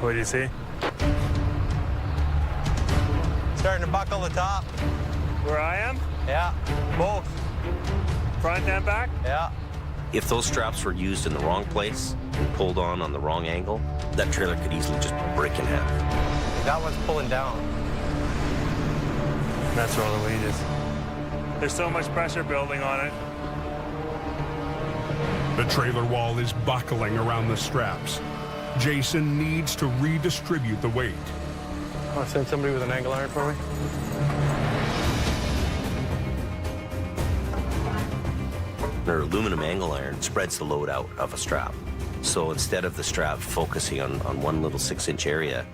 What do you see? Starting to buckle the top. Where I am? Yeah, both. Front and back? Yeah. If those straps were used in the wrong place and pulled on the wrong angle, that trailer could easily just break in half. That one's pulling down. That's where all the weight is. There's so much pressure building on it. The trailer wall is buckling around the straps. Jason needs to redistribute the weight. Want to send somebody with an angle iron for me? An aluminum angle iron spreads the load out of a strap. So instead of the strap focusing on one little 6-inch area,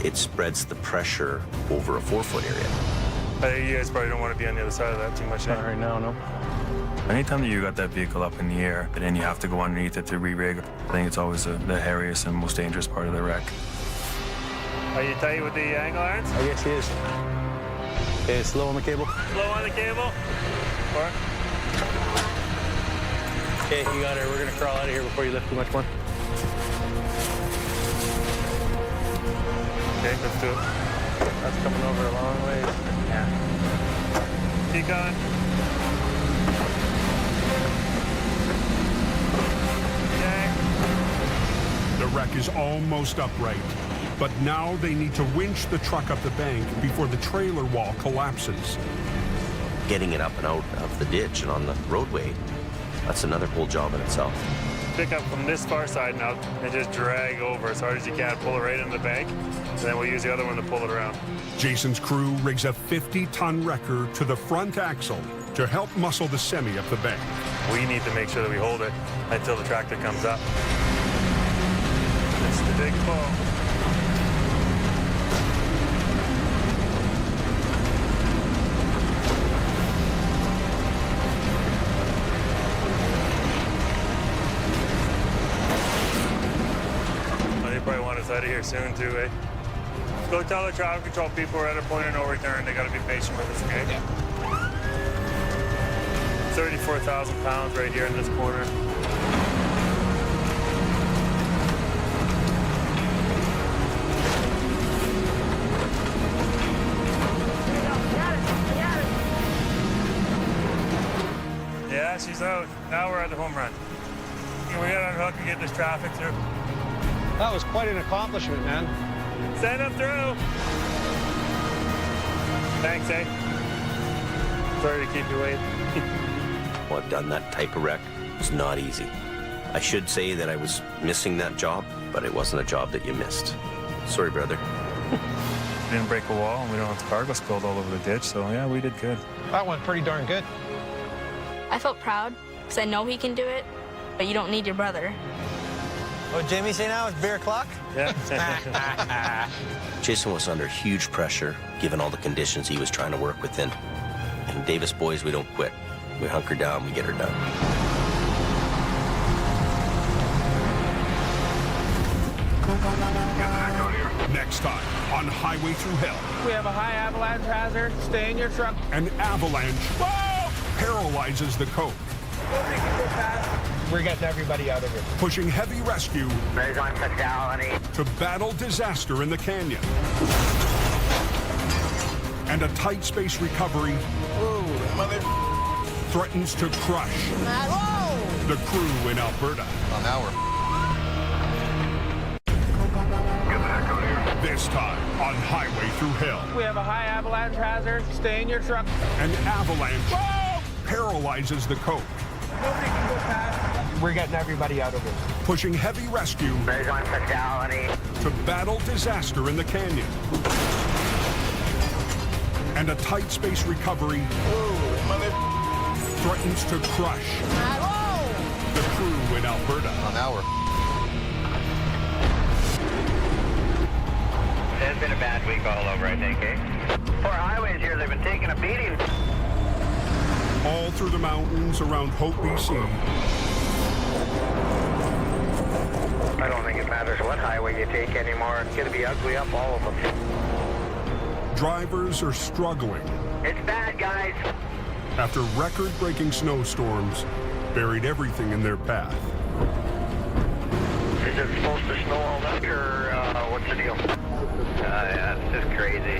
it spreads the pressure over a 4-foot area. I think you guys probably don't want to be on the other side of that too much. Not right now, no. Anytime that you got that vehicle up in the air and then you have to go underneath it to re-rig, I think it's always the hairiest and most dangerous part of the wreck. Are you tight with the angle irons? I guess he is. Okay, slow on the cable. Slow on the cable? Or? Okay, you got it. We're gonna crawl out of here before you lift too much more. Okay, let's do it. That's coming over a long way. Yeah. Keep going. The wreck is almost upright, but now they need to winch the truck up the bank before the trailer wall collapses. Getting it up and out of the ditch and on the roadway, that's another whole job in itself. Pick up from this far side now and just drag over as hard as you can. Pull it right into the bank, and then we'll use the other one to pull it around. Jason's crew rigs a 50-ton wrecker to the front axle to help muscle the semi up the bank. We need to make sure that we hold it until the tractor comes up. It's the big pull. They probably want us out of here soon too, eh? Go tell the traffic control people we're at a point of no return. They gotta be patient with us, okay? Yeah. 34,000 pounds right here in this corner. Yeah, she's out. Now we're at the home run. We gotta unhook and get this traffic through. That was quite an accomplishment, man. Send them through. Thanks, eh? Sorry to keep you waiting. Well, I've done that type of wreck. It's not easy. I should say that I was missing that job, but it wasn't a job that you missed. Sorry, brother. We didn't break a wall, and we don't have the cargo spilled all over the ditch, so yeah, we did good. That went pretty darn good. I felt proud because I know he can do it, but you don't need your brother. What Jamie say now? It's beer o'clock? Yeah. Jason was under huge pressure, given all the conditions he was trying to work within. And Davis boys, we don't quit. We hunker down, we get her done. Next time on Highway Through Hell. We have a high avalanche hazard. Stay in your truck. An avalanche paralyzes the coke. We're getting everybody out of here. Pushing heavy rescue There's one fatality. to battle disaster in the canyon. And a tight space recovery threatens to crush the crew in Alberta. Well, now we're... This time on Highway Through Hell. We have a high avalanche hazard. Stay in your truck. An avalanche paralyzes the coke. Nobody can go past. We're getting everybody out of here. Pushing heavy rescue There's one fatality. to battle disaster in the canyon. And a tight space recovery threatens to crush the crew in Alberta. Well, now we're... It's been a bad week all over, I think, eh? Poor highways here, they've been taking a beating. All through the mountains around Hope, BC. I don't think it matters what highway you take anymore. It's going to be ugly up all of them. Drivers are struggling. It's bad, guys. After record-breaking snowstorms buried everything in their path. Is it supposed to snow all night, or what's the deal? Yeah, it's just crazy.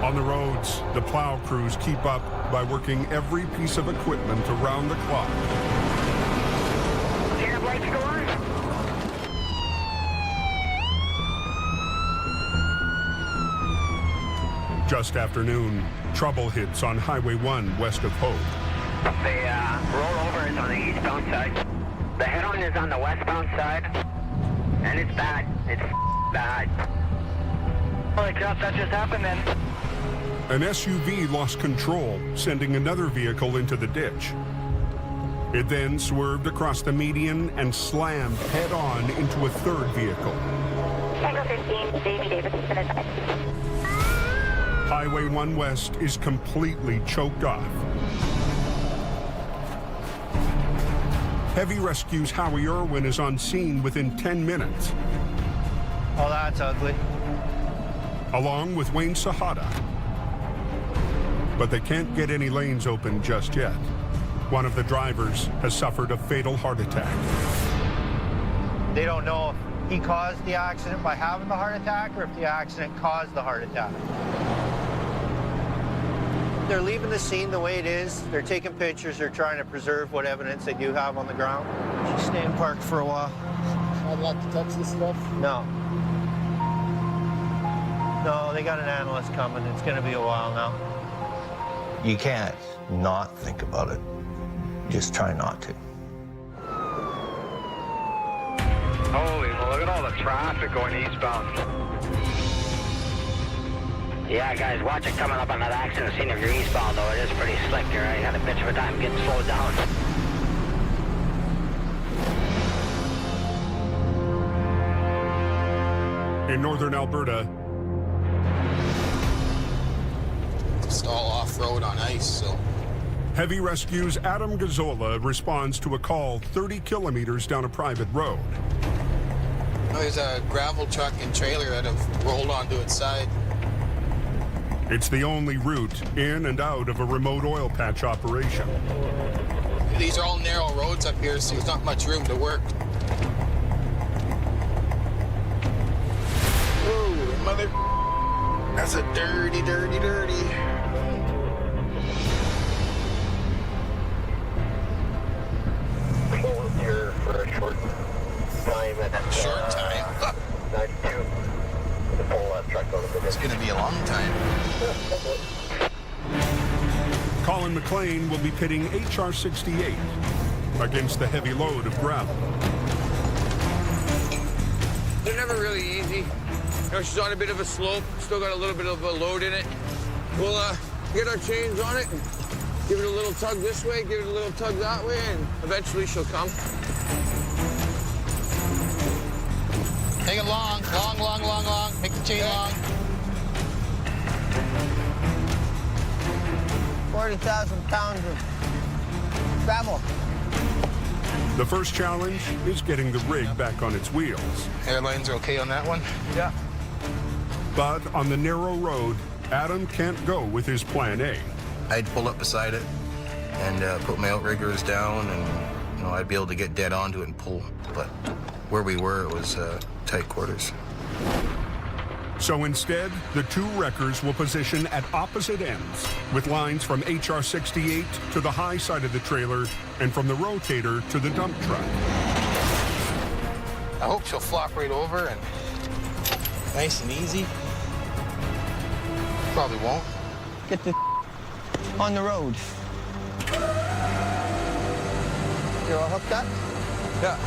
On the roads, the plow crews keep up by working every piece of equipment around the clock. Cab lights go on? Just after noon, trouble hits on Highway 1 west of Hope. The rollover is on the eastbound side. The head-on is on the westbound side. And it's bad. It's bad. Holy crap, that just happened then. An SUV lost control, sending another vehicle into the ditch. It then swerved across the median and slammed head-on into a third vehicle. Tango 15, Davey Davidson advised. Highway 1 West is completely choked off. Heavy Rescue's Howie Irwin is on scene within 10 minutes. Oh, that's ugly. Along with Wayne Sahada. But they can't get any lanes open just yet. One of the drivers has suffered a fatal heart attack. They don't know if he caused the accident by having the heart attack or if the accident caused the heart attack. They're leaving the scene the way it is. They're taking pictures. They're trying to preserve what evidence they do have on the ground. Just staying parked for a while. I'd like to touch this stuff. No. No, they got an analyst coming. It's going to be a while now. You can't not think about it. Just try not to. Holy, well, look at all the traffic going eastbound. Yeah, guys, watch it coming up on that accident scene if you're eastbound, though. It is pretty slick here. I had a bitch of a time getting slowed down. In northern Alberta, Just all off-road on ice, so. Heavy Rescue's Adam Gazzola responds to a call 30 kilometers down a private road. There's a gravel truck and trailer that have rolled onto its side. It's the only route in and out of a remote oil patch operation. These are all narrow roads up here, so there's not much room to work. Oh, mother. That's a dirty, dirty, dirty. Closed here for a short time. Short time? 92. To pull that truck out of the ditch. It's going to be a long time. Colin McLean will be pitting HR 68 against the heavy load of gravel. They're never really easy. You know, she's on a bit of a slope, still got a little bit of a load in it. We'll get our chains on it and give it a little tug this way, give it a little tug that way, and eventually she'll come. Take it long, long, long, long, long. Make the chain long. 40,000 pounds of gravel. The first challenge is getting the rig back on its wheels. Airlines are okay on that one? Yeah. But on the narrow road, Adam can't go with his plan A. I'd pull up beside it and put my outriggers down, and I'd be able to get dead onto it and pull. But where we were, it was tight quarters. So instead, the two wreckers will position at opposite ends, with lines from HR 68 to the high side of the trailer and from the rotator to the dump truck. I hope she'll flop right over and nice and easy. Probably won't. Get the on the road. You're all hooked up? Yeah.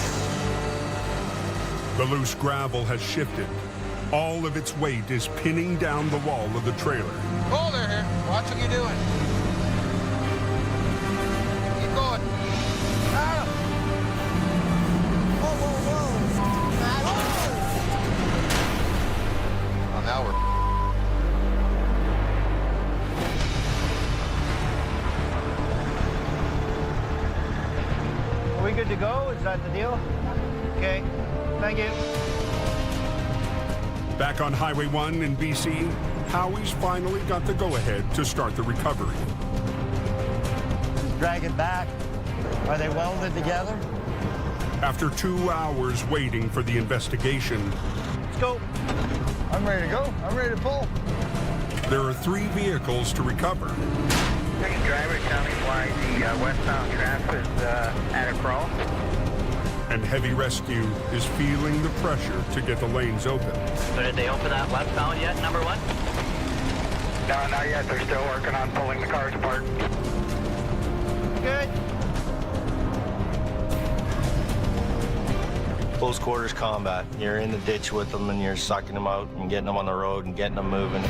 The loose gravel has shifted. All of its weight is pinning down the wall of the trailer. Hold there here. Watch what you're doing. Keep going. Adam. Whoa, whoa, whoa. we good to go? Is that the deal? Okay, thank you. Back on Highway 1 in BC, Howie's finally got the go-ahead to start the recovery. Drag it back. Are they welded together? After 2 hours waiting for the investigation, Let's go. I'm ready to go. I'm ready to pull. there are 3 vehicles to recover. Next driver, tell me why the westbound traffic is at a crawl. And Heavy Rescue is feeling the pressure to get the lanes open. So did they open that westbound yet, number 1? No, not yet. They're still working on pulling the cars apart. Good. Close quarters combat. You're in the ditch with them and you're sucking them out and getting them on the road and getting them moving.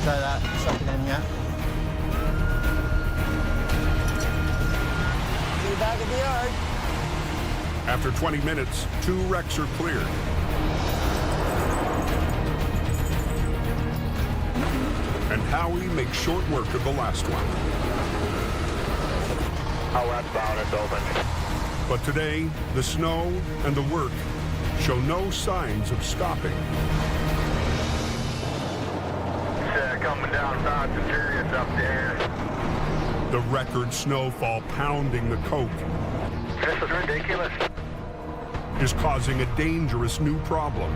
Try that. Suck it in, yeah. See you back at the yard. After 20 minutes, 2 wrecks are cleared. And Howie makes short work of the last one. How westbound is open. But today, the snow and the work show no signs of stopping. It's coming down fast and furious up there. The record snowfall pounding the coke This is ridiculous. is causing a dangerous new problem.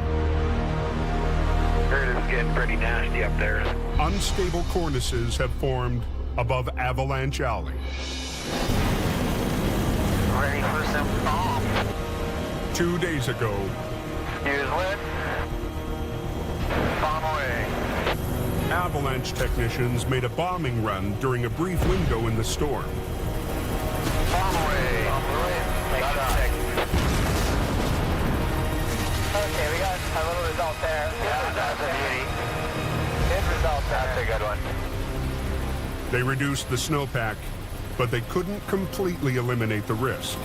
It is getting pretty nasty up there. Unstable cornices have formed above Avalanche Alley. Ready for some calm. 2 days ago, Use lit. Bomb away. Avalanche technicians made a bombing run during a brief window in the storm. Bomb away. Bomb away. Okay, we got a little result there. Yeah, that's a beauty. Good result there. That's a good one. They reduced the snowpack, but they couldn't completely eliminate the risk.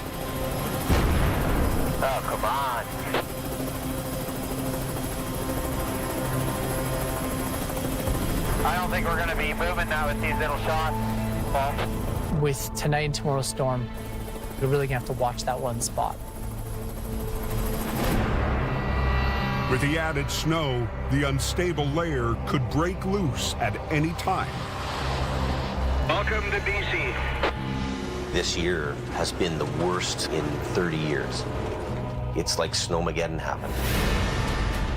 Oh, come on. I don't think we're going to be moving now with these little shots. With tonight and tomorrow's storm, we're really gonna have to watch that one spot. With the added snow, the unstable layer could break loose at any time. Welcome to BC. This year has been the worst in 30 years. It's like Snowmageddon happened.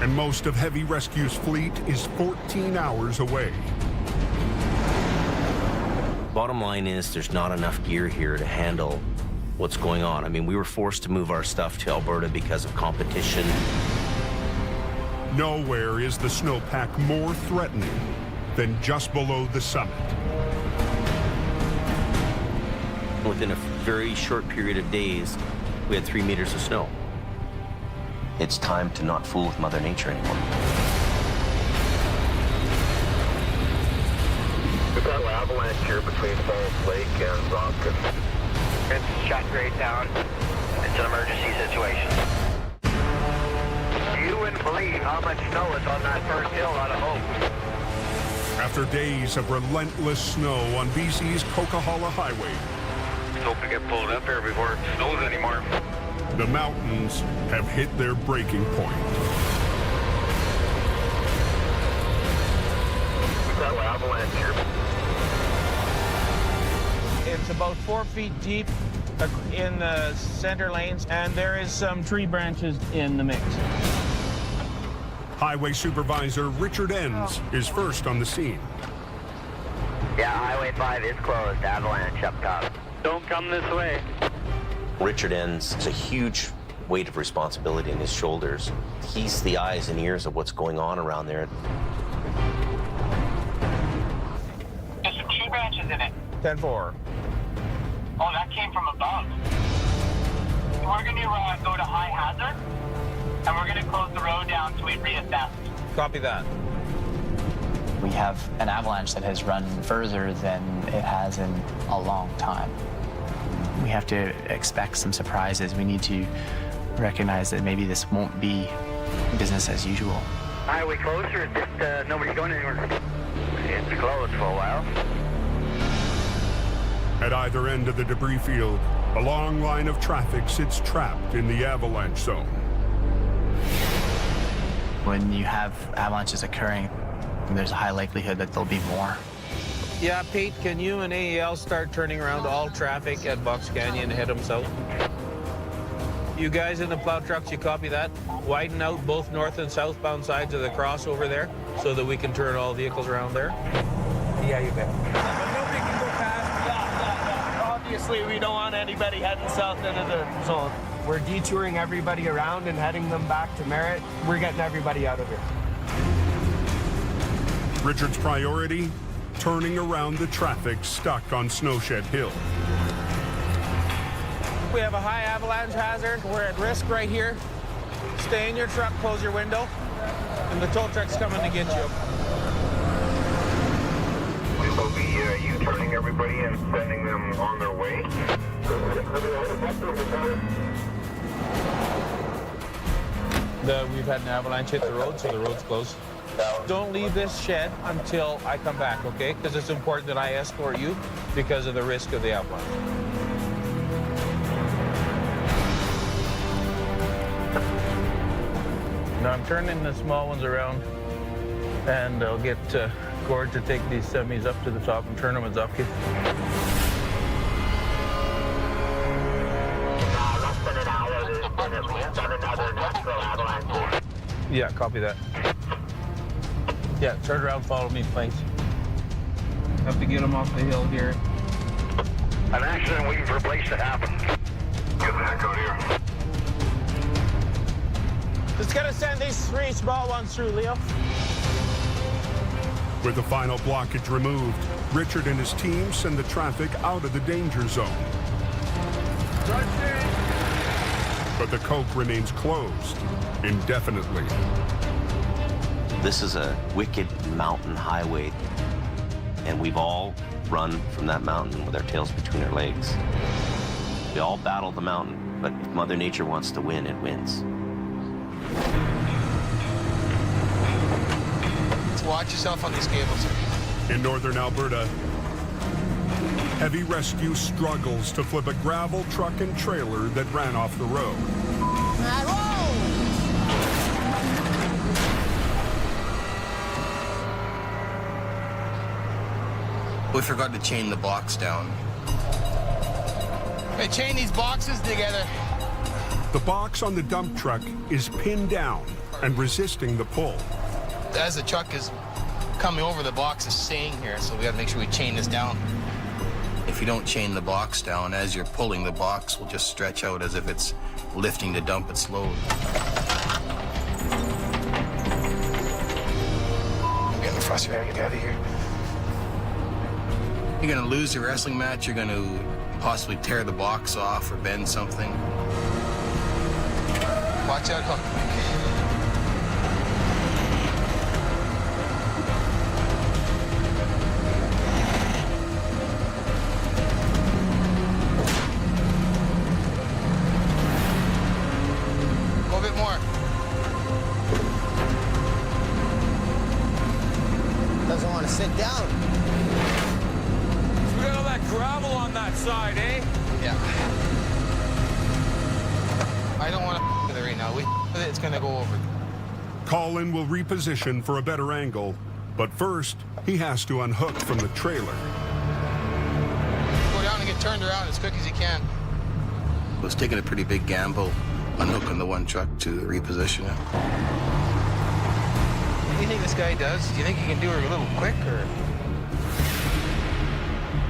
And most of Heavy Rescue's fleet is 14 hours away. Bottom line is there's not enough gear here to handle what's going on. I mean, we were forced to move our stuff to Alberta because of competition. Nowhere is the snowpack more threatening than just below the summit. Within a very short period of days, we had 3 meters of snow. It's time to not fool with Mother Nature anymore. We've got an avalanche here between Falls Lake and Rock. It's shut right down. It's an emergency situation. You wouldn't believe how much snow is on that first hill out of Hope. After days of relentless snow on BC's Coquihalla Highway, Hope to get pulled up here before it snows anymore. the mountains have hit their breaking point. We've got an avalanche here. It's about 4 feet deep in the center lanes, and there is some tree branches in the mix. Highway Supervisor Richard Enns is first on the scene. Yeah, Highway 5 is closed. Avalanche up top. Don't come this way. Richard Enns has a huge weight of responsibility on his shoulders. He's the eyes and ears of what's going on around there. There's some tree branches in it. 10-4. Oh, that came from above. We're going to go to high hazard, and we're going to close the road down so we reassess. Copy that. We have an avalanche that has run further than it has in a long time. We have to expect some surprises. We need to recognize that maybe this won't be business as usual. Highway closed, or just nobody's going anywhere? It's closed for a while. At either end of the debris field, A long line of traffic sits trapped in the avalanche zone. When you have avalanches occurring, there's a high likelihood that there'll be more. Yeah, Pete, can you and AEL start turning around all traffic at Box Canyon and head them south? You guys in the plow trucks, you copy that? Widen out both north and southbound sides of the crossover there so that we can turn all vehicles around there? Yeah, you bet. Nobody can go past. Obviously, we don't want anybody heading south into the zone. We're detouring everybody around and heading them back to Merritt. We're getting everybody out of here. Richard's priority, turning around the traffic stuck on Snowshed Hill. We have a high avalanche hazard. We're at risk right here. Stay in your truck, close your window, and the tow truck's coming to get you. We will be U-turning everybody and sending them on their way. We've had an avalanche hit the road, so the road's closed. Don't leave this shed until I come back, okay? Because it's important that I escort you because of the risk of the avalanche. Now I'm turning the small ones around, and I'll get Gord to take these semis up to the top and turn them as up. Yeah, copy that. Yeah, turn around, follow me, please. Have to get them off the hill here. An accident waiting for a place to happen. Get the heck out here. Just gonna send these 3 small ones through, Leo. With the final blockage removed, Richard and his team send the traffic out of the danger zone. But the Coke remains closed indefinitely. This is a wicked mountain highway, and we've all run from that mountain with our tails between our legs. We all battle the mountain, but if Mother Nature wants to win, it wins. Watch yourself on these cables. In northern Alberta, heavy rescue struggles to flip a gravel truck and trailer that ran off the road. We forgot to chain the box down. Hey, chain these boxes together. The box on the dump truck is pinned down and resisting the pull. As the truck is coming over, the box is staying here, so we got to make sure we chain this down. If you don't chain the box down, as you're pulling, the box will just stretch out as if it's lifting to dump its load. I'm getting frustrated. Get out of here. You're going to lose the wrestling match. You're going to possibly tear the box off or bend something. Watch out, hook. Go a bit more. Doesn't want to sit down. We got all that gravel on that side, eh? Yeah. I don't want to with it right now. It's going to go over. Colin will reposition for a better angle, but first, he has to unhook from the trailer. Go down and get turned around as quick as you can. I was taking a pretty big gamble unhooking the one truck to reposition it. What do you think this guy does? Do you think he can do it a little quick, or?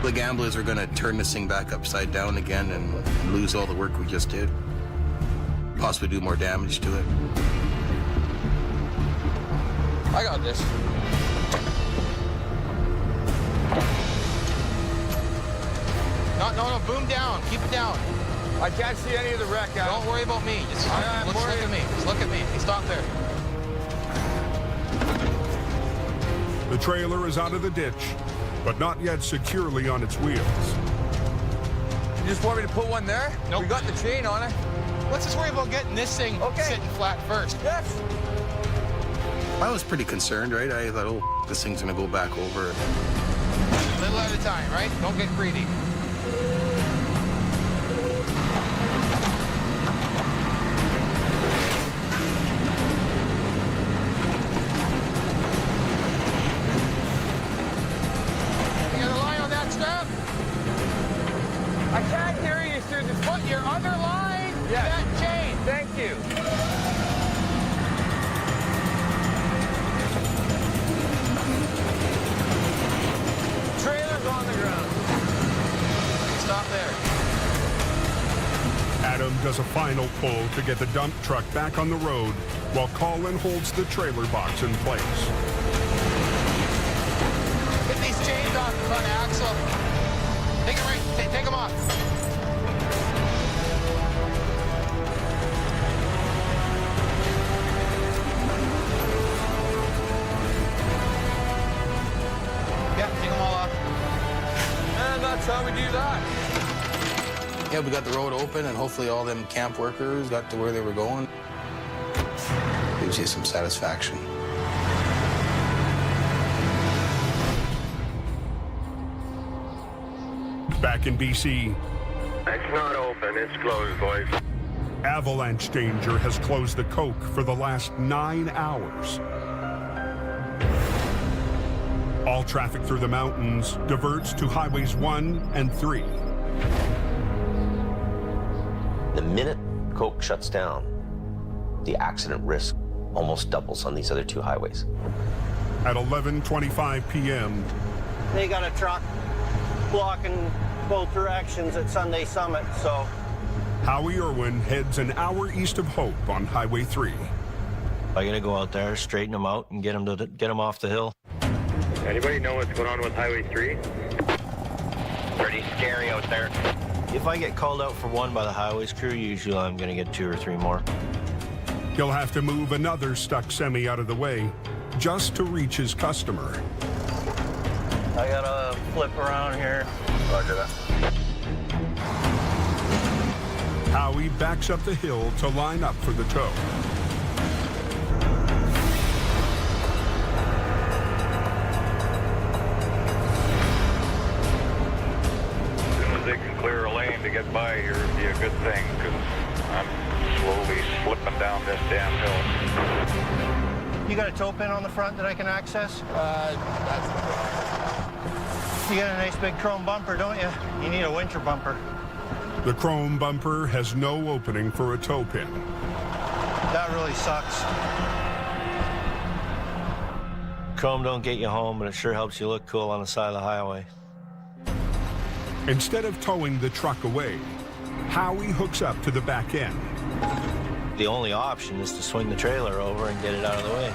The gamble is we're going to turn this thing back upside down again and lose all the work we just did. Possibly do more damage to it. I got this. No, boom down. Keep it down. I can't see any of the wreck, Al. Don't worry about me. Just look at me. Just look at me. Stop there. The trailer is out of the ditch, but not yet securely on its wheels. You just want me to put one there? Nope. We got the chain on it. Let's just worry about getting this thing sitting flat first. Yes. I was pretty concerned, right? I thought, oh, this thing's gonna go back over. A little at a time, right? Don't get greedy. you through the foot. You're underlined. That chain. Thank you. Trailer's on the ground. Stop there. Adam does a final pull to get the dump truck back on the road while Colin holds the trailer box in place. Get these chains off the front axle. Take it right. Take them off. Yeah, take them all off. And that's how we do that. Yeah, we got the road open, and hopefully all them camp workers got to where they were going. Gives you some satisfaction. Back in BC, It's not open. It's closed, boys. avalanche danger has closed the Coke for the last 9 hours. All traffic through the mountains diverts to highways 1 and 3. The minute Coke shuts down, the accident risk almost doubles on these other two highways. At 11:25 p.m., They got a truck blocking both directions at Sunday Summit, so. Howie Irwin heads an hour east of Hope on Highway 3. I gotta go out there, straighten them out, and get them off the hill. Anybody know what's going on with Highway 3? Pretty scary out there. If I get called out for one by the highways crew, usually I'm gonna get 2 or 3 more. He'll have to move another stuck semi out of the way just to reach his customer. I gotta flip around here. Roger that. Howie backs up the hill to line up for the tow. As soon as they can clear a lane to get by here, it'd be a good thing, because I'm slowly slipping down this damn hill. You got a tow pin on the front that I can access? You got a nice big chrome bumper, don't you? You need a winter bumper. The chrome bumper has no opening for a tow pin. That really sucks. Chrome don't get you home, but it sure helps you look cool on the side of the highway. Instead of towing the truck away, Howie hooks up to the back end. The only option is to swing the trailer over and get it out of the way.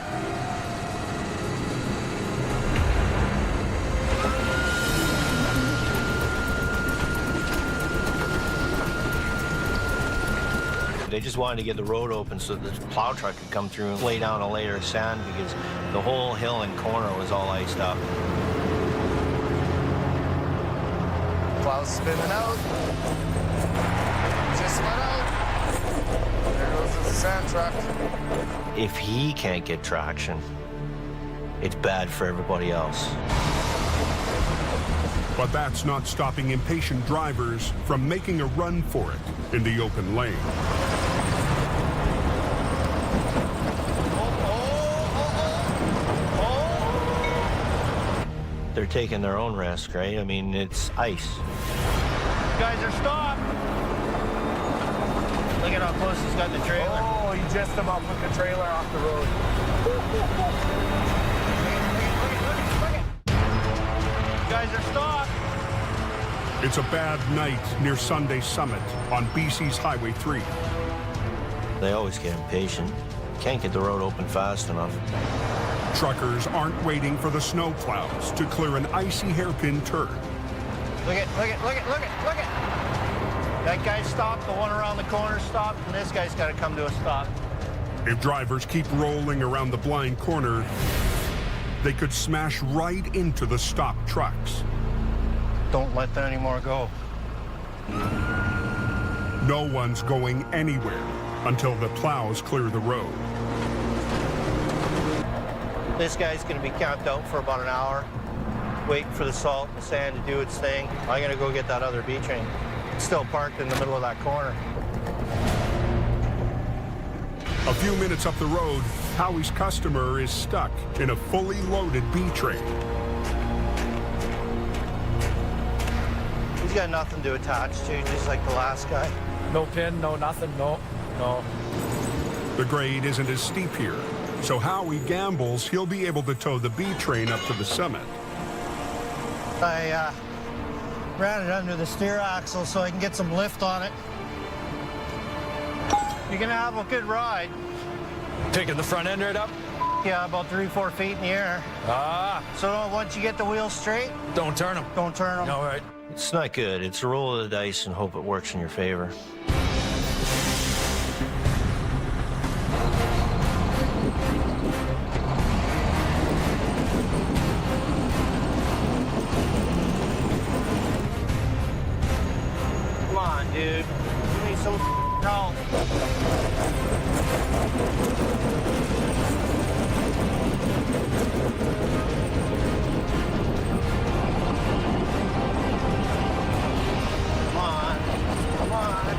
They just wanted to get the road open so the plow truck could come through and lay down a layer of sand because the whole hill and corner was all iced up. Plow's spinning out. Just went out. There goes the sand truck. If he can't get traction, it's bad for everybody else. But that's not stopping impatient drivers from making a run for it in the open lane. They're taking their own risk, right? I mean, it's ice. Guys are stopped. Look at how close he's got the trailer. Oh, he just about put the trailer off the road. Guys are stopped. It's a bad night near Sunday Summit on BC's Highway 3. They always get impatient. Can't get the road open fast enough. Truckers aren't waiting for the snow clouds to clear an icy hairpin turn. Look at. That guy stopped, the one around the corner stopped, and this guy's got to come to a stop. If drivers keep rolling around the blind corner, they could smash right into the stopped trucks. Don't let them anymore go. No one's going anywhere until the plows clear the road. This guy's going to be camped out for about an hour, waiting for the salt and the sand to do its thing. I'm going to go get that other B train. It's still parked in the middle of that corner. A few minutes up the road, Howie's customer is stuck in a fully loaded B train. He's got nothing to attach to, just like the last guy. No pin, no nothing, no. The grade isn't as steep here, so Howie gambles he'll be able to tow the B train up to the summit. I ran it under the steer axle so I can get some lift on it. You're gonna have a good ride. Taking the front end right up? Yeah, about 3-4 feet in the air. Ah. So once you get the wheels straight, Don't turn them. don't turn them. All right. It's not good. It's a roll of the dice and hope it works in your favor. Come on, dude. Give me some help. Come on. Come on.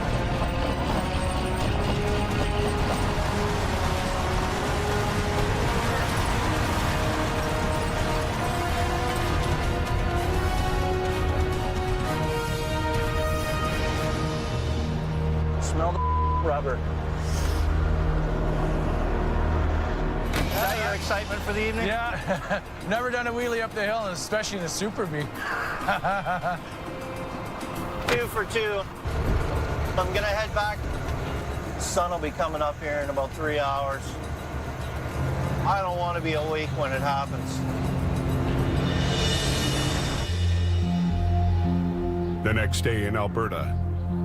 Smell the rubber. Is that your excitement for the evening? Yeah. Never done a wheelie up the hill, especially in a Super B. 2 for 2. I'm gonna head back. The sun will be coming up here in about 3 hours. I don't want to be awake when it happens. The next day in Alberta,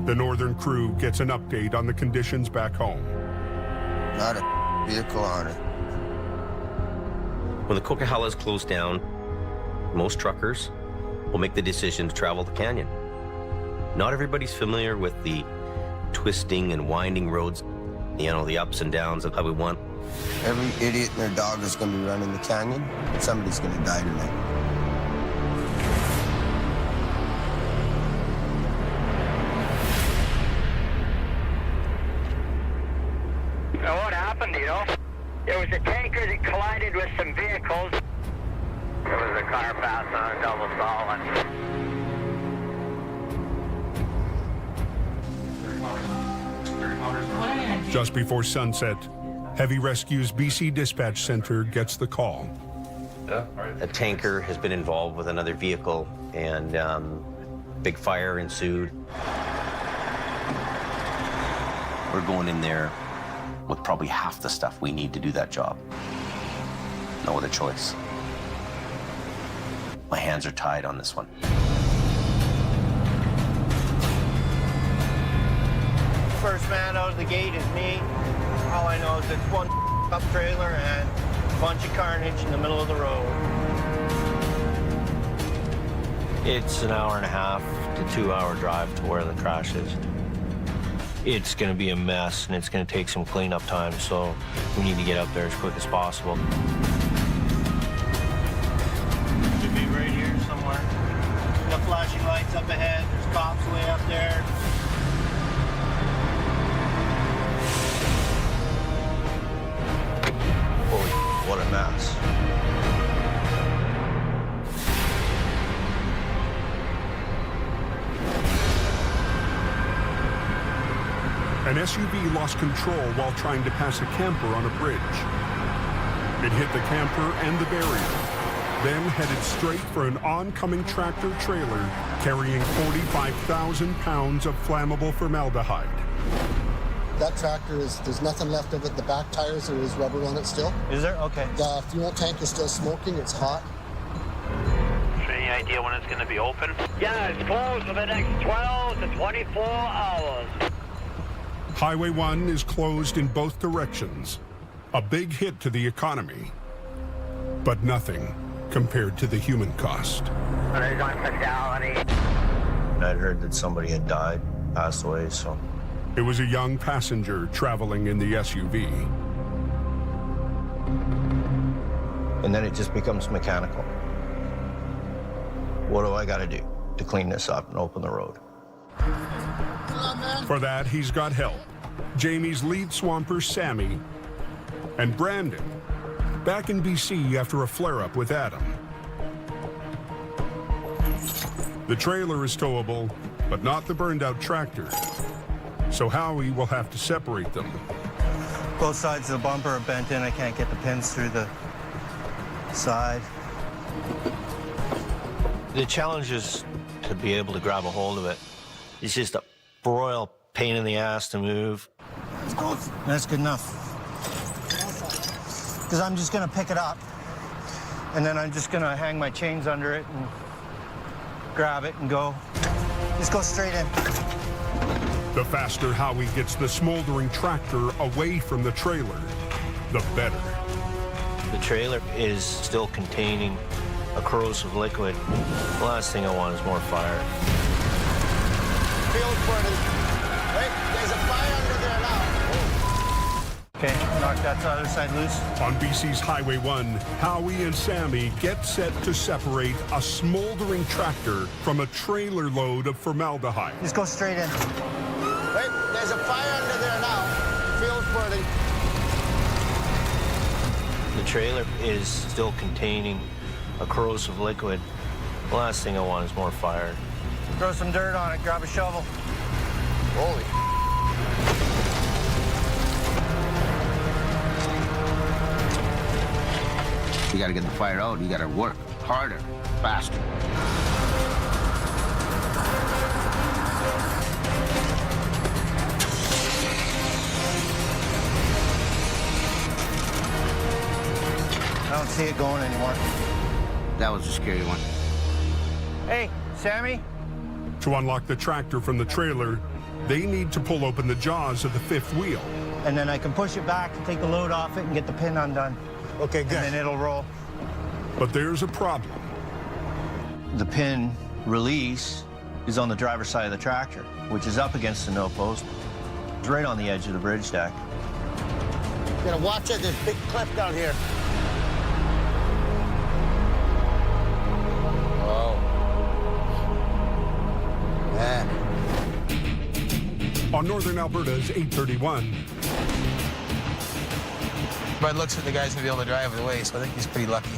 the northern crew gets an update on the conditions back home. Not a vehicle on it. When the Coquihalla closed down, most truckers will make the decision to travel the canyon. Not everybody's familiar with the twisting and winding roads, the ups and downs of how we want. Every idiot and their dog is going to be running the canyon. Somebody's going to die tonight. Now, what happened, you know? There was a tanker that collided with some vehicles. There was a car passing on a double solid. Just before sunset, Heavy Rescue's BC Dispatch Center gets the call. A tanker has been involved with another vehicle, and big fire ensued. We're going in there with probably half the stuff we need to do that job. No other choice. My hands are tied on this one. First man out of the gate is me. All I know is it's one up trailer and a bunch of carnage in the middle of the road. It's an hour and a half to 2 hour drive to where the crash is. It's going to be a mess, and it's going to take some cleanup time, so we need to get up there as quick as possible. Should be right here somewhere. Got flashing lights up ahead. There's cops way up there. Holy, what a mess. An SUV lost control while trying to pass a camper on a bridge. It hit the camper and the barrier, then headed straight for an oncoming tractor trailer carrying 45,000 pounds of flammable formaldehyde. That tractor there's nothing left of it. The back tires, there is rubber on it still. Is there? Okay. The fuel tank is still smoking. It's hot. Any idea when it's going to be open? Yeah, it's closed for the next 12 to 24 hours. Highway 1 is closed in both directions. A big hit to the economy, but nothing compared to the human cost. There's one fatality. I'd heard that somebody had died, passed away, so. It was a young passenger traveling in the SUV. And then it just becomes mechanical. What do I got to do to clean this up and open the road? For that, he's got help. Jamie's lead swamper, Sammy, and Brandon, back in BC after a flare-up with Adam. The trailer is towable, but not the burned-out tractor. So Howie will have to separate them. Both sides of the bumper are bent in. I can't get the pins through the side. The challenge is to be able to grab a hold of it. It's just a royal pain in the ass to move. That's good enough. Because I'm just going to pick it up, and then I'm just going to hang my chains under it and grab it and go. Just go straight in. The faster Howie gets the smoldering tractor away from the trailer, the better. The trailer is still containing a corrosive liquid. The last thing I want is more fire. Field burning. Wait, there's a fire under there now. Okay, knock that other side loose. On BC's Highway 1, Howie and Sammy get set to separate a smoldering tractor from a trailer load of formaldehyde. Just go straight in. Wait, there's a fire under there now. Field's burning. The trailer is still containing a corrosive liquid. The last thing I want is more fire. Throw some dirt on it, grab a shovel. Holy. You gotta get the fire out. You gotta work harder, faster. I don't see it going anymore. That was a scary one. Hey, Sammy? To unlock the tractor from the trailer, they need to pull open the jaws of the fifth wheel. And then I can push it back and take the load off it and get the pin undone. Okay, good. And then it'll roll. But there's a problem. The pin release is on the driver's side of the tractor, which is up against the no post. It's right on the edge of the bridge deck. You gotta watch it. There's a big cliff down here. Oh. Man. On northern Alberta's 831. By the looks of it, the guy's gonna be able to drive it away, so I think he's pretty lucky.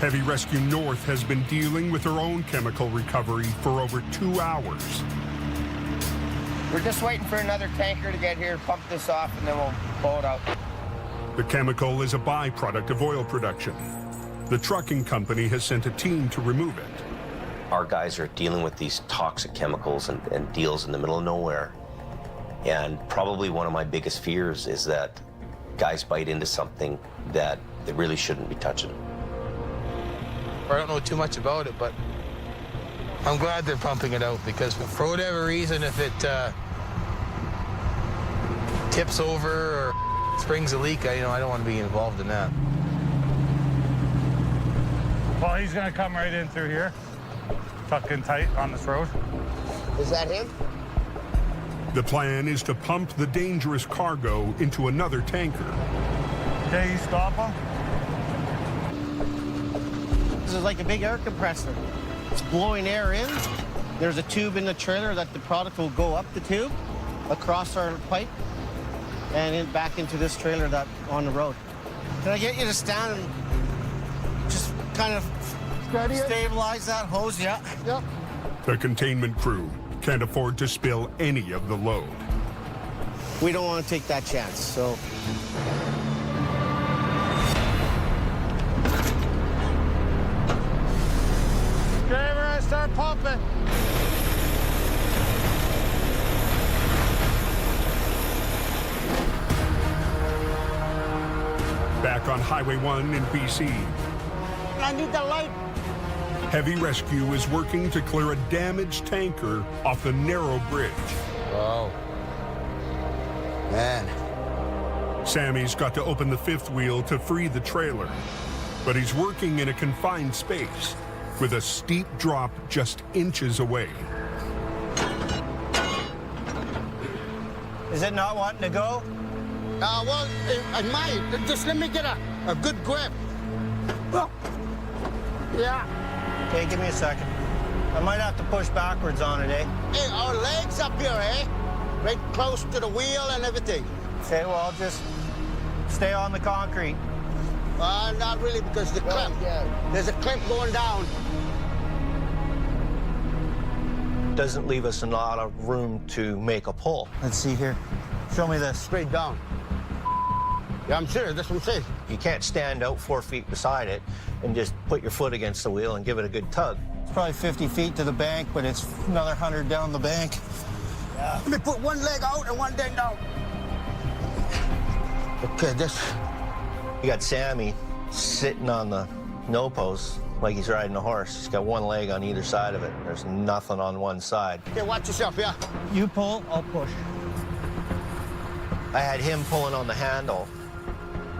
Heavy Rescue North has been dealing with their own chemical recovery for over 2 hours. We're just waiting for another tanker to get here, pump this off, and then we'll pull it out. The chemical is a byproduct of oil production. The trucking company has sent a team to remove it. Our guys are dealing with these toxic chemicals and deals in the middle of nowhere. And probably one of my biggest fears is that guys bite into something that they really shouldn't be touching. I don't know too much about it, but I'm glad they're pumping it out because for whatever reason, if it tips over or springs a leak, I don't want to be involved in that. Well, he's gonna come right in through here, tucked in tight on this road. Is that him? The plan is to pump the dangerous cargo into another tanker. Okay, you stop him. This is like a big air compressor. It's blowing air in. There's a tube in the trailer that the product will go up the tube, across our pipe, and in, back into this trailer that on the road. Can I get you to stand and just kind of stabilize that hose? Yeah. Yep. The containment crew can't afford to spill any of the load. We don't want to take that chance, so. Okay, we're gonna start pumping. Back on Highway 1 in BC, I need the light. Heavy Rescue is working to clear a damaged tanker off the narrow bridge. Oh. Man. Sammy's got to open the fifth wheel to free the trailer, but he's working in a confined space with a steep drop just inches away. Is it not wanting to go? Well, I might. Just let me get a good grip. Oh. Yeah. Okay, give me a second. I might have to push backwards on it, eh? Hey, our legs up here, eh? Right close to the wheel and everything. Okay, well, I'll just stay on the concrete. Not really, because the clamp. Yeah. There's a clamp going down. doesn't leave us a lot of room to make a pull. Let's see here. Show me this. Straight down. Yeah, I'm serious. That's what I'm saying. You can't stand out 4 feet beside it and just put your foot against the wheel and give it a good tug. It's probably 50 feet to the bank, but it's another 100 down the bank. Yeah. Let me put one leg out and one leg down. Okay, this. You got Sammy sitting on the no post like he's riding a horse. He's got one leg on either side of it. There's nothing on one side. Okay, watch yourself, yeah. You pull, I'll push. I had him pulling on the handle,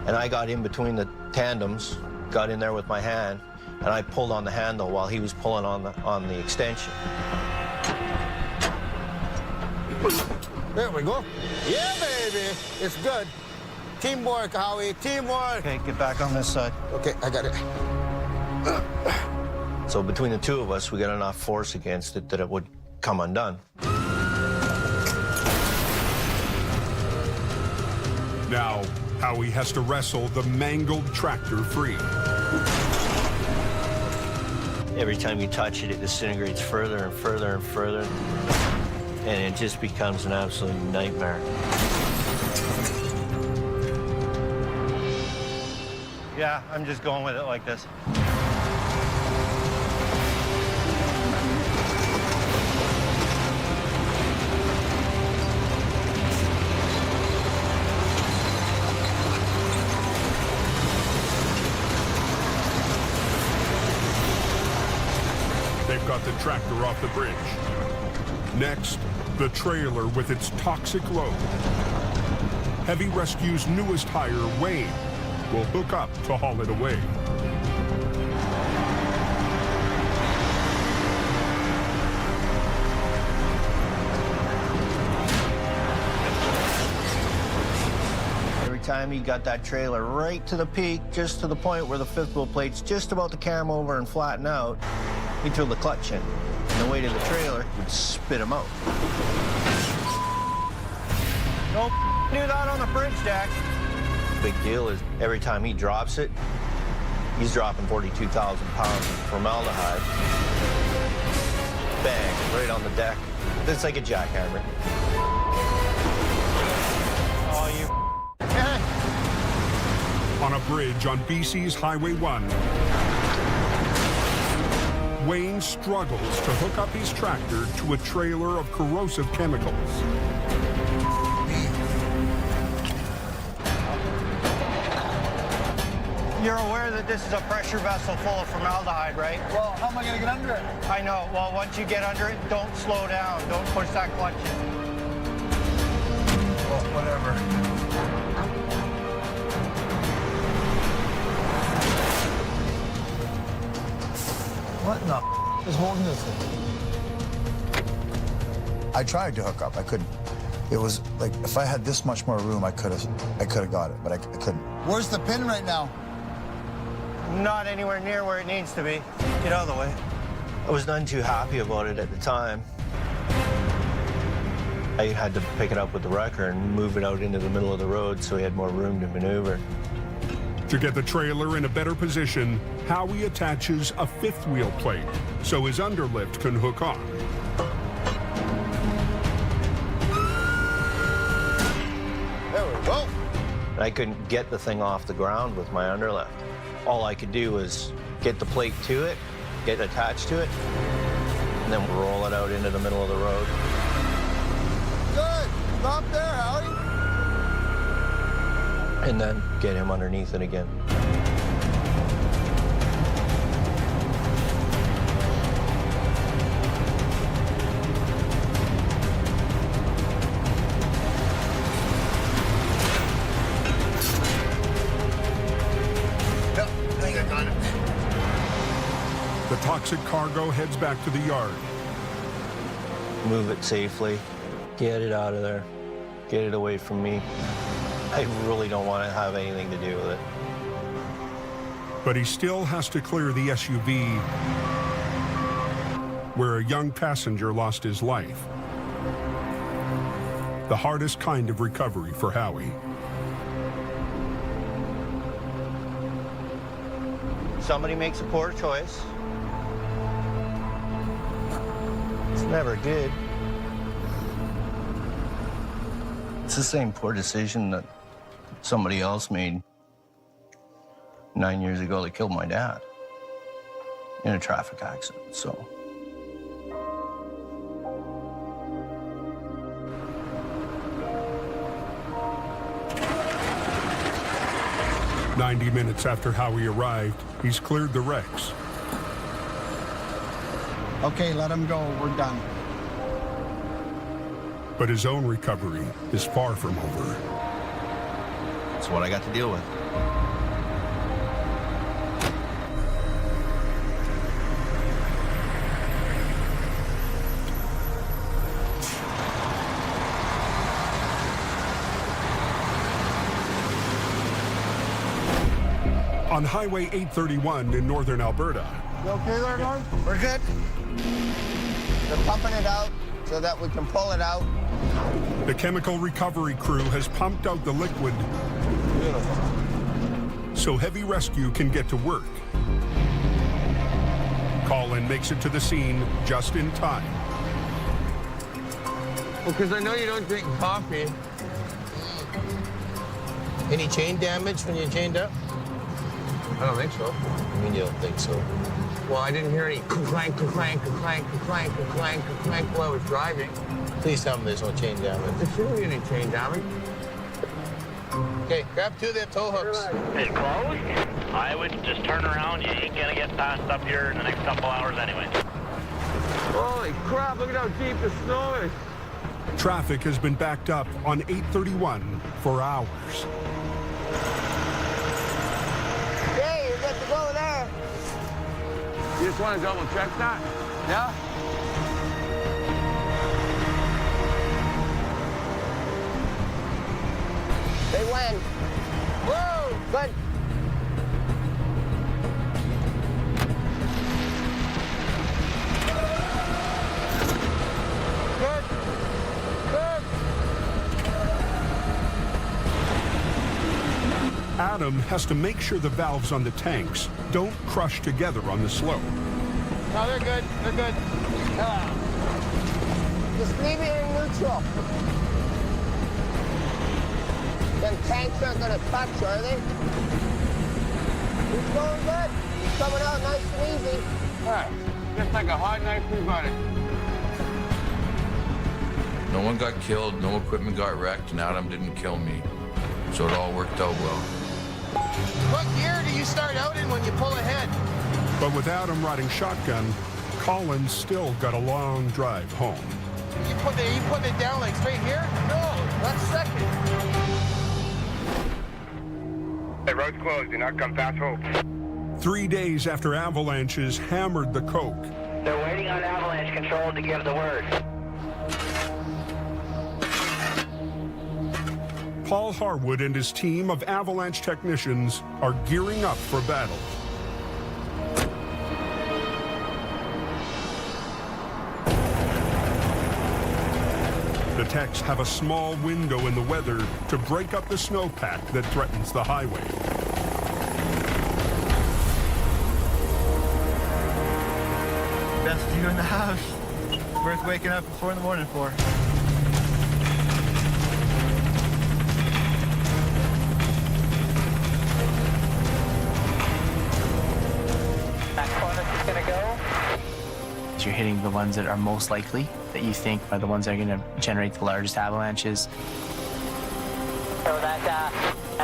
and I got in between the tandems, got in there with my hand, and I pulled on the handle while he was pulling on the extension. There we go. Yeah, baby. It's good. Teamwork, Howie. Teamwork. Okay, get back on this side. Okay, I got it. So between the two of us, we got enough force against it that it would come undone. Now, Howie has to wrestle the mangled tractor free. Every time you touch it, it disintegrates further and further and further, and it just becomes an absolute nightmare. Yeah, I'm just going with it like this. They've got the tractor off the bridge. Next, the trailer with its toxic load. Heavy Rescue's newest hire, Wayne, will hook up to haul it away. Every time he got that trailer right to the peak, just to the point where the fifth wheel plate's just about to cam over and flatten out, he threw the clutch in. And the weight of the trailer would spit him out. Don't do that on the bridge deck. Big deal is every time he drops it, he's dropping 42,000 pounds of formaldehyde. Bang, right on the deck. It's like a jackhammer. Oh, you. On a bridge on BC's Highway 1, Wayne struggles to hook up his tractor to a trailer of corrosive chemicals. You're aware that this is a pressure vessel full of formaldehyde, right? Well, how am I going to get under it? I know. Well, once you get under it, don't slow down. Don't push that clutch in. Well, whatever. What in the is holding this thing? I tried to hook up. I couldn't. It was like if I had this much more room, I could have got it, but I couldn't. Where's the pin right now? Not anywhere near where it needs to be. Get out of the way. I was none too happy about it at the time. I had to pick it up with the wrecker and move it out into the middle of the road so he had more room to maneuver. To get the trailer in a better position, Howie attaches a fifth wheel plate so his underlift can hook on. There we go. I couldn't get the thing off the ground with my underlift. All I could do was get the plate to it, get attached to it, and then roll it out into the middle of the road. Good. Stop there, Howie. And then get him underneath it again. Yep, I think I got it. The toxic cargo heads back to the yard. Move it safely. Get it out of there. Get it away from me. I really don't want to have anything to do with it. But he still has to clear the SUV where a young passenger lost his life. The hardest kind of recovery for Howie. Somebody makes a poor choice. never good. It's the same poor decision that somebody else made 9 years ago that killed my dad in a traffic accident, so. 90 minutes after Howie arrived, he's cleared the wrecks. Okay, let him go. We're done. But his own recovery is far from over. That's what I got to deal with. On Highway 831 in northern Alberta. You okay there, Norm? We're good. They're pumping it out so that we can pull it out. The chemical recovery crew has pumped out the liquid so heavy rescue can get to work. Colin makes it to the scene just in time. Well, because I know you don't drink coffee. Any chain damage when you chained up? I don't think so. I mean, you don't think so? Well, I didn't hear any clank, clank, clank, clank, clank, clank while I was driving. Please tell me there's no chain damage. There shouldn't be any chain damage. Okay, grab two of them tow hooks. It's closed? I would just turn around. You ain't gonna get past up here in the next couple hours anyway. Holy crap, look at how deep the snow is. Traffic has been backed up on 831 for hours. Hey, you're good to go there. You just want to double check that? Yeah? They win. Whoa, good. Good. Good. Adam has to make sure the valves on the tanks don't crush together on the slope. No, they're good. They're good. Just leave it in neutral. Them tanks aren't gonna touch, are they? He's going good. He's coming out nice and easy. All right, just like a hot knife through butter. No one got killed, no equipment got wrecked, and Adam didn't kill me. So it all worked out well. What gear do you start out in when you pull ahead? But with Adam riding shotgun, Colin's still got a long drive home. You putting it down like straight here? No, that's second. The road's closed. Do not come past Hope. 3 days after avalanches hammered the coke, They're waiting on avalanche control to give the word. Paul Harwood and his team of avalanche technicians are gearing up for battle. The techs have a small window in the weather to break up the snowpack that threatens the highway. Best view in the house. Worth waking up at 4 in the morning for. That corner is gonna go. You're hitting the ones that are most likely, that you think are the ones that are going to generate the largest avalanches. So that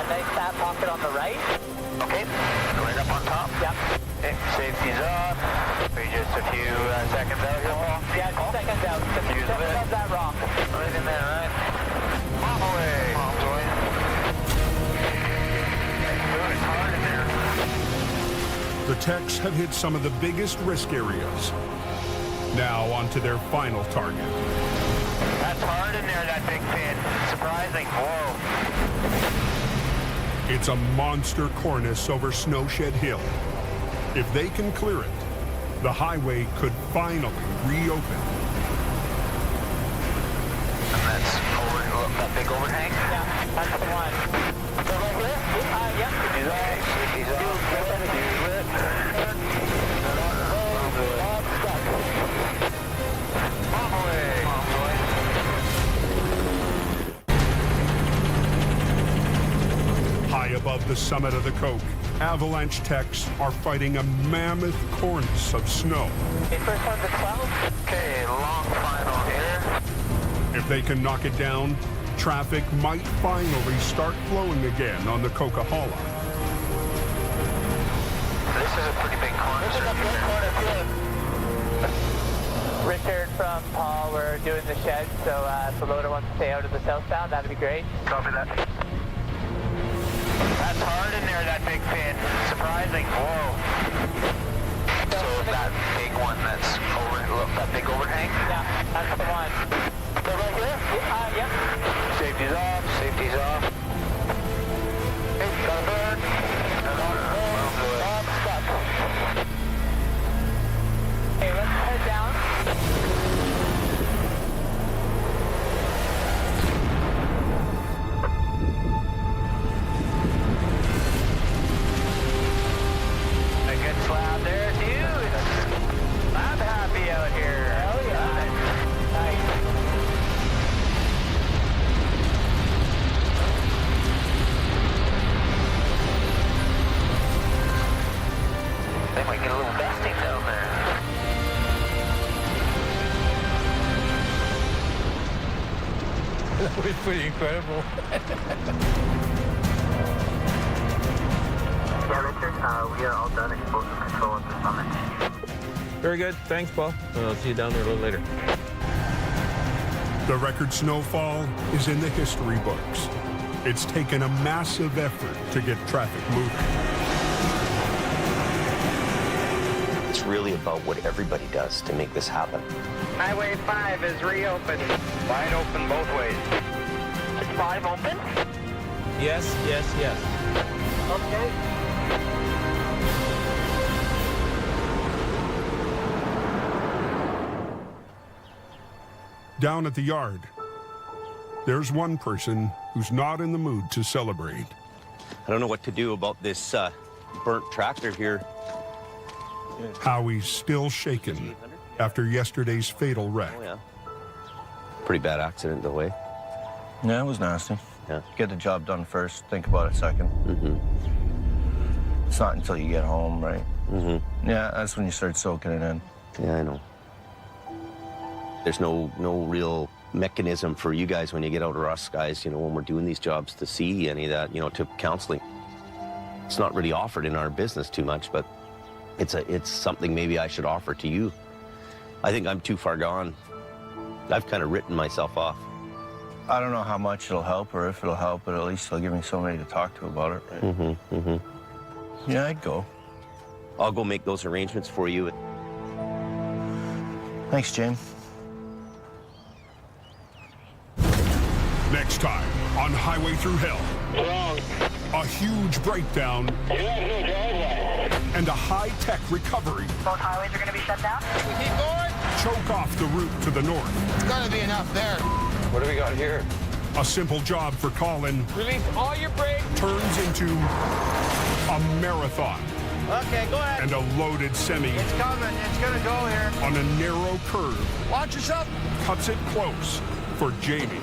nice fat pocket on the right. Okay, going up on top. Yep. Okay, safety's off. We just a few seconds out here. Yeah, 2 seconds out. Use a bit. That rock. Right in there, right? Mom away. Mom's away. Moving hard in there. The techs have hit some of the biggest risk areas. Now on to their final target. That's hard in there, that big pin. Surprising. Whoa. It's a monster cornice over Snowshed Hill. If they can clear it, the highway could finally reopen. And that's that big overhang? Yeah, that's the one. So right here? Yep. He's on. He's on. above the summit of the Coke, avalanche techs are fighting a mammoth cornice of snow. Okay, first one to 12. Okay, long final here. If they can knock it down, traffic might finally start flowing again on the Coca-Cola. This is a pretty big corner. This is a big corner, Richard from Paul, we're doing the shed, so if the loader wants to stay out of the southbound, that'd be great. Copy that. That's hard in there, that big pin. Surprising. Whoa. So that big one that's over, look, that big overhang? Yeah, that's the one. So right here? Yep. Safety's off, safety's off. Hey, got a bird. Stuck. Okay, let's head down. A good slab there, dude. I'm happy out here. Hell yeah. Nice. They might get a little dusting down there. That was pretty incredible. Yeah, Richard, we are all done explosive control at the summit. Very good. Thanks, Paul. I'll see you down there a little later. The record snowfall is in the history books. It's taken a massive effort to get traffic moving. It's really about what everybody does to make this happen. Highway 5 is reopened. Wide open both ways. Is 5 open? Yes, yes, yes. Okay. Down at the yard, there's one person who's not in the mood to celebrate. I don't know what to do about this burnt tractor here. Howie's still shaken after yesterday's fatal wreck. Oh, yeah. Pretty bad accident, though, eh? Yeah, it was nasty. Yeah. Get the job done first, think about it second. Mm-hmm. It's not until you get home, right? Mm-hmm. Yeah, that's when you start soaking it in. Yeah, I know. There's no real mechanism for you guys when you get out, or us guys, you know, when we're doing these jobs, to see any of that, you know, to counseling. It's not really offered in our business too much, but it's something maybe I should offer to you. I think I'm too far gone. I've kind of written myself off. I don't know how much it'll help or if it'll help, but at least it'll give me somebody to talk to about it. Right? Mm-hmm, mm-hmm. Yeah, I'd go. I'll go make those arrangements for you. Thanks, James. Next time on Highway Through Hell. Wrong. A huge breakdown and a high-tech recovery. Both highways are going to be shut down? We keep going? Choke off the route to the north. It's got to be enough there. What do we got here? A simple job for Colin Release all your brakes. turns into a marathon. Okay, go ahead. And a loaded semi It's coming. It's going to go here. on a narrow curve Watch yourself. cuts it close for Jamie.